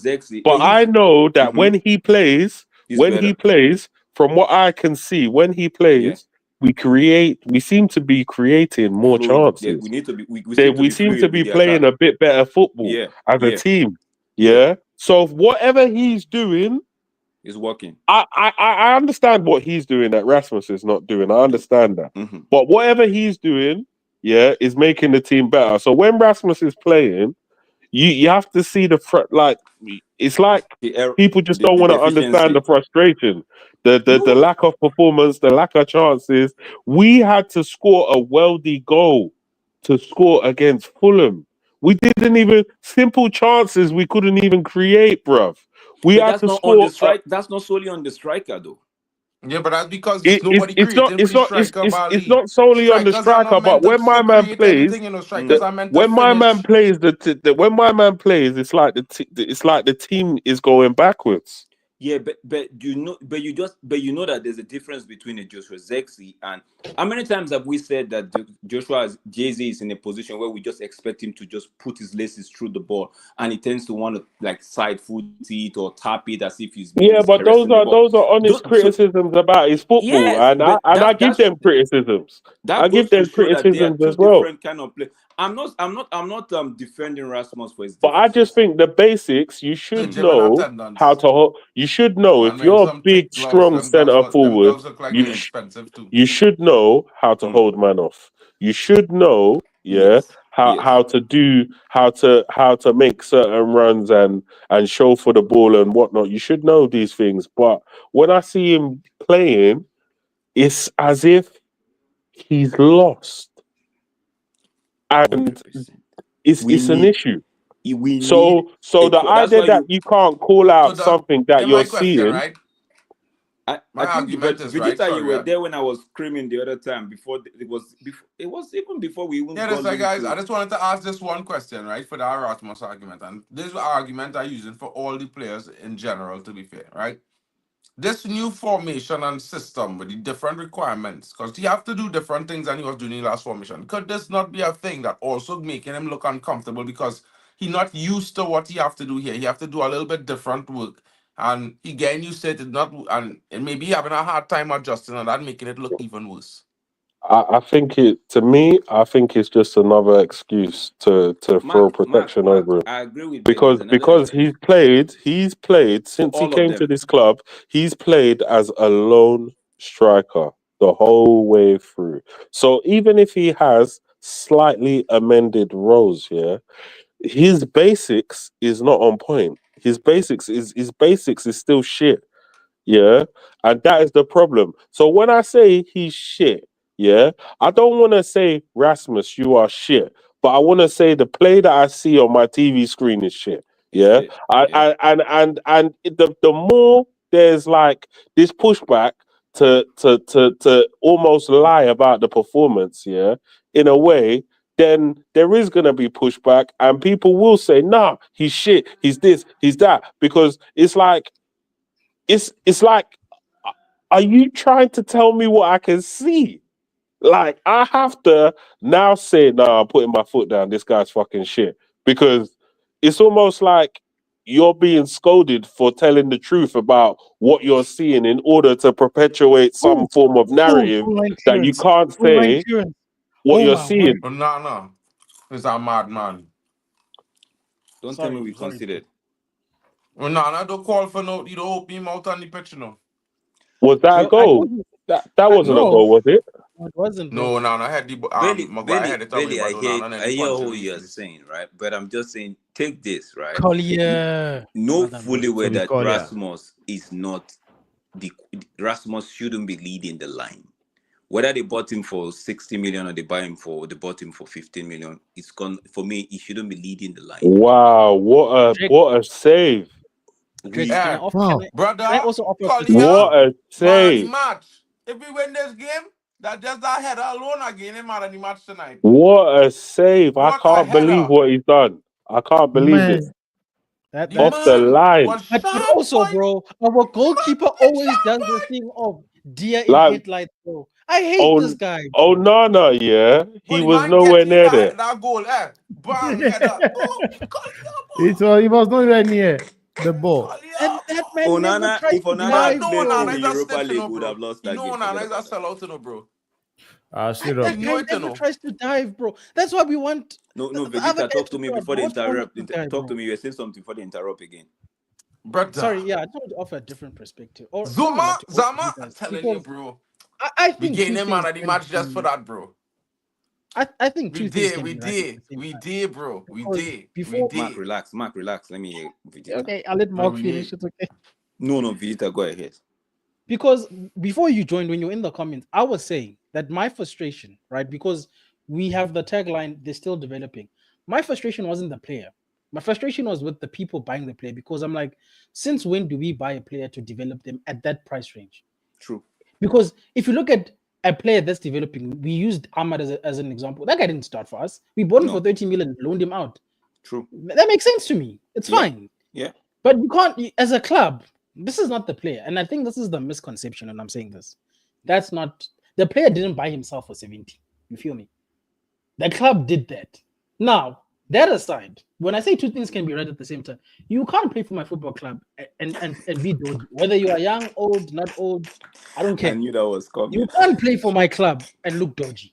that when he plays... from what I can see, when he plays, we seem to be creating more Fluid. Yeah, chances. we need to be. We We seem to be playing a bit better football as a team. Yeah. So whatever he's doing is working. I understand what he's doing that Rasmus is not doing. I understand that. Mm-hmm. But whatever he's doing, is making the team better. So when Rasmus is playing, you have to see the like it's like people just don't want to understand the frustration, the lack of performance, the lack of chances. We had to score a worldy goal to score against Fulham. We didn't even simple chances we couldn't even create, bruv. We had to score. On the strike. That's not solely on the striker, though. Yeah, but that's because nobody creating it's not solely on the striker, but when my man plays, when my man plays, when my man plays, it's like the team is going backwards. Yeah, but you know that there's a difference between a Joshua Zexi and how many times have we said that Joshua Jay-Z is in a position where we just expect him to just put his laces through the ball and he tends to want to like side foot it or tap it as if he's but those are honest criticisms about his football, and I give them criticisms. I give them criticisms as well. Different kind of play. I'm not defending Rasmus for his but I just think the basics you should know how to hold. You should know if you're a big, strong centre forward, you should know how to hold man off. You should know, how to make certain runs and show for the ball and whatnot. You should know these things. But when I see him playing, it's as if he's lost, and it's an issue. So the idea that you can't call out something that you're seeing. Right? I think Vegeta, you were there when I was screaming the other time. It was even before we even. Yeah, that's right, guys. I just wanted to ask this one question, right, for the Rasmus argument, and this argument I use it for all the players in general. To be fair, right, this new formation and system with the different requirements, because he have to do different things than he was doing in the last formation. Could this not be a thing that also making him look uncomfortable because he's not used to what he have to do here? He have to do a little bit different work. And again, you said it not, and maybe having a hard time adjusting, and that making it look even worse. I think it's just another excuse to throw protection over him. I agree with because he's played since he came to this club. He's played as a lone striker the whole way through. So even if he has slightly amended roles, his basics is not on point. His basics is still shit. Yeah, and that is the problem. So when I say he's shit, I don't want to say Rasmus, you are shit, but I want to say the play that I see on my TV screen is shit. Yeah, and the more there's like this pushback to almost lie about the performance, in a way, then there is going to be pushback, and people will say, nah, he's shit, he's this, he's that, because it's like, are you trying to tell me what I can see? Like, I have to now say, nah, I'm putting my foot down, this guy's fucking shit. Because it's almost like you're being scolded for telling the truth about what you're seeing in order to perpetuate some form of narrative that you can't say what you're seeing. No. It's a madman. Don't tell me we considered. No, don't call for no. You don't open him out on the pitch, Was that a goal? That wasn't a goal, was it? It wasn't. No. I had the Billy, I hear what you're saying, right? But I'm just saying, take this, right? Collier. Know fully well that Rasmus is not Rasmus shouldn't be leading the line. Whether they bought him for 60 million or they bought him for 15 million, it's gone. For me, he shouldn't be leading the line. Wow, what a save! Brother, what a save! Match. If we win this game, that's just that header alone again in the match tonight. What a save! I can't believe what he's done. I can't believe it. Off the line. But also, bro, our goalkeeper always does the thing of deer in headlights, bro. I hate this guy. Oh, no, he was nowhere near there. That goal, bang, header. He was nowhere near the ball. And that man Onana, if Onana played in the Europa League, League, would have lost that game. Onana is a sellout, bro. Straight That up. guy never tries to dive, bro. That's why we want. No, the other Vegeta, guy talk to me start. before they What's wrong with interrupt. this guy, Talk to bro? me. You were saying something before they interrupt again. Brother. Sorry, yeah, I just want to offer a different perspective. Or Zuma, similar to Zama, what I'm guys, telling you, because bro. I We think getting two him out things of the can match just be- for that, bro. I think We two things did, can we be right at did, the same we time. did, bro. We Because did, we before- Mark, did. relax. Mark, relax. Let me hear Vegeta. Okay, I'll let Mark we finish. need- It's okay. No, Vegeta, go ahead. Because before you joined, when you're in the comments, I was saying that my frustration, right? Because we have the tagline, they're still developing. My frustration wasn't the player. My frustration was with the people buying the player, because I'm like, since when do we buy a player to develop them at that price range? True. Because if you look at a player that's developing, we used Ahmad as an example. That guy didn't start for us. We bought him No. for 30 million, loaned him out. True. That makes sense to me. It's Yeah. fine. Yeah. But you can't, as a club, this is not the player. And I think this is the misconception, and I'm saying this. That's not, the player didn't buy himself for 70. You feel me? The club did that. Now, that aside, when I say two things can be right at the same time, you can't play for my football club and be dodgy. Whether you are young, old, not old, I don't I care. knew that was coming. You can't play for my club and look dodgy.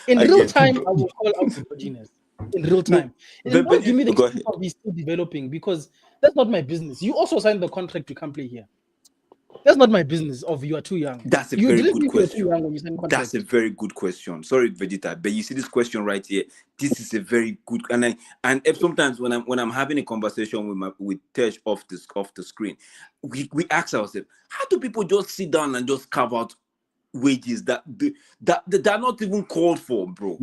In I real get you, time, bro. I will call out the dodginess. In real No, time. And but don't give me the go excuse ahead. of he's still developing, because that's not my business. You also signed the contract to come play here. That's not my business of you are too young. That's a You very didn't good think you were too question. young when you signed the contract. That's a very good question. Sorry, Vegeta, but you see this question right here. This is a very good, and if sometimes when I'm having a conversation with Tej off the screen, we ask ourselves, how do people just sit down and just carve out wages that are not even called for, bro?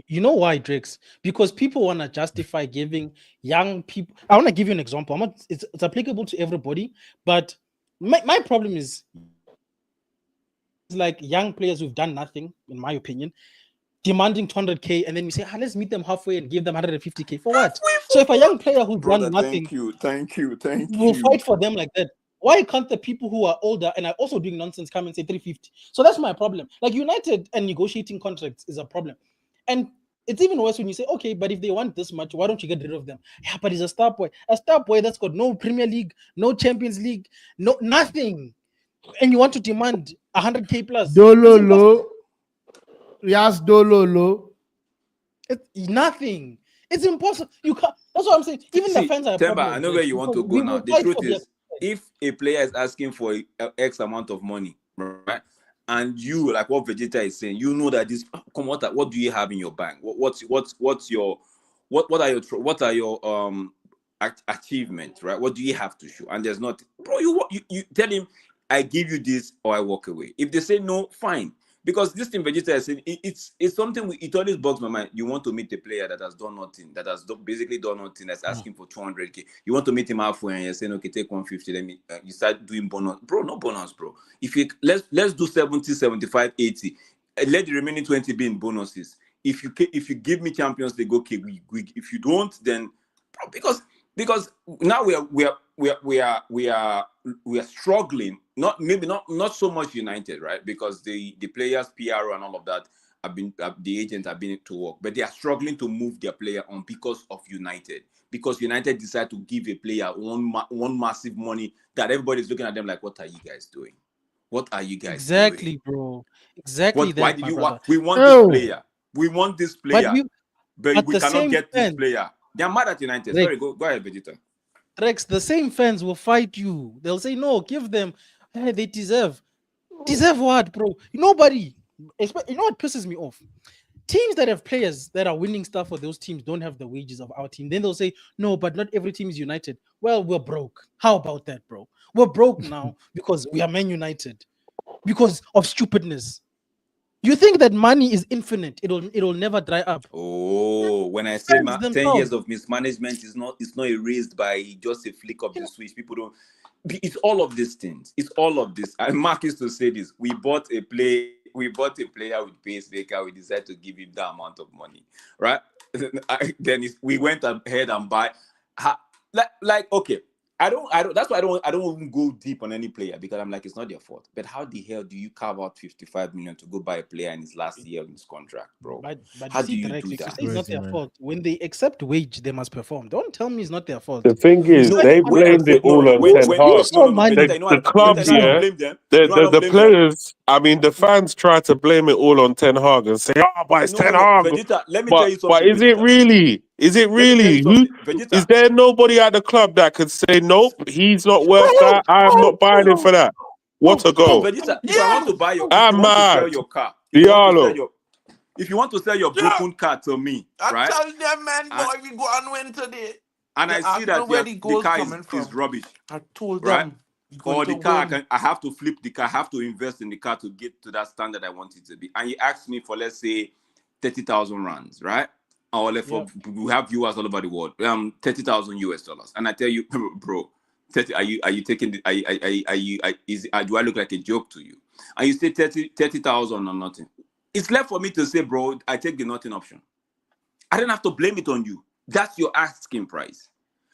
You know why, Drex? Because people want to justify giving young people. I want to give you an example. It's applicable to everybody, but my problem is like young players who've done nothing, in my opinion, demanding 200k, and then you say, let's meet them halfway and give them 150k for what? So if a young player who's Brother, done nothing, thank you. will fight for them like that. Why can't the people who are older and are also doing nonsense come and say 350? So that's my problem. Like United and negotiating contracts is a problem. And it's even worse when you say, okay, but if they want this much, why don't you get rid of them? Yeah, but he's a star boy. A star boy that's got no Premier League, no Champions League, no nothing. And you want to demand 100k plus. Dololo. Yes, Dololo. It's nothing. It's impossible. You can't. That's what I'm saying. Even the fans are a Temba, problem. I know where you want to go now. The truth is, if a player is asking for X amount of money, right, and you, like what Vegeta is saying, you know that this. Come, what do you have in your bank? What are your achievements, right? What do you have to show? And there's not, bro. You tell him, I give you this or I walk away. If they say no, fine. Because this thing Vegeta is saying, it's something it always bugs my mind. You want to meet a player that has done nothing, basically done nothing, that's asking for 200k. You want to meet him halfway and you're saying, okay, take 150. Let me. You start doing bonus, bro. No bonus, bro. If you let's do 70, 75, 80. Let the remaining 20 be in bonuses. If you give me Champions League, okay. If you don't, then because now we are struggling. Not so much United, right? Because the players PR and all of that the agents have been to work, but they are struggling to move their player on because of United. Because United decide to give a player one massive money that everybody's looking at them like, what are you guys doing? What are you guys exactly, doing? bro? Exactly. Why did you want? We want Oh. this player. We want this player. But we cannot get this player. They're mad at United. Sorry, go ahead, Vegeta. Rex, the same fans will fight you. They'll say, no, give them. Hey, they deserve. Deserve what, bro? Nobody. You know what pisses me off? Teams that have players that are winning stuff for those teams don't have the wages of our team. Then they'll say, no, but not every team is United. Well, we're broke. How about that, bro? We're broke now because we are Man United. Because of stupidness. You think that money is infinite? It'll never dry up. Oh, when I say 10 years of mismanagement is not erased by just a flick of the switch. People don't. It's all of these things. It's all of this. And Mark used to say this. We bought a player with pacemaker. We decided to give him that amount of money, right? Then we went ahead and buy. Okay, That's why I don't even go deep on any player, because I'm like, it's not their fault. But how the hell do you carve out 55 million to go buy a player in his last year in his contract, bro? But how you see, do you Drex, do if you that? say it's not their fault, when they accept wage, they must perform. Don't tell me it's not their fault. The thing is, No, they When I blamed say it all on Ten Hag. Vegeta, you know The club, Vegeta, you know I don't yeah, blame them. You know I don't the blame them. players. I mean, the fans try to blame it all on Ten Hag and say, "Oh, but it's Ten Hag." Vegeta, let me tell you something. But is it Vegeta. really? Is it Let me tell really? you something. Vegeta. Is there nobody at the club that could say, "Nope, he's not worth that. I'm not buying him for that"? What a No, goal! Vegeta, if I want to buy your, I'm mad. if you want to sell your broken car to me, right? I tell them, man, boy, we go and win today. And I see that the car is rubbish. I told right? them, Or the car, I have to flip the car. I have to invest in the car to get to that standard I want it to be. And you asked me for, let's say, 30,000 rands, right? Or we have viewers all over the world. 30,000 US dollars. And I tell you, bro, 30, are you taking the, do I look like a joke to you? And you say 30,000 or nothing. It's left for me to say, bro, I take the nothing option. I don't have to blame it on you. That's your asking price.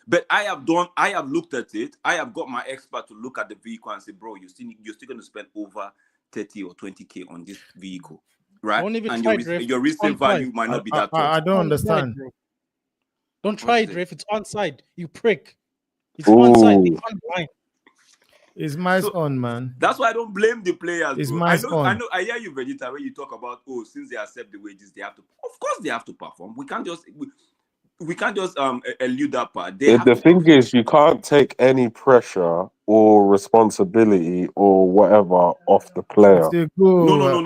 But I have looked at it. I have got my expert to look at the vehicle and say, bro, you're still going to spend over 30 or 20K on this vehicle, right? And your resale value might not be that tall. I don't understand. Don't try it, Ref. It's onside. You prick. It's onside. It's on line. It's my on, man. That's why I don't blame the players. It's bro. my I know. I hear you, Vegeta, when you talk about, since they accept the wages, they have to. Of course, they have to perform. We can't just elude that part. The thing is, you can't take any pressure or responsibility or whatever off the player. No.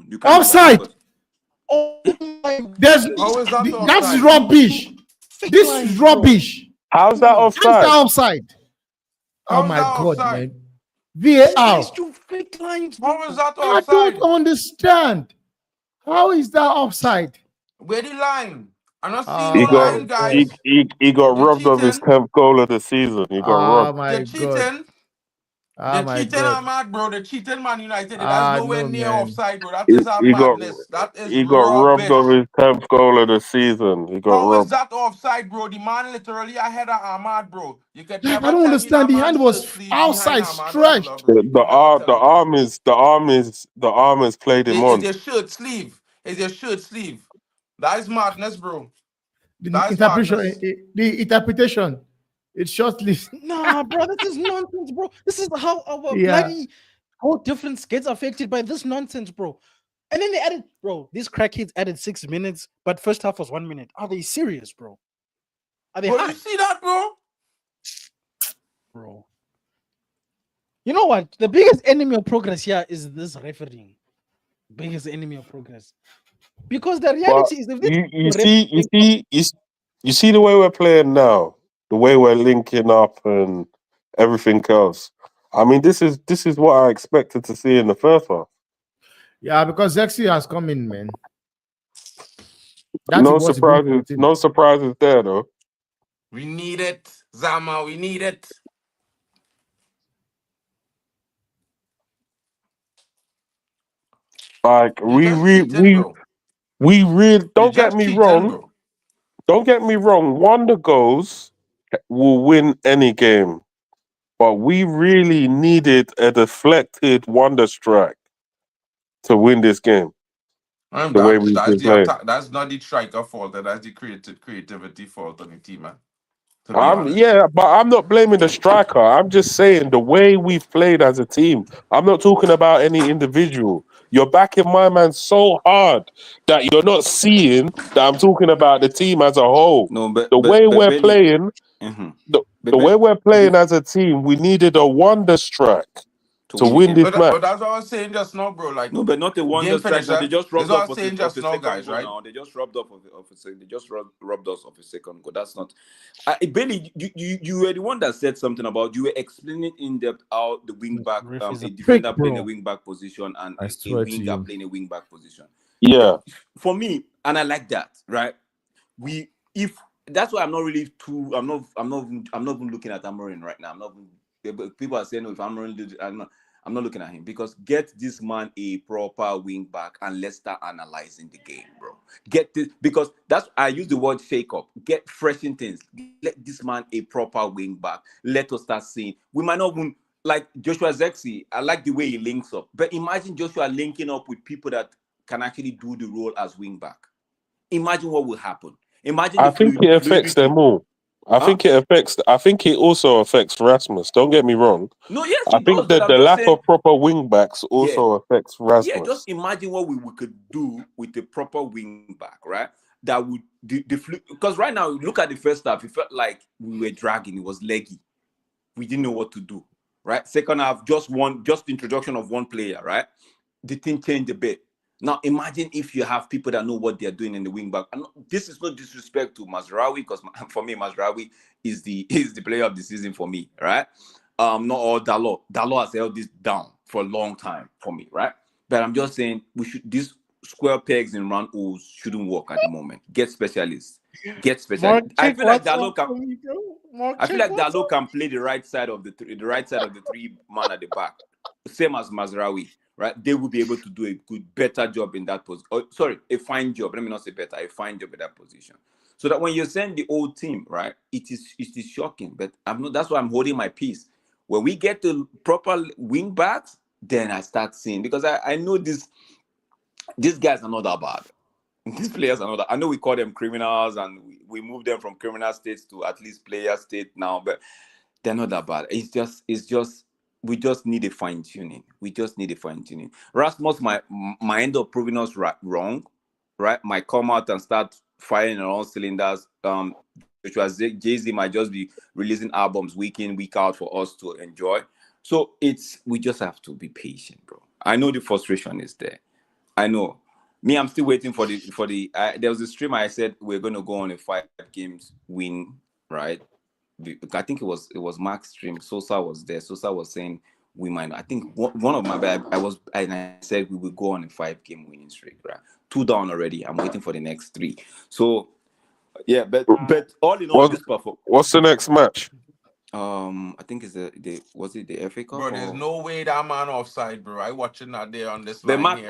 You can't offside. Oh my! That's rubbish. This is rubbish. How's that offside? How's that offside? Oh my God, man. VAR. How is that offside? I don't understand. How is that offside? Where the line? I'm not He seeing the line, guys. He got robbed of his 10th goal of the season. He got robbed. My God. They're cheating, Ahmad, bro. They're cheating, Man United. That's nowhere near offside, bro. That is madness. That is he got robbed of his 10th goal of the season. He got robbed. How is that offside, bro? The man literally ahead of Ahmad, bro. You can never I don't understand. The hand was outside, stretched. The arm is played him on. It's your shirt sleeve. It's your shirt sleeve. That is madness, bro. The interpretation. It's shortly. Nah, bro, this is nonsense, bro. This is how our difference gets affected by this nonsense, bro. And then they added, bro, these crackheads added 6 minutes, but first half was 1 minute. Are they serious, bro? Are they high? You see that, bro? Bro. You know what? The biggest enemy of progress here is this refereeing. Biggest enemy of progress. Because the reality is, if you see the way we're playing now, the way we're linking up and everything else. I mean, this is what I expected to see in the first half. Yeah, because Zexi has come in, man. No surprises there, though. We need it, Zama. We need it. Like we really don't get me wrong. Don't get me wrong. Wonder goals will win any game, but we really needed a deflected wonder strike to win this game. That's not the striker fault. That's the creativity fault on the team, man. But I'm not blaming the striker. I'm just saying the way we've played as a team. I'm not talking about any individual. You're backing my man so hard that you're not seeing that I'm talking about the team as a whole. No, but the way we're playing as a team, we needed a wonder strike to win this match. But that's what I was saying just now, bro. Like, no, but not a wonder strike. They just robbed off of the second guys, right? They just robbed off of they just robbed us of a second goal. That's not. Bailey, you were the one that said something about, you were explaining in depth how the wing back, a defender playing a wing back position and a winger playing a wing back position. Yeah. For me, and I like that, right? That's why I'm not really too. I'm not even looking at Amorim right now. People are saying, if Amorim did, I'm I'm not looking at him because get this man a proper wing back and let's start analyzing the game, bro. Get this because that's I use the word shake up. Get fresh in things. Let this man a proper wing back. Let us start seeing. We might not win like Joshua Zexi. I like the way he links up, but imagine Joshua linking up with people that can actually do the role as wing back. Imagine what will happen. Imagine. I think it affects them all. I think it also affects Rasmus. Don't get me wrong. No, yes, I think that the lack of proper wing backs also affects Rasmus. Yeah, just imagine what we could do with a proper wing back, right? That would because right now, look at the first half. It felt like we were dragging. It was leggy. We didn't know what to do, right? Second half, just the introduction of one player, right? The thing changed a bit. Now imagine if you have people that know what they're doing in the wing back. And this is no disrespect to Mazraoui, because for me, Mazraoui is the player of the season for me, right? Not all Dalot. Dalot has held this down for a long time for me, right? But I'm just saying these square pegs in round holes shouldn't work at the moment. Get specialists. I feel like Dalot can play the right side of the three man at the back, same as Mazraoui. Right, they will be able to do a better job in that position. A fine job. Let me not say better, a fine job in that position. So that when you send the old team, right, it is shocking. But that's why I'm holding my peace. When we get to proper wing backs, then I start seeing, because I know these guys are not that bad. These players are not that. I know we call them criminals and we move them from criminal states to at least player state now, but they're not that bad. It's just. We just need a fine tuning. Rasmus might end up proving us wrong, right? Might come out and start firing on all cylinders. Jay-Z might just be releasing albums week in, week out for us to enjoy. So we just have to be patient, bro. I know the frustration is there. I know. Me, I'm still waiting for the. There was a stream I said we're going to go on a 5 games win, right? I think it was Mark's stream. Sosa was there. Sosa was saying we might. I think one of my I said we will go on a 5-game winning streak. Right, 2 down already. I'm waiting for the next 3. So yeah, but all in all, this performance. What's the next match? I think it's the FA Cup. Bro, there's no way that man offside, bro. I watching that there on this but line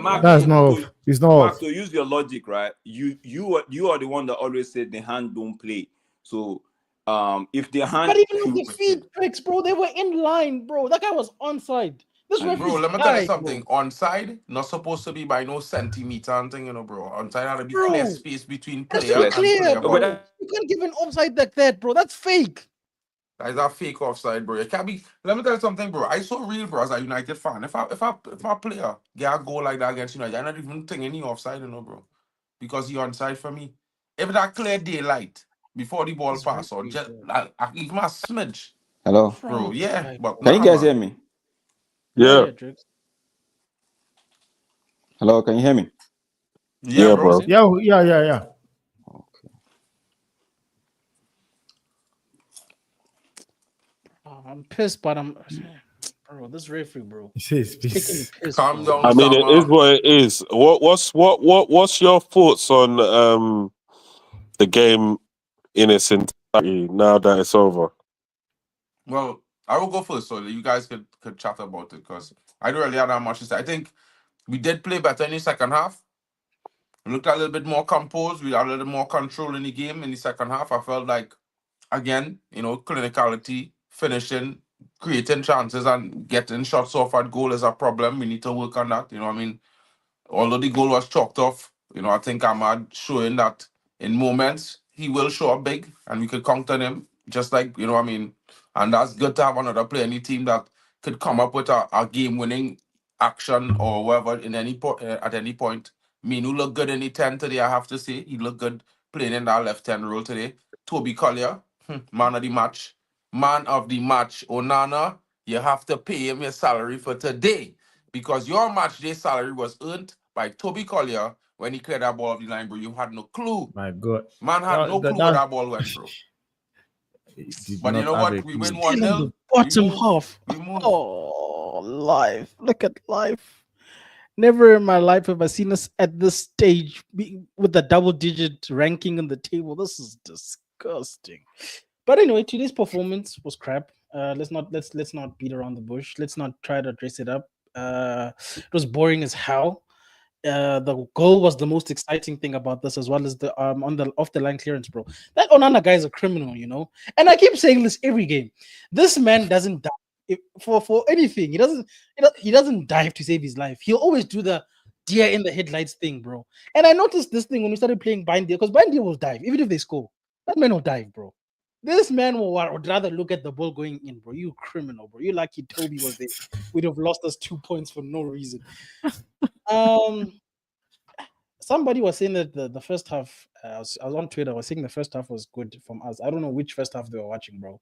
Mark, that's not. It's not. Mark, so use your logic, right? You are the one that always said the hand don't play. So if the hand, but even with the feet picks, bro, they were in line, bro. That guy was onside. Bro, let me tell you something. Onside, not supposed to be by no centimeter and thing, bro. Onside had to be clear space between player and player. Bro. You can't give an offside like that, bro. That's fake. That is a fake offside, bro. It can't be. Let me tell you something, bro. I so real, bro, as a United fan. If a player get a goal like that against United, I'm not even thinking any offside, bro. Because he onside for me. If that clear daylight before the ball pass or just even a smidge. Hello, bro. Yeah, but can you guys hear me? Yeah. Hello, can you hear me? Yeah, bro. Yeah. Okay. I'm pissed, but bro. This referee, bro. Calm down. I mean, it is what it is. What's your thoughts on the game in its entirety now that it's over? Well, I will go first, so you guys could chat about it, because I don't really have that much to say. I think we did play better in the second half. We looked a little bit more composed. We had a little more control in the game in the second half. I felt like, again, clinicality, finishing, creating chances, and getting shots off at goal is a problem. We need to work on that. Although the goal was chalked off, I think Ahmad showing that in moments he will show up big and we could counter him, just like, and that's good to have another player in the team that could come up with a game-winning action or whatever at any point. Minu looked good in the 10 today, I have to say. He looked good playing in that left 10 role today. Toby Collier, man of the match. Man of the match. Onana, you have to pay him your salary for today, because your match day salary was earned by Toby Collier when he cleared that ball off the line, bro. You had no clue. My God. Man had no clue where that ball went, bro. But you know what? We win 1-0. Bottom half. Oh, life. Look at life. Never in my life have I seen us at this stage with a double-digit ranking on the table. This is disgusting. But anyway, today's performance was crap. Let's not beat around the bush. Let's not try to dress it up. It was boring as hell. The goal was the most exciting thing about this, as well as the on the off the line clearance, bro. That Onana guy is a criminal, you know. And I keep saying this every game. This man doesn't die for anything. He doesn't dive to save his life. He'll always do the deer in the headlights thing, bro. And I noticed this thing when we started playing Bindia, because Bindia will dive even if they score. That man will dive, bro. This man would rather look at the ball going in, bro. You criminal, bro. You lucky Toby was there. We'd have lost us 2 points for no reason. Somebody was saying that the first half, I was on Twitter, I was saying the first half was good from us. I don't know which first half they were watching, bro.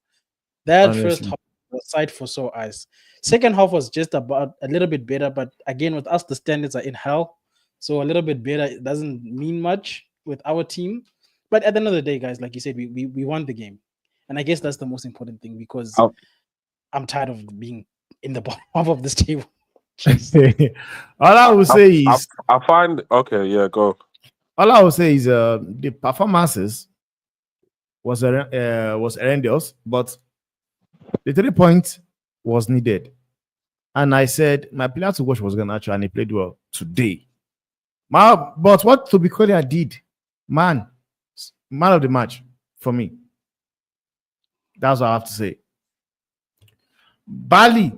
That Honestly. first half was sight for sore eyes. Second half was just about a little bit better, but again, with us, the standards are in hell. So a little bit better doesn't mean much with our team. But at the end of the day, guys, like you said, we won the game. And I guess that's the most important thing, because I'm tired of being in the bottom of this table. All I will say is, I find okay, yeah, go. all I will say is, the performances was horrendous, but the 3 points was needed. And I said my player to watch was Garnacho, and he played well today. But what Toby Collier did, man of the match for me. That's what I have to say. Bali,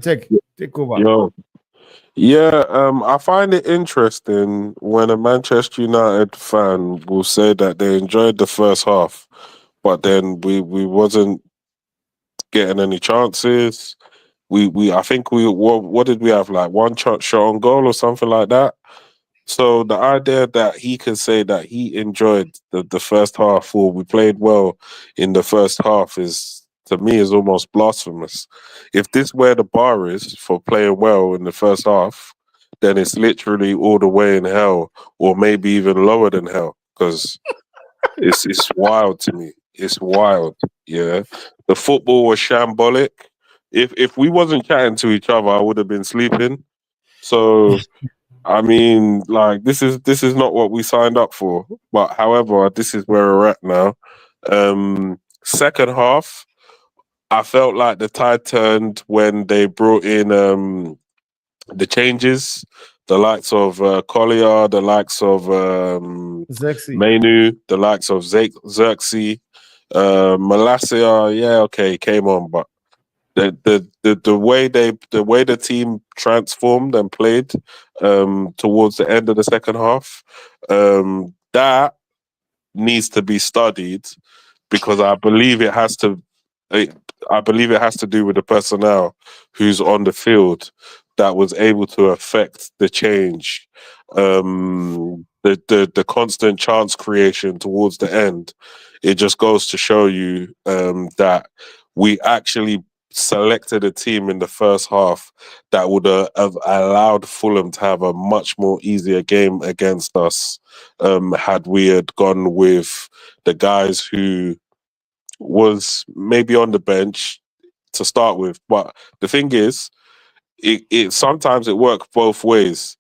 take over. Yo. Yeah, I find it interesting when a Manchester United fan will say that they enjoyed the first half, but then we wasn't getting any chances. I think what did we have, like one shot on goal or something like that? So the idea that he can say that he enjoyed the first half, or we played well in the first half, is, to me, is almost blasphemous. If this where the bar is for playing well in the first half, then it's literally all the way in hell, or maybe even lower than hell, because it's wild to me. It's wild. Yeah, the football was shambolic. If we wasn't chatting to each other, I would have been sleeping. So. I mean, like, this is not what we signed up for. But however, this is where we're at now. Second half, I felt like the tide turned when they brought in the changes, the likes of Collier, the likes of Zexi. Mainu, the likes of Xerxes, Malasia. Yeah, okay, came on, but the way the team transformed and played towards the end of the second half, that needs to be studied, because I believe it has to do with the personnel who's on the field that was able to affect the change. The constant chance creation towards the end, it just goes to show you that we actually selected a team in the first half that would have allowed Fulham to have a much more easier game against us, had we had gone with the guys who was maybe on the bench to start with. But the thing is, it sometimes it worked both ways.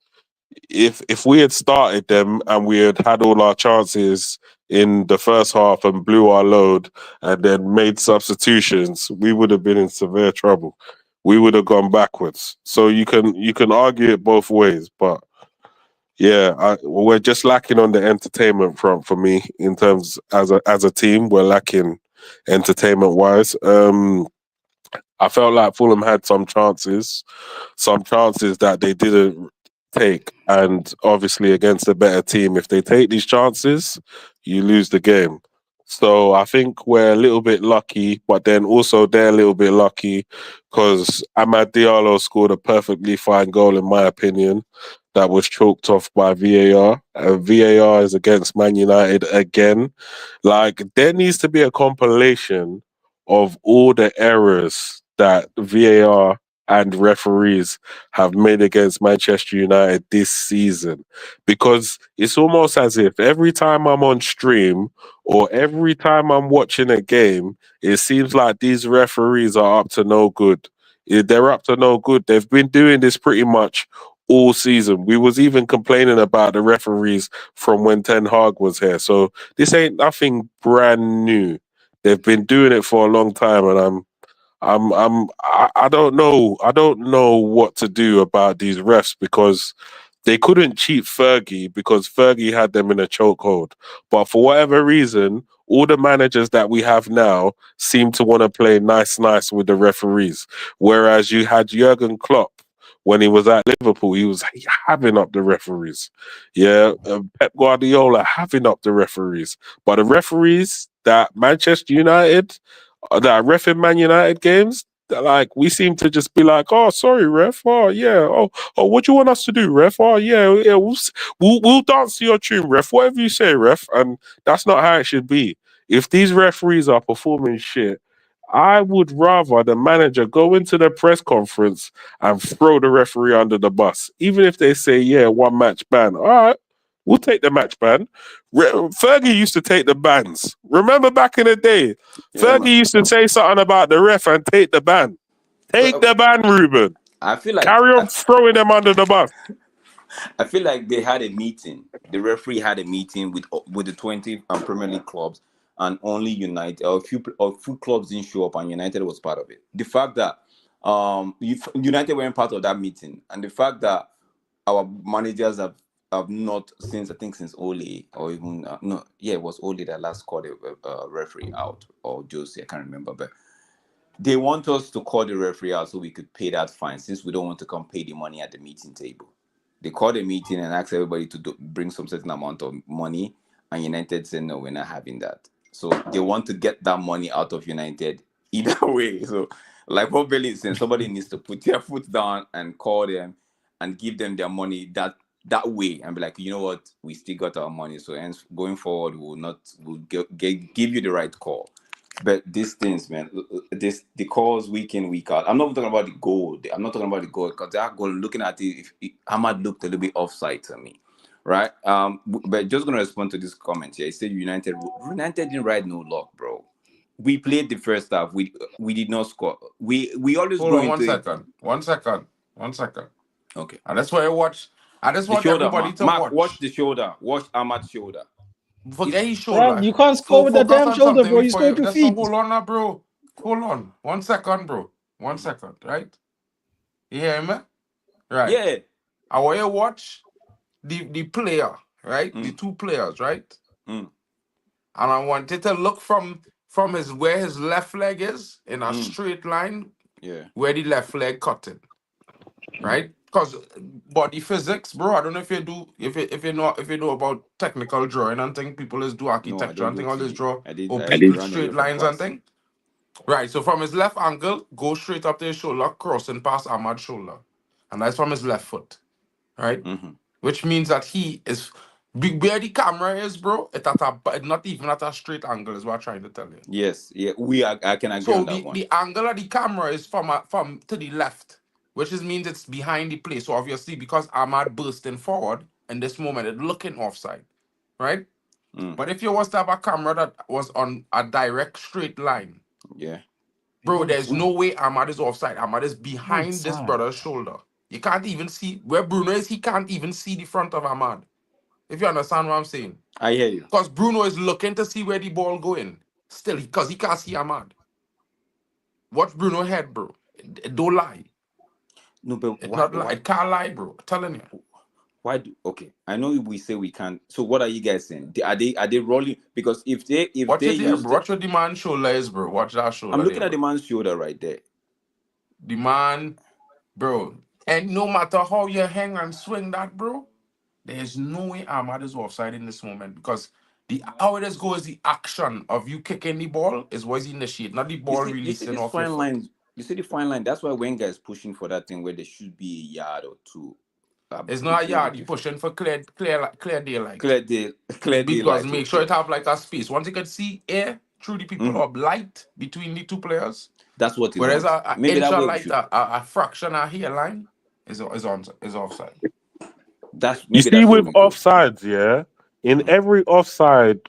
If we had started them and we had all our chances in the first half and blew our load and then made substitutions, we would have been in severe trouble. We would have gone backwards. So you can argue it both ways, but yeah, we're just lacking on the entertainment front for me in terms as a team. We're lacking entertainment wise. I felt like Fulham had some chances that they didn't take, and obviously against a better team, if they take these chances, you lose the game. So I think we're a little bit lucky, but then also they're a little bit lucky because Amad Diallo scored a perfectly fine goal, in my opinion, that was chalked off by VAR. VAR is against Man United again. Like, there needs to be a compilation of all the errors that VAR and referees have made against Manchester United this season, because it's almost as if every time I'm on stream or every time I'm watching a game, it seems like these referees are up to no good. They're up to no good. They've been doing this pretty much all season. We was even complaining about the referees from when Ten Hag was here. So this ain't nothing brand new. They've been doing it for a long time, and I don't know. I don't know what to do about these refs because they couldn't cheat Fergie because Fergie had them in a chokehold. But for whatever reason, all the managers that we have now seem to want to play nice with the referees. Whereas you had Jurgen Klopp when he was at Liverpool, he was having up the referees. Yeah, Pep Guardiola having up the referees. But the referees that Manchester United, that are ref in Man United games, like we seem to just be like, oh, sorry, ref. Oh, yeah. Oh, what do you want us to do, ref? Oh, yeah. We'll dance to your tune, ref. Whatever you say, ref. And that's not how it should be. If these referees are performing shit, I would rather the manager go into the press conference and throw the referee under the bus, even if they say, yeah, 1 match ban. All right, we'll take the match ban. Fergie used to take the bans. Remember back in the day, Fergie used to say something about the ref and take the ban. Take the ban, Ruben. I feel like Carry on throwing them under the bus. I feel like they had a meeting. The referee had a meeting with the 20 Premier League clubs, and only United or a few clubs didn't show up, and United was part of it. The fact that United weren't part of that meeting, and the fact that our managers have not since Ole, or even it was Ole that last called a referee out, or Josie, I can't remember, but they want us to call the referee out so we could pay that fine, since we don't want to come pay the money at the meeting table. They called a meeting and asked everybody to bring some certain amount of money, and United said, no, we're not having that. So they want to get that money out of United either way. So like what Billy is saying, somebody needs to put their foot down and call them and give them their money that way, and be like, you know what, we still got our money. So going forward, we'll give you the right call. But these things, man, the calls week in, week out. I'm not talking about the goal. I'm not talking about the goal, because that goal, looking at it, Ahmad looked a little bit offside to me, right? But just gonna respond to this comment here. He said United didn't ride no luck, bro. We played the first half. We did not score. We always Hold go on, into one second. Okay. And that's why I watch. I just want shoulder, everybody to Mark, watch. Watch the shoulder. Watch Ahmad's shoulder. Forget his Bro, shoulder. you can't score with that Focus damn on shoulder, something bro. You before score with 2 Just feet. hold on now, bro. Hold on. 1 second, bro. 1 second, right? You hear me? Right. Yeah. I want you to watch the player, right? The 2 players, right? And I want you to look from where his left leg is in a straight line. Yeah. Where the left leg cutting. Right? Because body physics, bro. I don't know if you do, if you know about technical drawing and thing. People is do architecture and thing. All this draw oblique straight lines and thing. Right. So from his left ankle, go straight up to his shoulder, crossing past Ahmad's shoulder, and that's from his left foot. Right. Which means that he is where the camera is, bro. It's not even at a straight angle, is what I'm trying to tell you. Yes. Yeah. I can agree on that one. The angle of the camera is from to the left, which means it's behind the play. So obviously, because Ahmad bursting forward in this moment, it's looking offside, right? But if you was to have a camera that was on a direct straight line, yeah, bro, there's no way Ahmad is offside. Ahmad is behind this brother's shoulder. You can't even see where Bruno is. He can't even see the front of Ahmad. If you understand what I'm saying. I hear you. Because Bruno is looking to see where the ball going. Still, because he can't see Ahmad. Watch Bruno head, bro. Don't lie. No, but it can't lie, bro. I'm telling you. Why okay? I know we say we can't. So what are you guys saying? Are they rolling? Because if they watch what the man's shoulder is, bro. Watch that shoulder. I'm looking at the man's shoulder right there. The man, bro. And no matter how you hang and swing that, bro, there's no way Ahmad is offside in this moment, because how it goes, the action of you kicking the ball is what is initiated, not the ball releasing off your foot. You see the fine line. That's why Wenger is pushing for that thing where there should be a yard or 2. It's not a yard. You're pushing for clear daylight. Clear daylight. Because make sure it have like a space. Once you can see air through the people of light between the 2 players. That's what it whereas wants. a inch of light, a fraction of hairline is offside. You see with offsides, yeah? In every offside,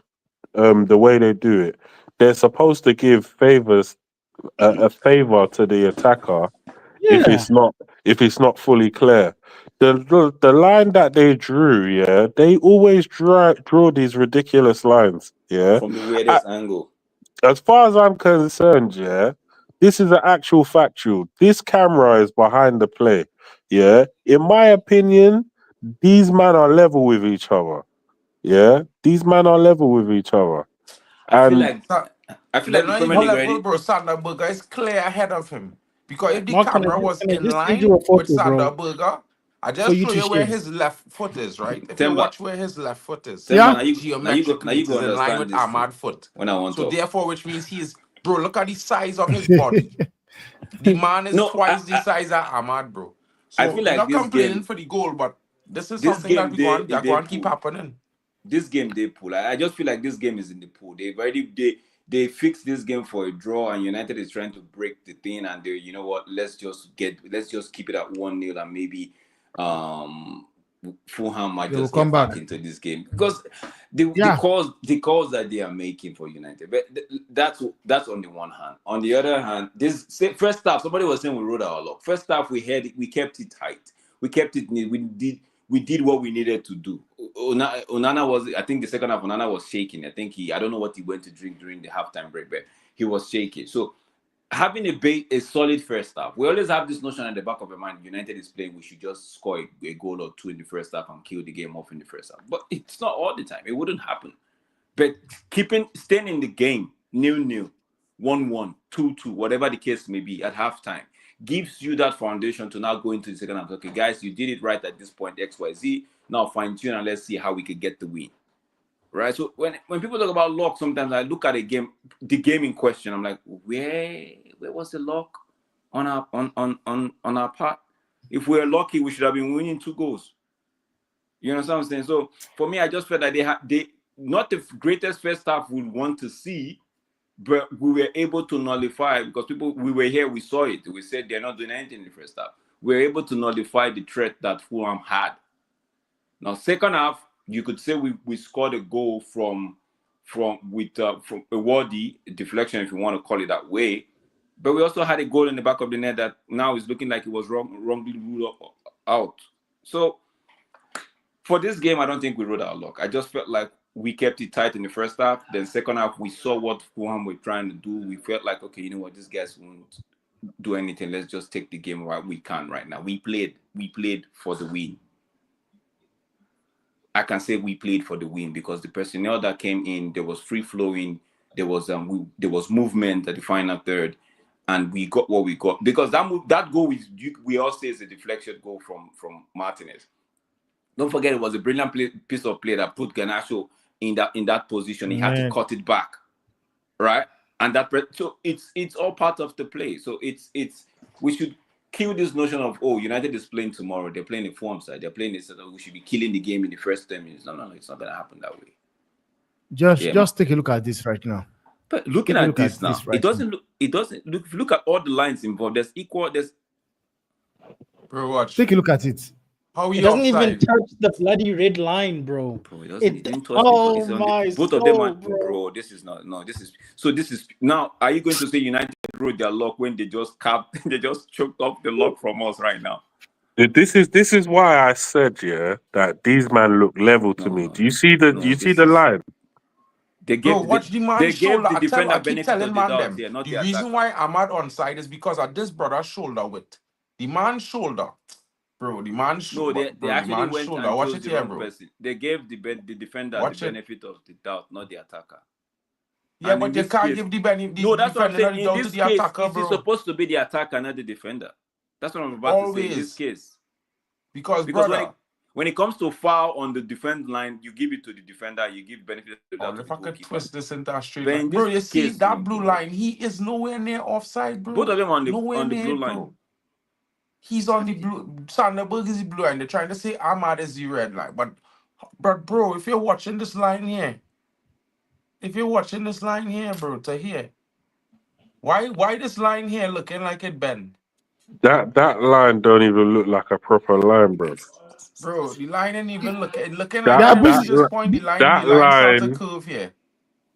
the way they do it, they're supposed to give a favor to the attacker if it's not fully clear. The line that they drew, yeah, they always draw these ridiculous lines, yeah, from the weirdest angle. As far as I'm concerned, yeah, This is an actual factual. This camera is behind the play. Yeah. In my opinion, these men are level with each other. Yeah. These men are level with each other. I feel And like They're the not Premier even League level, already. bro. Sanderberger is clear ahead of him. Because if the Mark, camera was can I in just send line you a with photo, bro, Sanderberger, I for just you show to you where share? his left foot is, right? If you Temba, watch where his left foot is, Yeah. now you geometrically it go is in line understand with this thing Ahmad's foot. when I want So to. therefore, which means he's, bro, look at the size of his body. The man is No, twice the size of Ahmad, bro. I So feel we're like not complaining for the goal, but this is something that they're going to keep pull. happening. This game they pull. I just feel like this game is in the pool. They fixed this game for a draw, and United is trying to break the thing. And they, you know what? Let's just keep it at 1-0, and maybe Fulham might They will just come get back back. into this game because the calls that they are making for United. But that's on the one hand. On the other hand, first half, somebody was saying we rode our luck. First half, we kept it tight. We kept it neat. We did what we needed to do. Onana was, I think the second half, Onana was shaking. I don't know what he went to drink during the halftime break, but he was shaking. So having a solid first half, we always have this notion at the back of our mind, United is playing, we should just score a goal or two in the first half and kill the game off in the first half. But it's not all the time. It wouldn't happen. But staying in the game, 0-0, 1-1, 2-2, whatever the case may be at halftime, gives you that foundation to now go into the second half. Okay, guys, you did it right at this point, XYZ. Now fine tune and let's see how we can get the win. Right? So when people talk about luck, sometimes I look at the game in question. I'm like, where was the luck on our part? If we're lucky, we should have been winning 2 goals. You understand what I'm saying? So for me, I just felt that they not the greatest first half we want to see, but we were able to nullify because we were here, we saw it. We said they're not doing anything in the first half. We were able to nullify the threat that Fulham had. Now, second half, you could say we scored a goal from a worthy deflection, if you want to call it that way. But we also had a goal in the back of the net that now is looking like it was wrongly ruled out. So for this game, I don't think we rode our luck. I just felt like we kept it tight in the first half. Then second half, we saw what Fulham were trying to do. We felt like, okay, you know what, these guys won't do anything. Let's just take the game while we can right now. We played for the win. I can say we played for the win because the personnel that came in, there was free flowing, there was movement at the final third, and we got what we got because that goal we all say is a deflection goal from Martinez. Don't forget, it was a brilliant piece of play that put Garnacho in that position. He had to cut it back, right? And so it's all part of the play. So we should kill this notion of United is playing tomorrow. They're playing a form side. They're playing this. We should be killing the game in the first 10 minutes. No, it's not gonna happen that way. Just take a look at this right now. But looking at this now, it doesn't look. If you look at all the lines involved, there's equal. Bro, watch. Take a look at it. How it doesn't even touch the bloody red line, bro. Bro, it didn't touch both of them are, bro. This is not. No, this is now. Are you going to say United rode their luck when they just choked off the luck from us right now? This is why I said that these men look level to me. Do you see the line? They gave watch the man's shoulder. the defender I keep telling man them. Here, not the reason why Ahmad onside is because of this brother's shoulder width. The man's shoulder. Bro, the man's shoulder. They actually went shoulder. and Watch chose it the here, wrong bro. person. They gave the defender the benefit of the doubt, not the attacker. Yeah, and but you can't give the benefit. No, that's what I'm saying. In this case, attacker, it's supposed to be the attacker, not the defender. That's what I'm about to say in this case. Because when it comes to foul on the defense line, you give it to the defender, you give benefit of the doubt. If I could twist this into a straight line. Bro, you see that blue line, he is nowhere near offside, bro. Both of them on the blue line. Bro. He's on the blue. Sanderberg is the blue line. They're trying to say Ahmad is the red line. But bro, if you're watching this line here, bro, to here, why this line here looking like it bend? That line don't even look like a proper line, bro. Bro, the line ain't even looking like that point. The line starts to curve here.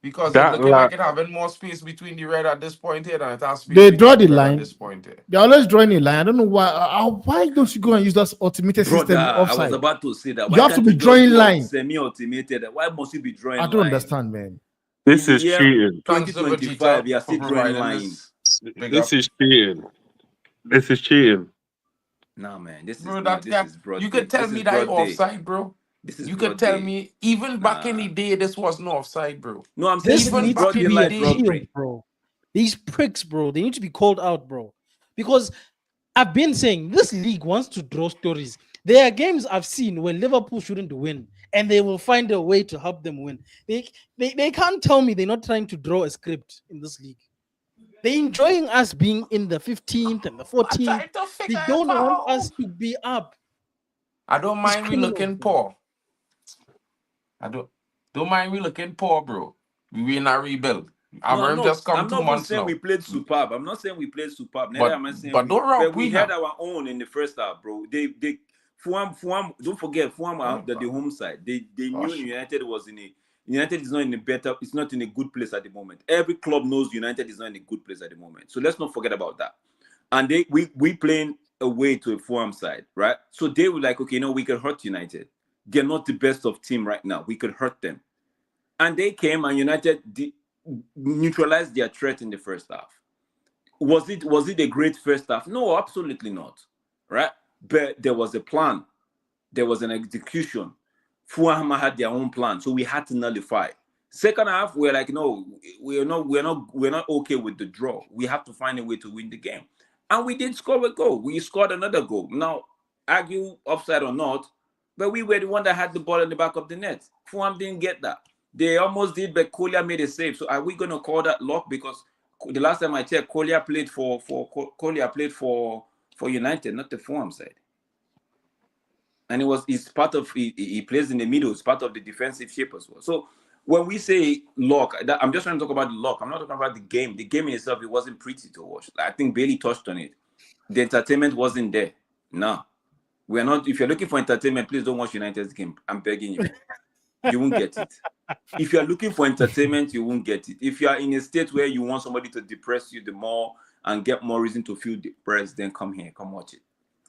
Because it's looking like it having more space between the red at this point here than it has space. They draw the line at this point here. They're always drawing a line. I don't know why. Why don't you go and use that automated system offside? I was about to say that. You have to be drawing line. Semi-automated. Why must you be drawing line? I don't understand, man. This is cheating. 2025, you are still drawing lines. This is cheating. This is cheating. Nah, man, this is Bro, not. This is broad. you Day. could tell This me is that broad day. offside, bro. This is You broad could tell day. me even back in Nah. the day this was no offside, bro. No, I'm saying This even needs broad to be a daylight shield, robbery. bro. These pricks, bro, they need to be called out, bro. Because I've been saying this league wants to draw stories. There are games I've seen where Liverpool shouldn't win, and they will find a way to help them win. They can't tell me they're not trying to draw a script in this league. They're enjoying us being in the 15th and the 14th. They don't want us to be up. I don't mind we looking poor. I don't mind we looking poor, bro. We in a rebuild. No, just come I'm 2 not months saying now. we played superb. I'm not saying we played superb. Neither am I saying but don't rock we we had now. our own in the first half, bro. They Fulham, don't forget Fulham are the home side. They knew United was United is not in a better, it's not in a good place at the moment. Every club knows United is not in a good place at the moment. So let's not forget about that. And we playing away to a Fulham side, right? So they were like, okay, no, we can hurt United. They're not the best of team right now. We could hurt them. And they came and United neutralized their threat in the first half. Was it a great first half? No, absolutely not. Right? But there was a plan. There was an execution. Fulham had their own plan, so we had to nullify. Second half, we're like, no, we're not okay with the draw. We have to find a way to win the game. And we did score a goal. We scored another goal. Now, argue offside or not, but we were the one that had the ball in the back of the net. Fulham didn't get that. They almost did, but Collier made a save. So are we going to call that luck? Because the last time I checked, Collier played for United, not the Fulham side. And he plays in the middle. It's part of the defensive shape as well. So when we say luck, I'm just trying to talk about the luck. I'm not talking about the game. The game in itself, it wasn't pretty to watch. I think Bailey touched on it. The entertainment wasn't there. No. We're not. If you're looking for entertainment, please don't watch United's game. I'm begging you. You won't get it. If you're looking for entertainment, you won't get it. If you are in a state where you want somebody to depress you the more and get more reason to feel depressed, then come here, come watch it.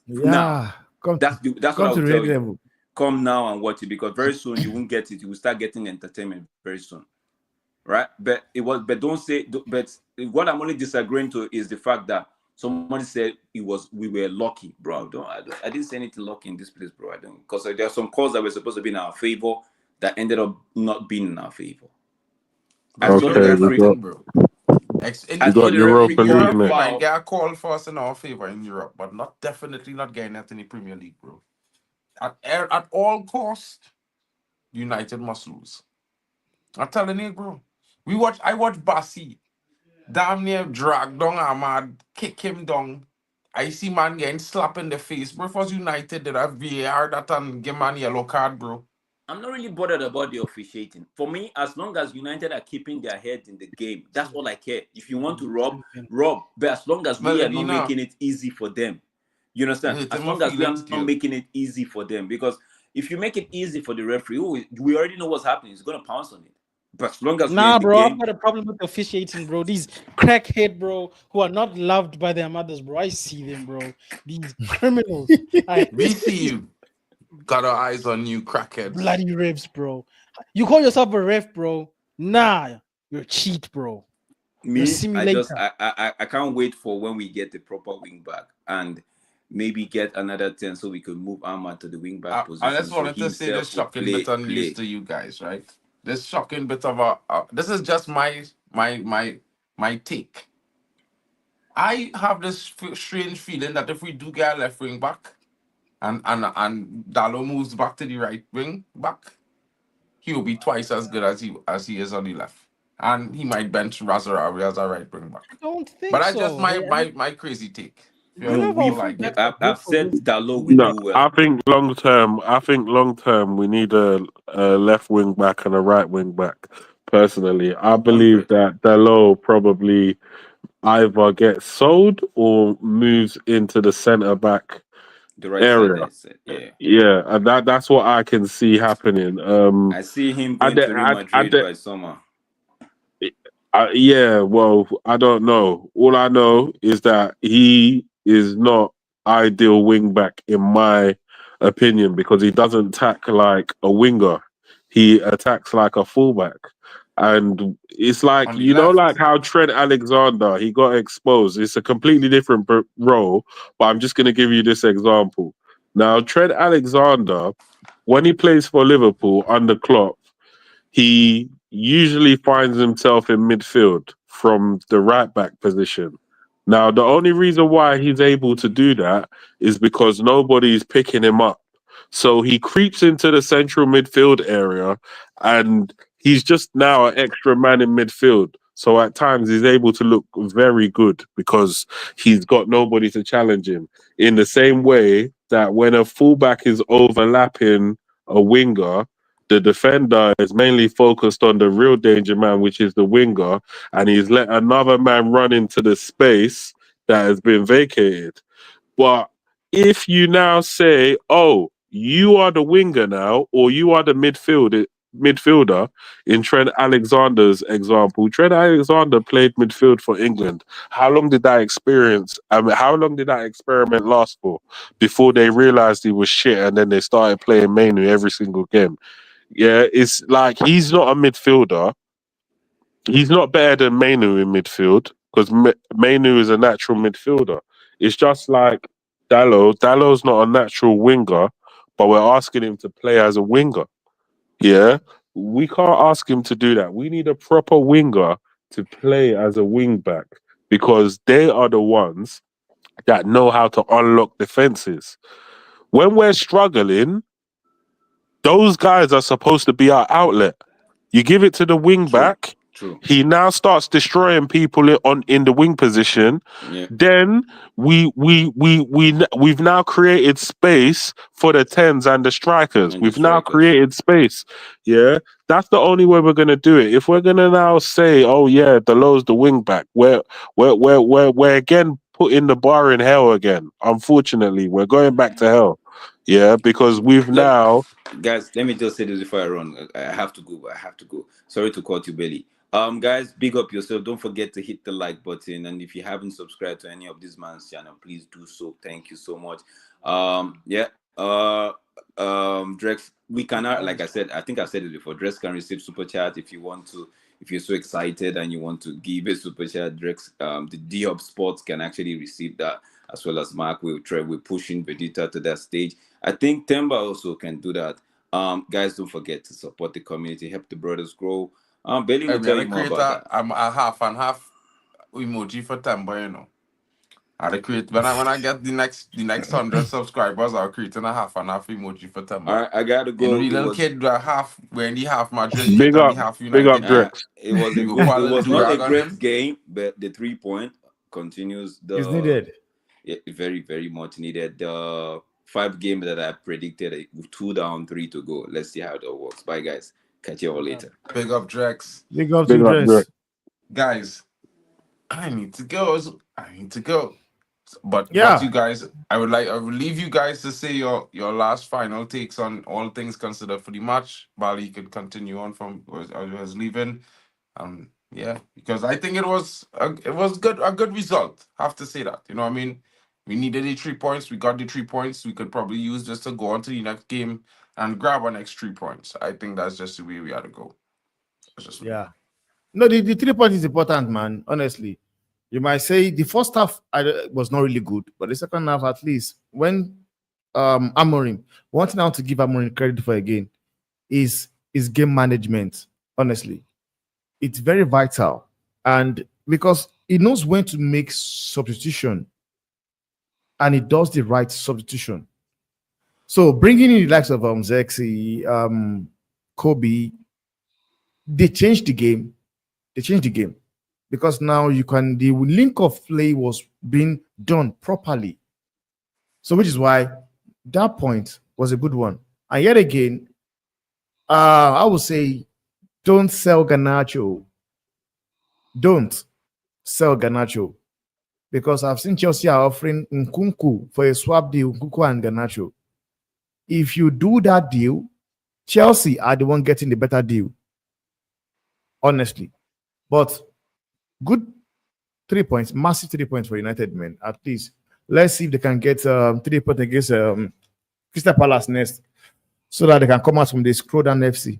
Yeah, now, that's what I'll tell you. Level. Come now and watch it, because very soon you won't get it. You will start getting entertainment very soon, right? But don't say. But what I'm only disagreeing to is the fact that somebody said we were lucky, bro. I didn't say anything lucky in this place, bro. I don't, because there are some calls that were supposed to be in our favor that ended up not being in our favor. Bro. You got Europa League, man. Might get a call for us in our favor in Europe, but definitely not getting that in the Premier League, bro. At all costs, United must lose. I'm telling you, bro. I watched Bassi damn near drag down Ahmad, kick him down. I see man getting slapped in the face. Bro, if it was United, did have VAR that and give man yellow card, bro. I'm not really bothered about the officiating. For me, as long as United are keeping their head in the game, that's all I care. If you want to rob. But as long as we are not making it easy for them. You understand? As long as we are not making it easy for them. Because if you make it easy for the referee, we already know what's happening. He's going to pounce on it. But as long as bro, I've got a problem with officiating, bro. These crackhead, bro, who are not loved by their mothers, bro. I see them, bro. These criminals. We see you. Got our eyes on you, crackheads. Bloody refs, bro. You call yourself a ref, bro? Nah, you're a cheat, bro. Me, I can't wait for when we get the proper wing back and maybe get another 10 so we could move Ahmad to the wing back position. I just wanted to say this shocking bit of news to you guys, right? This shocking bit of this is just my take. I have this strange feeling that if we do get a left wing back and Dallo moves back to the right wing back, he will be twice as good as he is on the left. And he might bench Razarawi as a right wing back. I don't think but that's just my crazy take. I've said Dallo will do well. I think long term we need a left wing back and a right wing back. Personally, I believe that Dallo probably either gets sold or moves into the centre back area. Yeah, and that's what I can see happening. I see him going to Real Madrid by summer. Yeah, well, I don't know. All I know is that he is not ideal wing back in my opinion because he doesn't attack like a winger. He attacks like a fullback. And it's like, On the you know, left. like how Trent Alexander, he got exposed. It's a completely different role, but I'm just going to give you this example. Now, Trent Alexander, when he plays for Liverpool under Klopp, he usually finds himself in midfield from the right back position. Now, the only reason why he's able to do that is because nobody's picking him up. So he creeps into the central midfield area and he's just now an extra man in midfield. So at times he's able to look very good because he's got nobody to challenge him. In the same way that when a fullback is overlapping a winger, the defender is mainly focused on the real danger man, which is the winger, and he's let another man run into the space that has been vacated. But if you now say, oh, you are the winger now, or you are the midfielder, in Trent Alexander's example, Trent Alexander played midfield for England. How long did that how long did that experiment last for before they realized he was shit and then they started playing Manu every single game? Yeah, it's like he's not a midfielder. He's not better than Manu in midfield because Manu is a natural midfielder. It's just like Dallo. Dallo's not a natural winger, but we're asking him to play as a winger. Yeah, we can't ask him to do that. We need a proper winger to play as a wing back because they are the ones that know how to unlock defenses. When we're struggling, those guys are supposed to be our outlet. You give it to the wing back. True. He now starts destroying people in the wing position. Yeah. Then we've now created space for the 10s and the strikers. And We've the now strikers. created space. Yeah, that's the only way we're gonna do it. If we're gonna now say, oh yeah, Dalot's the wing back, we're again putting the bar in hell again. Unfortunately, we're going back to hell. Yeah, because we've now. Guys, let me just say this before I run. I have to go. Sorry to cut you, Belly. Guys, big up yourself. Don't forget to hit the like button, and if you haven't subscribed to any of this man's channel, please do so. Thank you so much. Drex, we cannot, like I said, I think I've said it before. Drex can receive super chat if you want to. If you're so excited and you want to give a super chat, Drex, the D-Hub Sports can actually receive that, as well as Mark. We're pushing Vegeta to that stage. I think Temba also can do that. Guys, don't forget to support the community, help the brothers grow. Belly will tell you more about that. I'm a half and half emoji for Temba, you know. I'll create when I get the next 100 subscribers, I'll create a half and half emoji for Temba. All right, I gotta go. You know, the little kid do a half when the half Madrid Big and up, the half big United. up, Drex. It was a good, it was not a great game, but the 3 point continues. It's needed. Yeah, very, very much needed. The 5 games that I predicted, 2 down, 3 to go. Let's see how that works. Bye, guys. Catch you all later. Big up, Drex. Big up to Drex. Guys, I need to go. But Yeah, you guys, I would leave you guys to say your last final takes on all things considered for the match. Bali could continue on from where I was leaving. Yeah, because I think it was a good result. Have to say that. You know what I mean? We needed the 3 points. We got the 3 points. We could probably use just to go on to the next game and grab our next 3 points. I think that's just the way we had to go. yeah. No, the 3 points is important, man. Honestly, you might say the first half was not really good, but the second half, at least, when Amorim, one thing I want to give Amorim credit for again is game management. Honestly, it's very vital, and because he knows when to make substitution, and he does the right substitution. So bringing in the likes of Zexi, Kobe, they changed the game. Because now the link of play was being done properly. So which is why that point was a good one. And yet again, I would say don't sell Garnacho. Don't sell Garnacho. Because I've seen Chelsea are offering Nkunku for a swap deal, Nkunku and Garnacho. If you do that deal, Chelsea are the one getting the better deal. Honestly. But good 3 points, massive 3 points for United, men. At least let's see if they can get 3 points against Crystal Palace next, so that they can come out from the scroll down FC.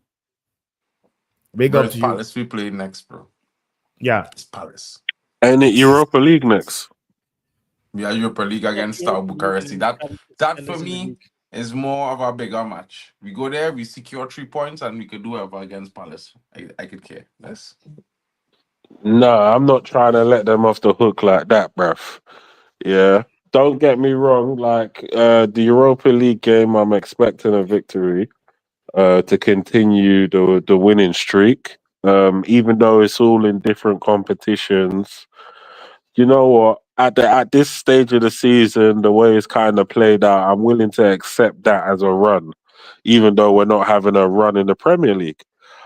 Big Bro, up it's to you. Palace we play next, bro. Yeah. It's Palace. And it Europa League next. We are Europa League against Steaua Bucharest. That for me is more of a bigger match. We go there, we secure 3 points, and we could do whatever against Palace. I could care less. No, I'm not trying to let them off the hook like that, bruv. Yeah. Don't get me wrong, like the Europa League game, I'm expecting a victory to continue the winning streak. Even though it's all in different competitions. You know what? At this stage of the season, the way it's kind of played out, I'm willing to accept that as a run, even though we're not having a run in the Premier League.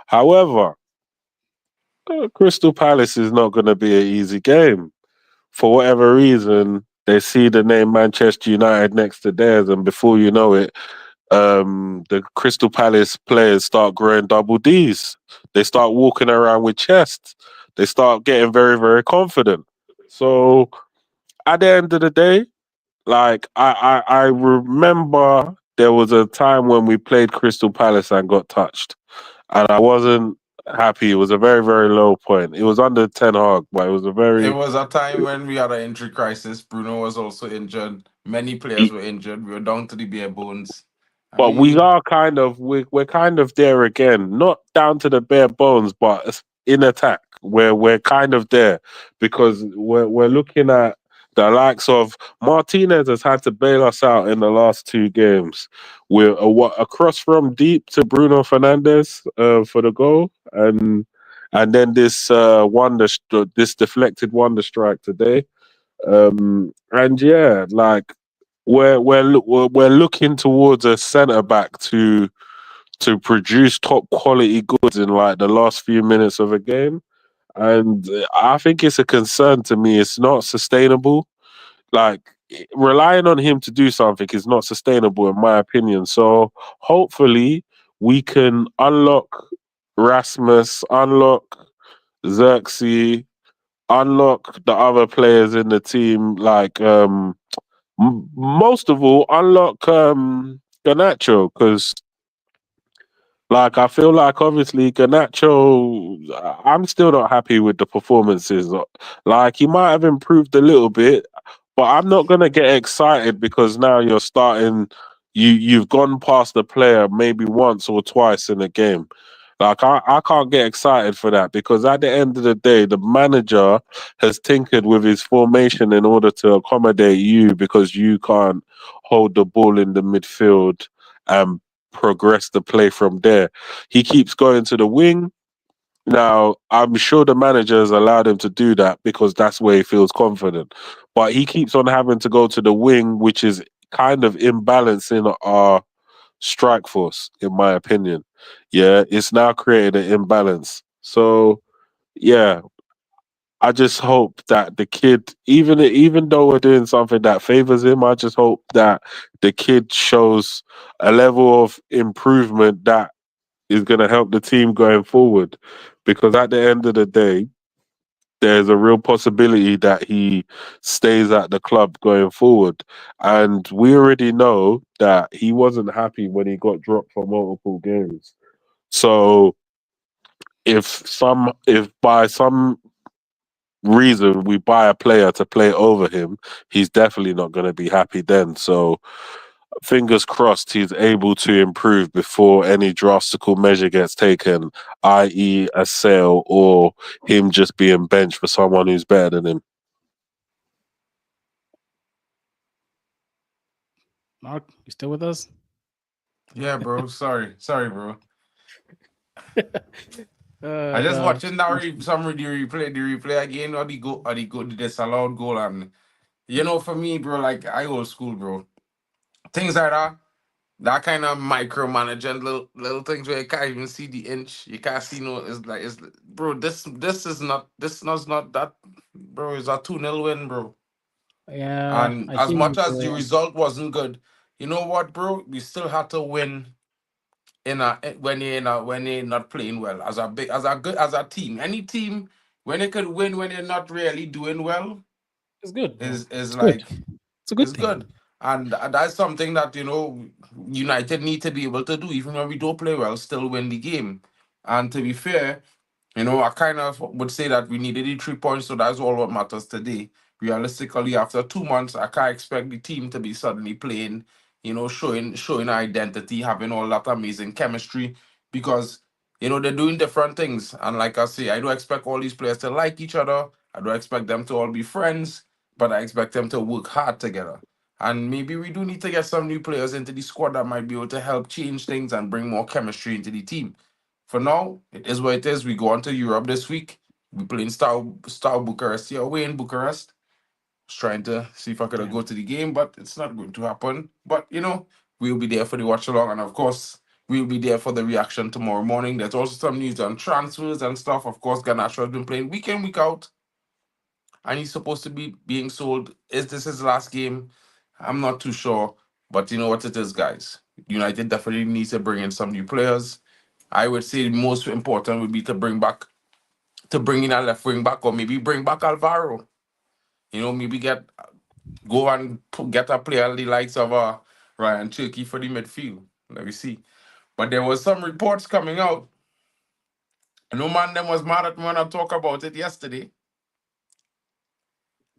However, Crystal Palace is not going to be an easy game. For whatever reason, they see the name Manchester United next to theirs, and before you know it, the Crystal Palace players start growing double D's. They start walking around with chests. They start getting very, very confident. So at the end of the day, like I remember there was a time when we played Crystal Palace and got touched, and I wasn't happy. It was a very, very low point. It was under Ten Hag, but it was a It very was a time when we had an injury crisis. Bruno was also injured. Many players were injured. We were down to the bare bones. I But we mean, are kind of we're kind of there again, not down to the bare bones, but in attack where we're kind of there because we're looking at the likes of Martinez has had to bail us out in the last 2 games. We're across from deep to Bruno Fernandes for the goal, and then this this deflected wonder strike today. And yeah, like we're looking towards a centre back to produce top quality goods in like the last few minutes of a game, and I think it's a concern to me. It's not sustainable. Like relying on him to do something is not sustainable in my opinion. So hopefully we can unlock Rasmus, unlock Xerxes, unlock the other players in the team, like most of all, unlock Garnacho because, like, I feel like obviously Garnacho, I'm still not happy with the performances. Like, he might have improved a little bit, but I'm not gonna get excited because now you're starting. You've gone past the player maybe once or twice in a game. Like I can't get excited for that because at the end of the day, the manager has tinkered with his formation in order to accommodate you because you can't hold the ball in the midfield and progress the play from there. He keeps going to the wing. Now, I'm sure the manager has allowed him to do that because that's where he feels confident. But he keeps on having to go to the wing, which is kind of imbalancing our strike force, in my opinion. Yeah, it's now created an imbalance. So, yeah, I just hope that the kid, even though we're doing something that favors him, I just hope that the kid shows a level of improvement that is going to help the team going forward. Because at the end of the day, there's a real possibility that he stays at the club going forward. And we already know that he wasn't happy when he got dropped for multiple games. So if by some reason we buy a player to play over him, he's definitely not going to be happy then. So fingers crossed he's able to improve before any drastical measure gets taken, i.e. a sale or him just being benched for someone who's better than him. Mark, you still with us? yeah, bro. Sorry, bro. I just watching that the replay again, or the disallowed goal, and for me, bro, like I old school, bro. Things like that kind of micromanaging little things where you can't even see the inch, you can't see it's bro. This is not that, bro. It's a 2-0 win, bro. Yeah, And I as hear much you, as the bro. result wasn't good, you know what, bro? We still had to win when they're not playing well. As a team, any team when they could win when they're not really doing well It's good, bro. is It's good. like It's a good it's thing. good. And that's something that United need to be able to do, even when we don't play well, still win the game. And to be fair, I kind of would say that we needed the 3 points, so that's all what matters today. Realistically, after 2 months, I can't expect the team to be suddenly playing, showing identity, having all that amazing chemistry, because they're doing different things. And like I say, I don't expect all these players to like each other. I don't expect them to all be friends, but I expect them to work hard together. And maybe we do need to get some new players into the squad that might be able to help change things and bring more chemistry into the team. For now, it is what it is. We go on to Europe this week. We playing Star Bucharest here away in Bucharest. I was trying to see if I could go to the game, but it's not going to happen. But we'll be there for the watch along, and of course, we'll be there for the reaction tomorrow morning. There's also some news on transfers and stuff. Of course, Garnacho has been playing week in, week out, and he's supposed to be being sold. Is this his last game? I'm not too sure, but you know what it is, guys. United definitely needs to bring in some new players. I would say the most important would be to bring in a left wing back, or maybe bring back Alvaro. Maybe get a player the likes of Ryan Turkey for the midfield. Let me see. But there was some reports coming out. No man them was mad at me when I talk about it yesterday.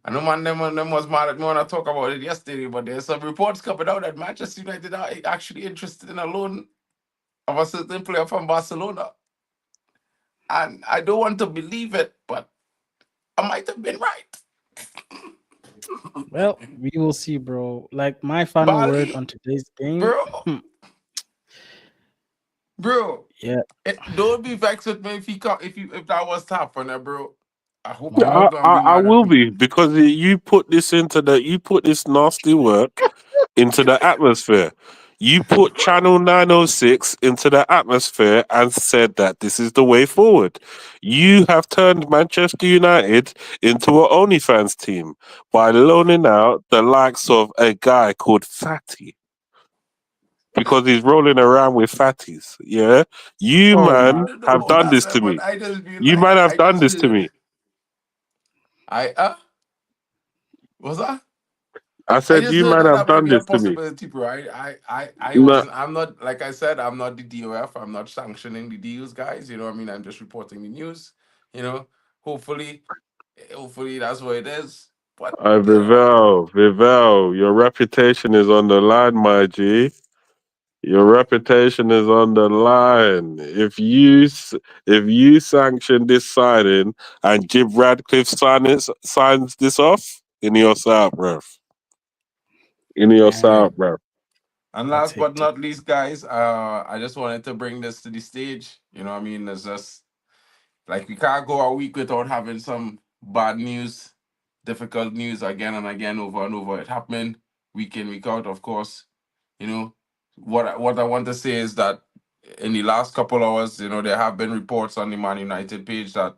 I know man them was mad at me when I talk about it yesterday, but there's some reports coming out that Manchester United are actually interested in a loan of a certain player from Barcelona. And I don't want to believe it, but I might have been right. Well, we will see, bro. Like, my final word on today's game, bro. Yeah. Don't be vexed with me if that was to happen, bro. I hope I will be, because you put this nasty work into the atmosphere. You put Channel 906 into the atmosphere and said that this is the way forward. You have turned Manchester United into an OnlyFans team by loaning out the likes of a guy called Fatty, because he's rolling around with fatties. Yeah, you have done this to me. You man have done this to me. What's that? I said you man have done this to me. Bro. I wasn't. I'm not, like I said, I'm not the DOF. I'm not sanctioning the deals, guys. You know what I mean? I'm just reporting the news. Hopefully that's what it is. But Vivel, your reputation is on the line, my G. Your reputation is on the line. If you sanction this signing and Jim Radcliffe signs this off, in your side, bruv. In your side, bruv. And last but not least, guys, I just wanted to bring this to the stage. You know what I mean? It's just like we can't go a week without having some bad news, difficult news again and again, over and over. It happening week in, week out, of course. What I want to say is that in the last couple hours, there have been reports on the Man United page that,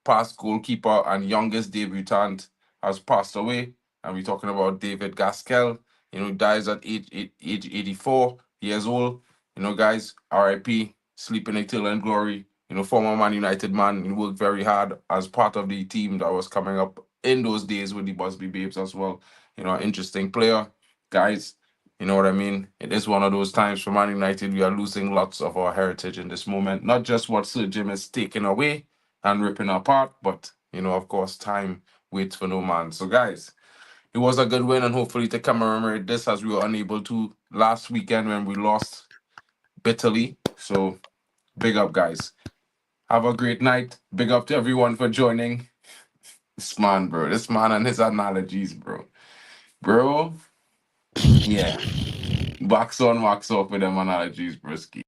past goalkeeper and youngest debutant has passed away. And we're talking about David Gaskell. Dies at age 84 years old. Guys, RIP, sleeping eternal in glory. Former Man United man. He worked very hard as part of the team that was coming up in those days with the Busby Babes as well. An interesting player. Guys, you know what I mean? It is one of those times for Man United. We are losing lots of our heritage in this moment. Not just what Sir Jim is taking away and ripping apart, but, of course, time waits for no man. So, guys, it was a good win, and hopefully to commemorate this, as we were unable to last weekend when we lost bitterly. So, big up, guys. Have a great night. Big up to everyone for joining. This man and his analogies, bro. Yeah. Wax on, wax off with them analogies, brisky.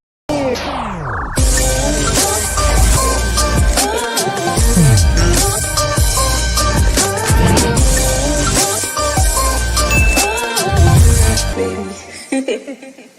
Baby.